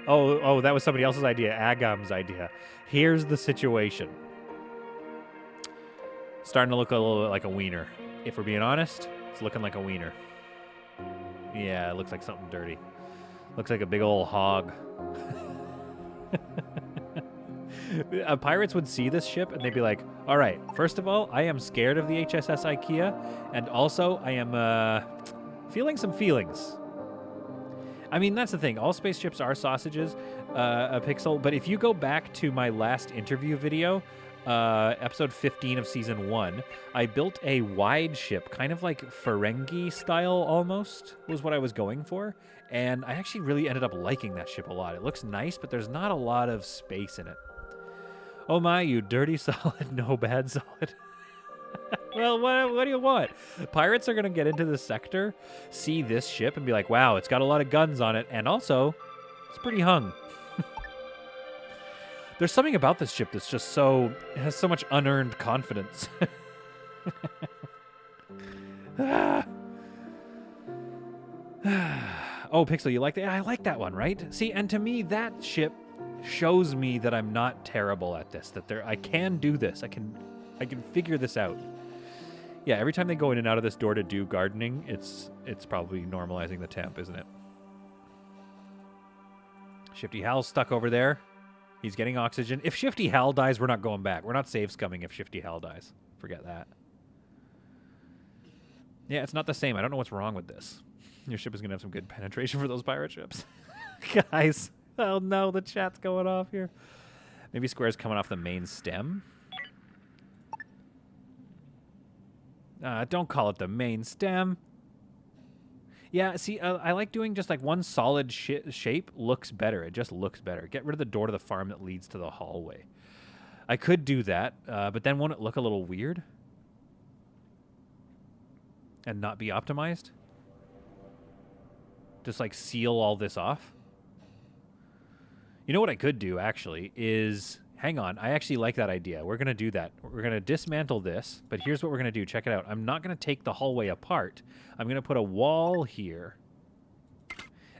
[SPEAKER 1] Oh, that was somebody else's idea, Agam's idea. Here's the situation. Starting to look a little bit like a wiener. If we're being honest, it's looking like a wiener. Yeah, it looks like something dirty. Looks like a big old hog. Pirates would see this ship and they'd be like, all right, first of all, I am scared of the HSS IKEA, and also I am feeling some feelings. I mean, that's the thing. All spaceships are sausages, a pixel, but if you go back to my last interview video, episode 15 of season 1, I built a wide ship, kind of like Ferengi style almost, was what I was going for. And I actually really ended up liking that ship a lot. It looks nice, but there's not a lot of space in it. Oh my, you dirty solid, no bad solid. Well, what do you want? Pirates are going to get into this sector, see this ship, and be like, wow, it's got a lot of guns on it, and also, it's pretty hung. There's something about this ship that's just so... It has so much unearned confidence. Oh, Pixel, you like that? I like that one, right? See, and to me, that ship shows me that I'm not terrible at this, that I can do this. I can figure this out. Yeah, every time they go in and out of this door to do gardening, it's probably normalizing the temp, isn't it? Shifty Hal's stuck over there. He's getting oxygen. If Shifty Hal dies, we're not going back. We're not save-scumming if Shifty Hal dies. Forget that. Yeah, it's not the same. I don't know what's wrong with this. Your ship is going to have some good penetration for those pirate ships. Guys. Oh no, the chat's going off here. Maybe Square's coming off the main stem. Don't call it the main stem. Yeah, see, I like doing just like one solid shape looks better. It just looks better. Get rid of the door to the farm that leads to the hallway. I could do that, but then won't it look a little weird? And not be optimized? Just like seal all this off? You know what I could do, actually, is... Hang on, I actually like that idea. We're going to do that. We're going to dismantle this, but here's what we're going to do. Check it out. I'm not going to take the hallway apart. I'm going to put a wall here.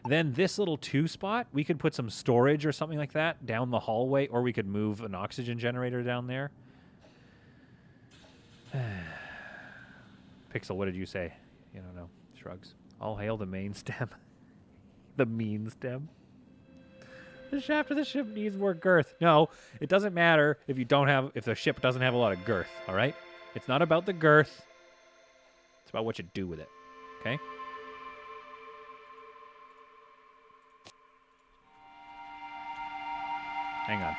[SPEAKER 1] Then this little 2 spot, we could put some storage or something like that down the hallway, or we could move an oxygen generator down there. Pixel, what did you say? You don't know. Shrugs. All hail the main stem. The mean stem. The shaft of the ship needs more girth. No, it doesn't matter if the ship doesn't have a lot of girth, all right? It's not about the girth. It's about what you do with it, okay? Hang on.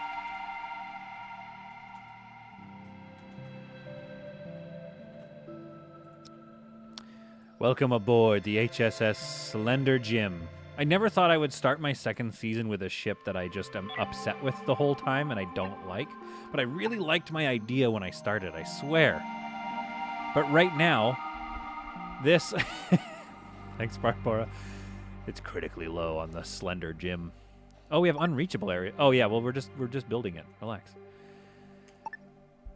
[SPEAKER 1] Welcome aboard the HSS Slender Jim. I never thought I would start my second season with a ship that I just am upset with the whole time and I don't like. But I really liked my idea when I started, I swear. But right now, this... Thanks, Barbara. It's critically low on the Slender Jim. Oh, we have unreachable area. Oh, yeah, well, we're just building it. Relax.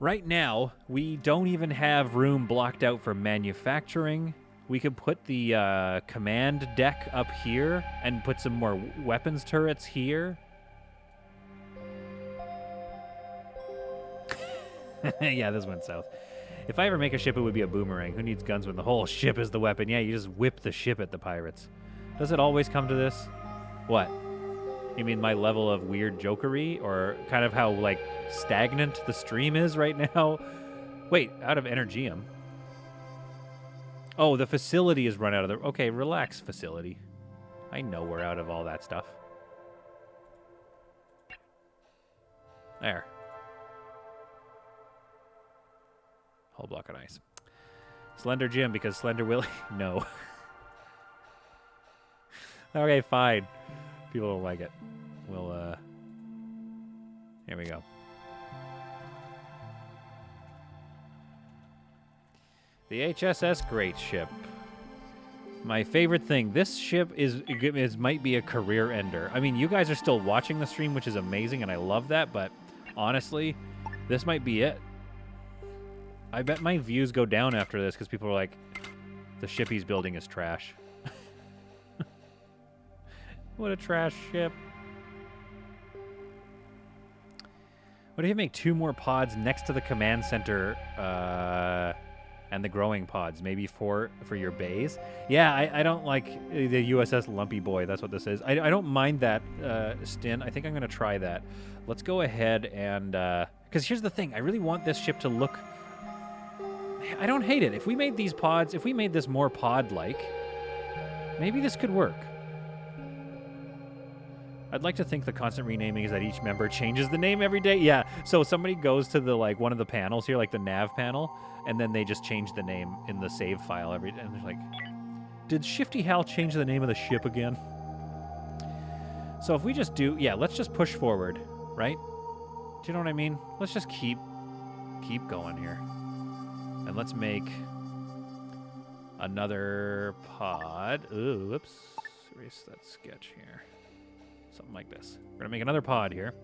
[SPEAKER 1] Right now, we don't even have room blocked out for manufacturing. We could put the command deck up here and put some more weapons turrets here. Yeah, this went south. If I ever make a ship, it would be a boomerang. Who needs guns when the whole ship is the weapon? Yeah, you just whip the ship at the pirates. Does it always come to this? What? You mean my level of weird jokery? Or kind of how, like, stagnant the stream is right now? Wait, out of Energium. Oh, the facility is run out of the... Okay, relax, facility. I know we're out of all that stuff. There. Whole block of ice. Slender Jim, because Slender Willy... No. Okay, fine. People don't like it. We'll, Here we go. The HSS Great Ship. My favorite thing. This ship might be a career ender. I mean, you guys are still watching the stream, which is amazing, and I love that, but honestly, this might be it. I bet my views go down after this because people are like, the ship he's building is trash. What a trash ship. What if you make 2 more pods next to the command center, and the growing pods, maybe 4 for your bays? Yeah, I don't like the USS Lumpy Boy. That's what this is. I don't mind that, Stin. I think I'm going to try that. Let's go ahead and... Because here's the thing. I really want this ship to look... I don't hate it. If we made these pods, if we made this more pod-like, maybe this could work. I'd like to think the constant renaming is that each member changes the name every day. Yeah, so somebody goes to the like one of the panels here, like the nav panel, and then they just change the name in the save file every day. And they're like, did Shifty Hal change the name of the ship again? So if we just do, yeah, let's just push forward, right? Do you know what I mean? Let's just keep going here. And let's make another pod. Ooh, whoops. Erase that sketch here. Something like this. We're going to make another pod here.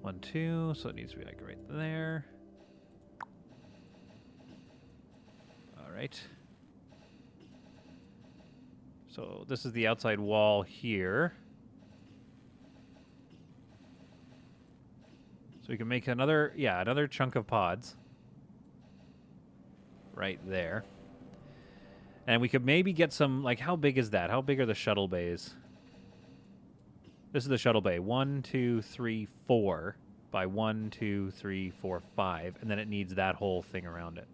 [SPEAKER 1] 1, 2. So it needs to be like right there. All right. So this is the outside wall here. So we can make another, yeah, another chunk of pods. Right there. And we could maybe get some, like, how big is that? How big are the shuttle bays? This is the shuttle bay. 1, 2, 3, 4 by 1, 2, 3, 4, 5. And then it needs that whole thing around it.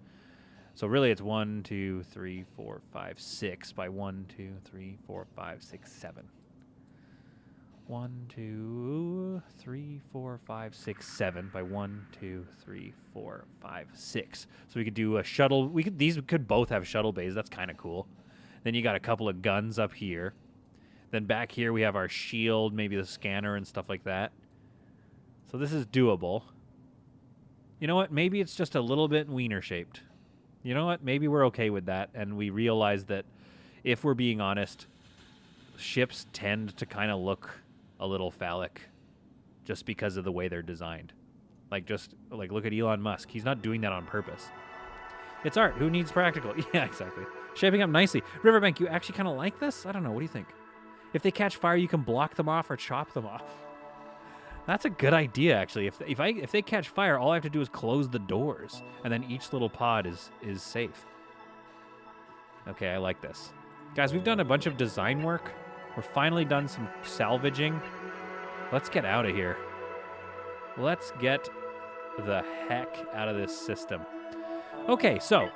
[SPEAKER 1] So really it's 1, 2, 3, 4, 5, 6 by 1, 2, 3, 4, 5, 6, 7. 1, 2, 3, 4, 5, 6, 7 by 1, 2, 3, 4, 5, 6. So we could do a shuttle. These could both have shuttle bays. That's kind of cool. Then you got a couple of guns up here. Then back here we have our shield, maybe the scanner and stuff like that. So this is doable. You know what? Maybe it's just a little bit wiener shaped. You know what? Maybe we're okay with that, and we realize that if we're being honest, ships tend to kind of look a little phallic just because of the way they're designed. Like, just, like, look at Elon Musk. He's not doing that on purpose. It's art. Who needs practical? Yeah, exactly. Shaping up nicely. Riverbank, you actually kind of like this? I don't know. What do you think? If they catch fire, you can block them off or chop them off. That's a good idea, actually. If they catch fire, all I have to do is close the doors, and then each little pod is safe. Okay, I like this. Guys, we've done a bunch of design work. We're finally done some salvaging. Let's get out of here. Let's get the heck out of this system. Okay, so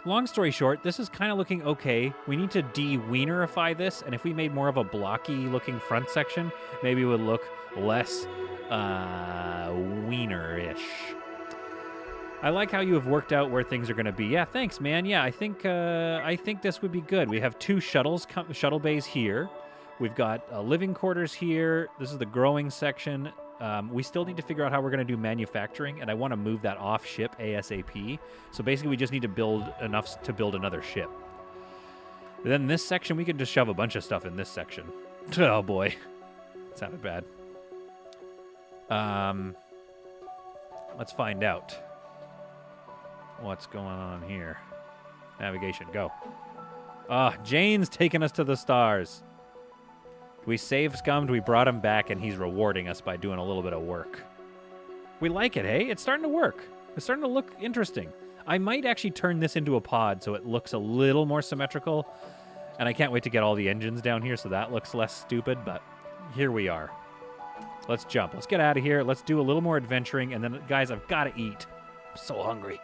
[SPEAKER 1] long story short, this is kind of looking okay. We need to de-wienerify this, and if we made more of a blocky-looking front section, maybe it would look less wiener-ish. I like how you have worked out where things are going to be. Yeah, thanks, man. Yeah, I think this would be good. We have 2 shuttle bays here. We've got living quarters here. This is the growing section. We still need to figure out how we're going to do manufacturing, and I want to move that off ship ASAP. So basically, we just need to build enough to build another ship. And then this section, we can just shove a bunch of stuff in this section. Oh boy, that sounded bad. Let's find out what's going on here. Navigation, go. Jane's taking us to the stars. We save-scummed, we brought him back, and he's rewarding us by doing a little bit of work. We like it, hey? It's starting to work. It's starting to look interesting. I might actually turn this into a pod so it looks a little more symmetrical, and I can't wait to get all the engines down here so that looks less stupid, but here we are. Let's jump. Let's get out of here. Let's do a little more adventuring, and then, guys, I've got to eat. I'm so hungry.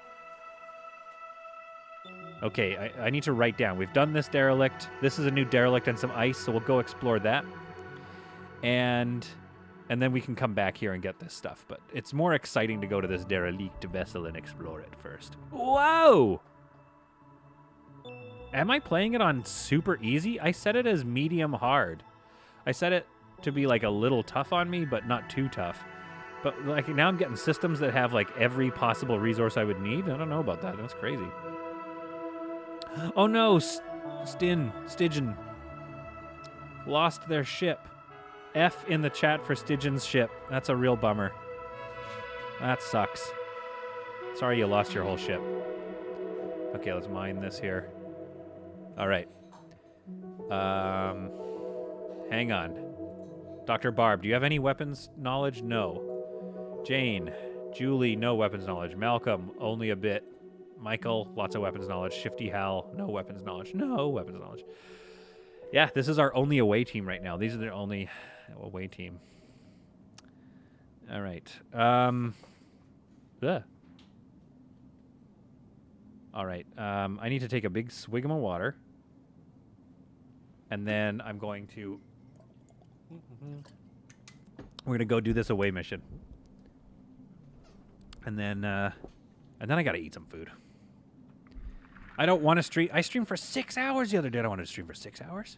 [SPEAKER 1] Okay, I need to write down. We've done this derelict. This is a new derelict and some ice, so we'll go explore that. And then we can come back here and get this stuff. But it's more exciting to go to this derelict vessel and explore it first. Whoa! Am I playing it on super easy? I set it as medium hard. I set it to be like a little tough on me, but not too tough. But like now I'm getting systems that have like every possible resource I would need. I don't know about that. That's crazy. Oh no, Stygian lost their ship. F in the chat for Stygian's ship. That's a real bummer. That sucks. Sorry you lost your whole ship. Okay, let's mine this here. All right. Hang on. Dr. Barb, do you have any weapons knowledge? No. Jane, Julie, no weapons knowledge. Malcolm, only a bit. Michael, lots of weapons knowledge. Shifty Hal, no weapons knowledge. No weapons knowledge. Yeah, this is our only away team right now. These are the only away team. All right. All right. I need to take a big swig of my water. and then I'm going to... We're going to go do this away mission. And then I got to eat some food. I don't want to stream. I streamed for 6 hours the other day. I don't want to stream for 6 hours.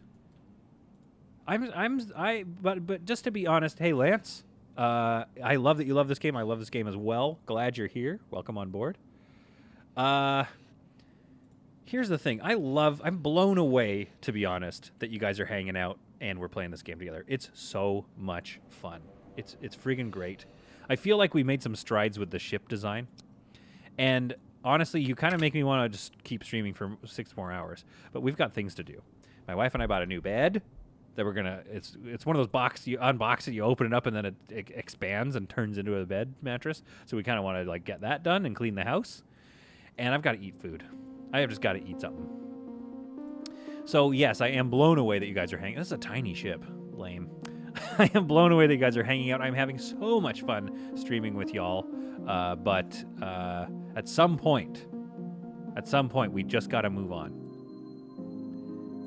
[SPEAKER 1] But just to be honest, hey, Lance, I love that you love this game. I love this game as well. Glad you're here. Welcome on board. Here's the thing. I'm blown away, to be honest, that you guys are hanging out and we're playing this game together. It's so much fun. It's freaking great. I feel like we made some strides with the ship design. And honestly, you kind of make me want to just keep streaming for 6 more hours. But we've got things to do. My wife and I bought a new bed that we're gonna. It's one of those boxes you unbox it, you open it up, and then it expands and turns into a bed mattress. So we kind of want to like get that done and clean the house. And I've got to eat food. I have just got to eat something. So yes, I am blown away that you guys are hanging. This is a tiny ship. Lame. I am blown away that you guys are hanging out. I'm having so much fun streaming with y'all. But at some point, we just got to move on.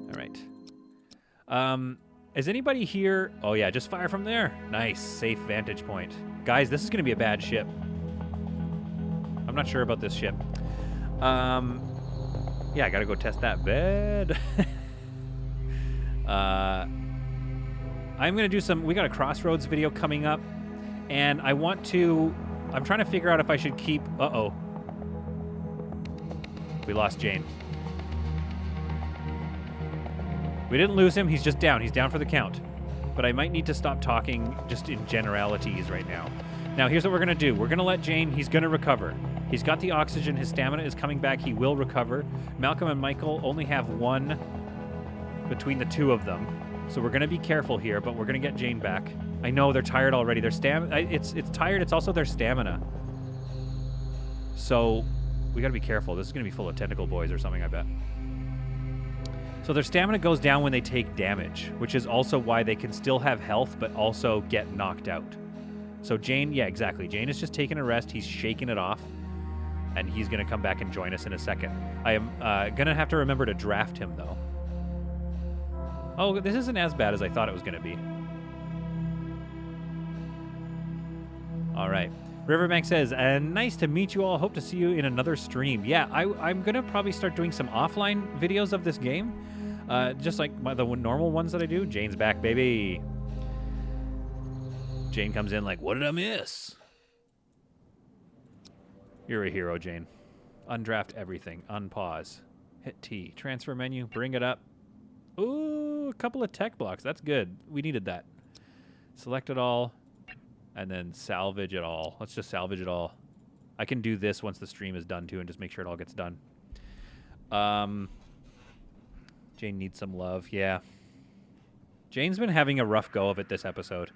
[SPEAKER 1] All right. Is anybody here? Oh, yeah, just fire from there. Nice. Safe vantage point. Guys, this is going to be a bad ship. I'm not sure about this ship. Yeah, I got to go test that bed. I'm going to do we got a Crossroads video coming up, and I'm trying to figure out if I should keep, we lost Jane. We didn't lose him, he's just down. He's down for the count. But I might need to stop talking just in generalities right now. Now, here's what we're going to do. We're going to let Jane, he's going to recover. He's got the oxygen, his stamina is coming back, he will recover. Malcolm and Michael only have one between the two of them. So we're going to be careful here, but we're going to get Jane back. I know they're tired already. Their it's tired. It's also their stamina. So we got to be careful. This is going to be full of tentacle boys or something, I bet. So their stamina goes down when they take damage, which is also why they can still have health, but also get knocked out. So Jane, yeah, exactly. Jane is just taking a rest. He's shaking it off, and he's going to come back and join us in a second. I am going to have to remember to draft him, though. Oh, this isn't as bad as I thought it was going to be. All right. Riverbank says, nice to meet you all. Hope to see you in another stream. Yeah, I'm going to probably start doing some offline videos of this game. Just like the normal ones that I do. Jane's back, baby. Jane comes in like, what did I miss? You're a hero, Jane. Undraft everything. Unpause. Hit T. Transfer menu. Bring it up. Ooh, a couple of tech blocks. That's good. We needed that. Select it all. And then salvage it all. Let's just salvage it all. I can do this once the stream is done, too, and just make sure it all gets done. Jane needs some love. Yeah. Jane's been having a rough go of it this episode.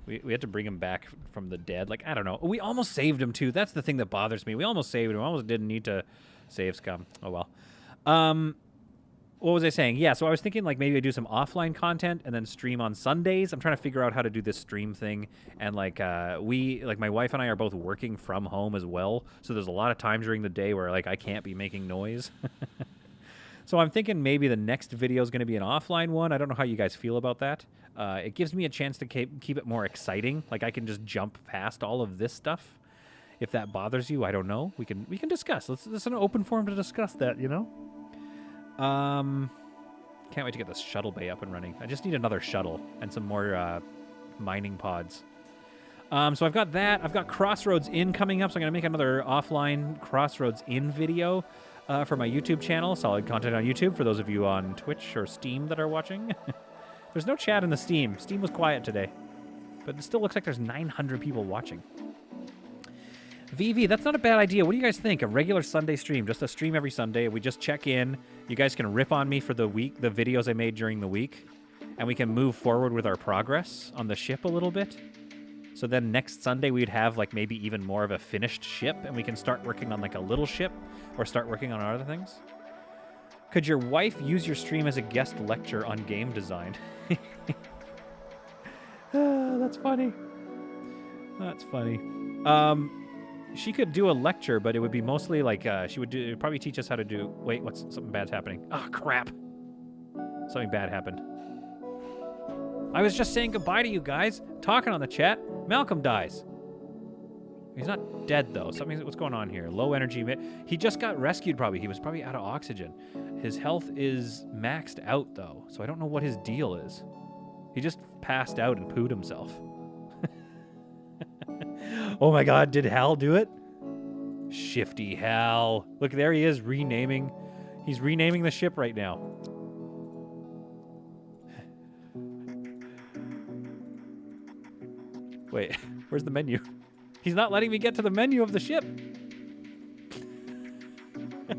[SPEAKER 1] We had to bring him back from the dead. Like, I don't know. We almost saved him, too. That's the thing that bothers me. We almost saved him. Almost didn't need to save scum. Oh, well. What was I saying? Yeah, so I was thinking like maybe I do some offline content and then stream on Sundays. I'm trying to figure out how to do this stream thing. And like my wife and I are both working from home as well. So there's a lot of times during the day where like I can't be making noise. So I'm thinking maybe the next video is going to be an offline one. I don't know how you guys feel about that. It gives me a chance to keep it more exciting. Like I can just jump past all of this stuff. If that bothers you, I don't know. We can discuss. Let's an open forum to discuss that, you know? Can't wait to get this shuttle bay up and running. I just need another shuttle and some more mining pods. So I've got that. I've got Crossroads Inn coming up, so I'm going to make another offline Crossroads Inn video for my YouTube channel. Solid content on YouTube for those of you on Twitch or Steam that are watching. There's no chat in the Steam. Steam was quiet today. But it still looks like there's 900 people watching. VV, that's not a bad idea. What do you guys think? A regular Sunday stream, just a stream every Sunday. We just check in. You guys can rip on me for the week, the videos I made during the week, and we can move forward with our progress on the ship a little bit. So then next Sunday we'd have like maybe even more of a finished ship, and we can start working on like a little ship or start working on other things. Could your wife use your stream as a guest lecture on game design? That's funny. That's funny. She could do a lecture, but it would be mostly like she would probably teach us how to do. Wait, something bad's happening? Oh crap! Something bad happened. I was just saying goodbye to you guys, talking on the chat. Malcolm dies. He's not dead, though. What's going on here? Low energy. He just got rescued, probably. He was probably out of oxygen. His health is maxed out, though, so I don't know what his deal is. He just passed out and pooed himself. Oh, my God. Did Hal do it? Shifty Hal. Look, there he is renaming. He's renaming the ship right now. Wait, where's the menu? He's not letting me get to the menu of the ship.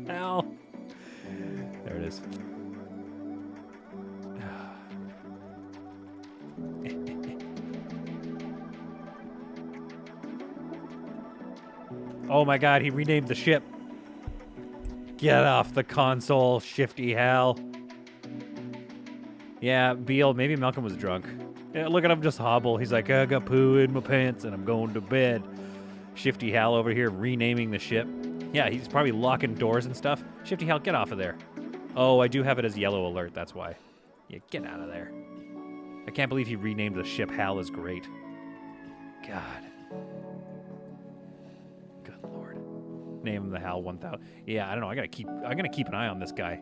[SPEAKER 1] Hal. There it is. Oh my God, he renamed the ship. Get off the console, Shifty Hal. Yeah, Beal, maybe Malcolm was drunk. Yeah, look at him just hobble. He's like, I got poo in my pants and I'm going to bed. Shifty Hal over here renaming the ship. Yeah, he's probably locking doors and stuff. Shifty Hal, get off of there. Oh, I do have it as yellow alert, that's why. Yeah, get out of there. I can't believe he renamed the ship. Hal is great. God. Good Lord. Name him the Hal 1000. Yeah, I don't know. I'm gonna keep an eye on this guy.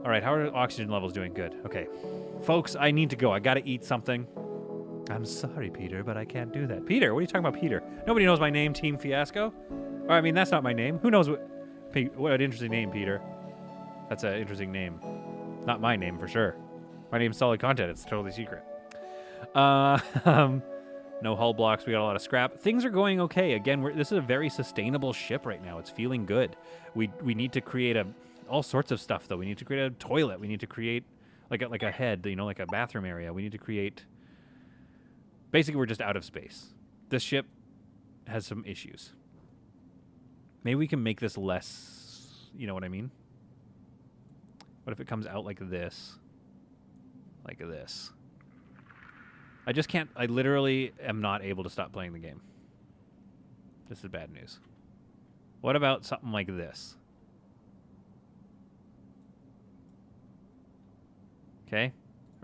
[SPEAKER 1] All right, how are oxygen levels doing? Good. Okay. Folks, I need to go. I got to eat something. I'm sorry, Peter, but I can't do that. Peter? What are you talking about, Peter? Nobody knows my name, Team Fiasco. Or, I mean, that's not my name. Who knows what an interesting name, Peter. That's an interesting name. Not my name, for sure. My name's Solid Content. It's totally secret. No hull blocks. We got a lot of scrap. Things are going okay. Again, this is a very sustainable ship right now. It's feeling good. We need to create all sorts of stuff, though. We need to create a toilet. We need to create like a head, like a bathroom area. We need to create... Basically, we're just out of space. This ship has some issues. Maybe we can make this less... You know what I mean? What if it comes out like this? Like this. I just can't... I literally am not able to stop playing the game. This is bad news. What about something like this? Okay,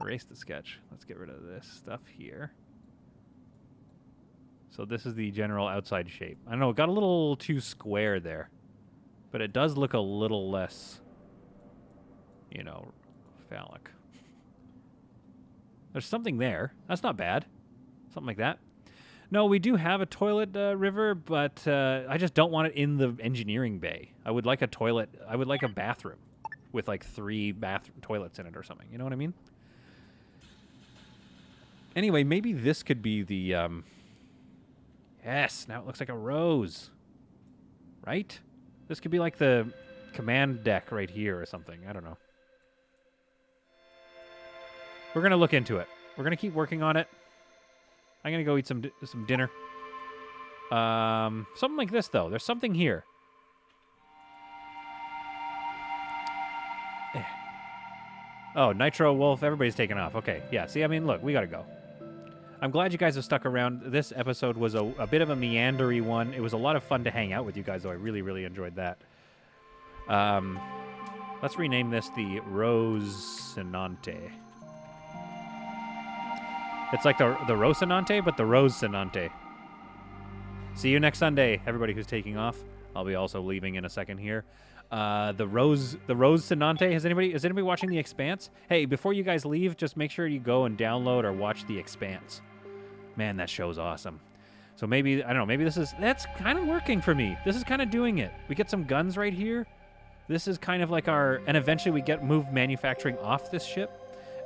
[SPEAKER 1] erase the sketch. Let's get rid of this stuff here. So this is the general outside shape. I don't know, it got a little too square there. But it does look a little less, phallic. There's something there. That's not bad. Something like that. No, we do have a toilet river, but I just don't want it in the engineering bay. I would like a toilet. I would like a bathroom with like 3 toilets in it or something. You know what I mean? Anyway, maybe this could be the... Yes, now it looks like a rose. Right? This could be like the command deck right here or something. I don't know. We're going to look into it. We're going to keep working on it. I'm going to go eat some dinner. Something like this, though. There's something here. Oh, Nitro Wolf. Everybody's taken off. Okay. Yeah. See, I mean, look, we got to go. I'm glad you guys have stuck around. This episode was a bit of a meandery one. It was a lot of fun to hang out with you guys, though. I really, really enjoyed that. Let's rename this the Rosinante. It's like the Rosinante, but the Rosinante. See you next Sunday, everybody who's taking off. I'll be also leaving in a second here. The Rosinante. Is anybody watching The Expanse? Hey, before you guys leave, just make sure you go and download or watch The Expanse. Man, that show's awesome. So maybe, I don't know, maybe that's kind of working for me. This is kind of doing it. We get some guns right here. This is kind of like and eventually we move manufacturing off this ship.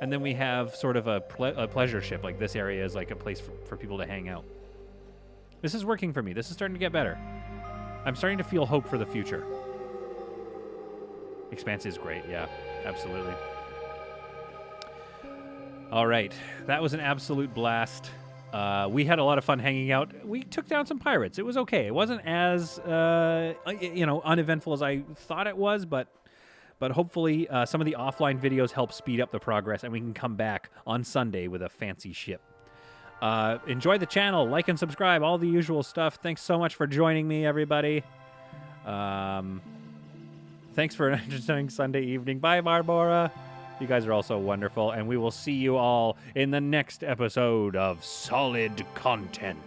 [SPEAKER 1] And then we have sort of a pleasure ship. Like this area is like a place for people to hang out. This is working for me. This is starting to get better. I'm starting to feel hope for the future. Expanse is great. Yeah, absolutely. All right. That was an absolute blast. We had a lot of fun hanging out. We took down some pirates. It was okay. It wasn't as, uneventful as I thought it was, but hopefully some of the offline videos help speed up the progress, and we can come back on Sunday with a fancy ship. Enjoy the channel, like and subscribe, all the usual stuff. Thanks so much for joining me, everybody. Thanks for an entertaining Sunday evening. Bye, Barbara. You guys are all so wonderful, and we will see you all in the next episode of Solid Content.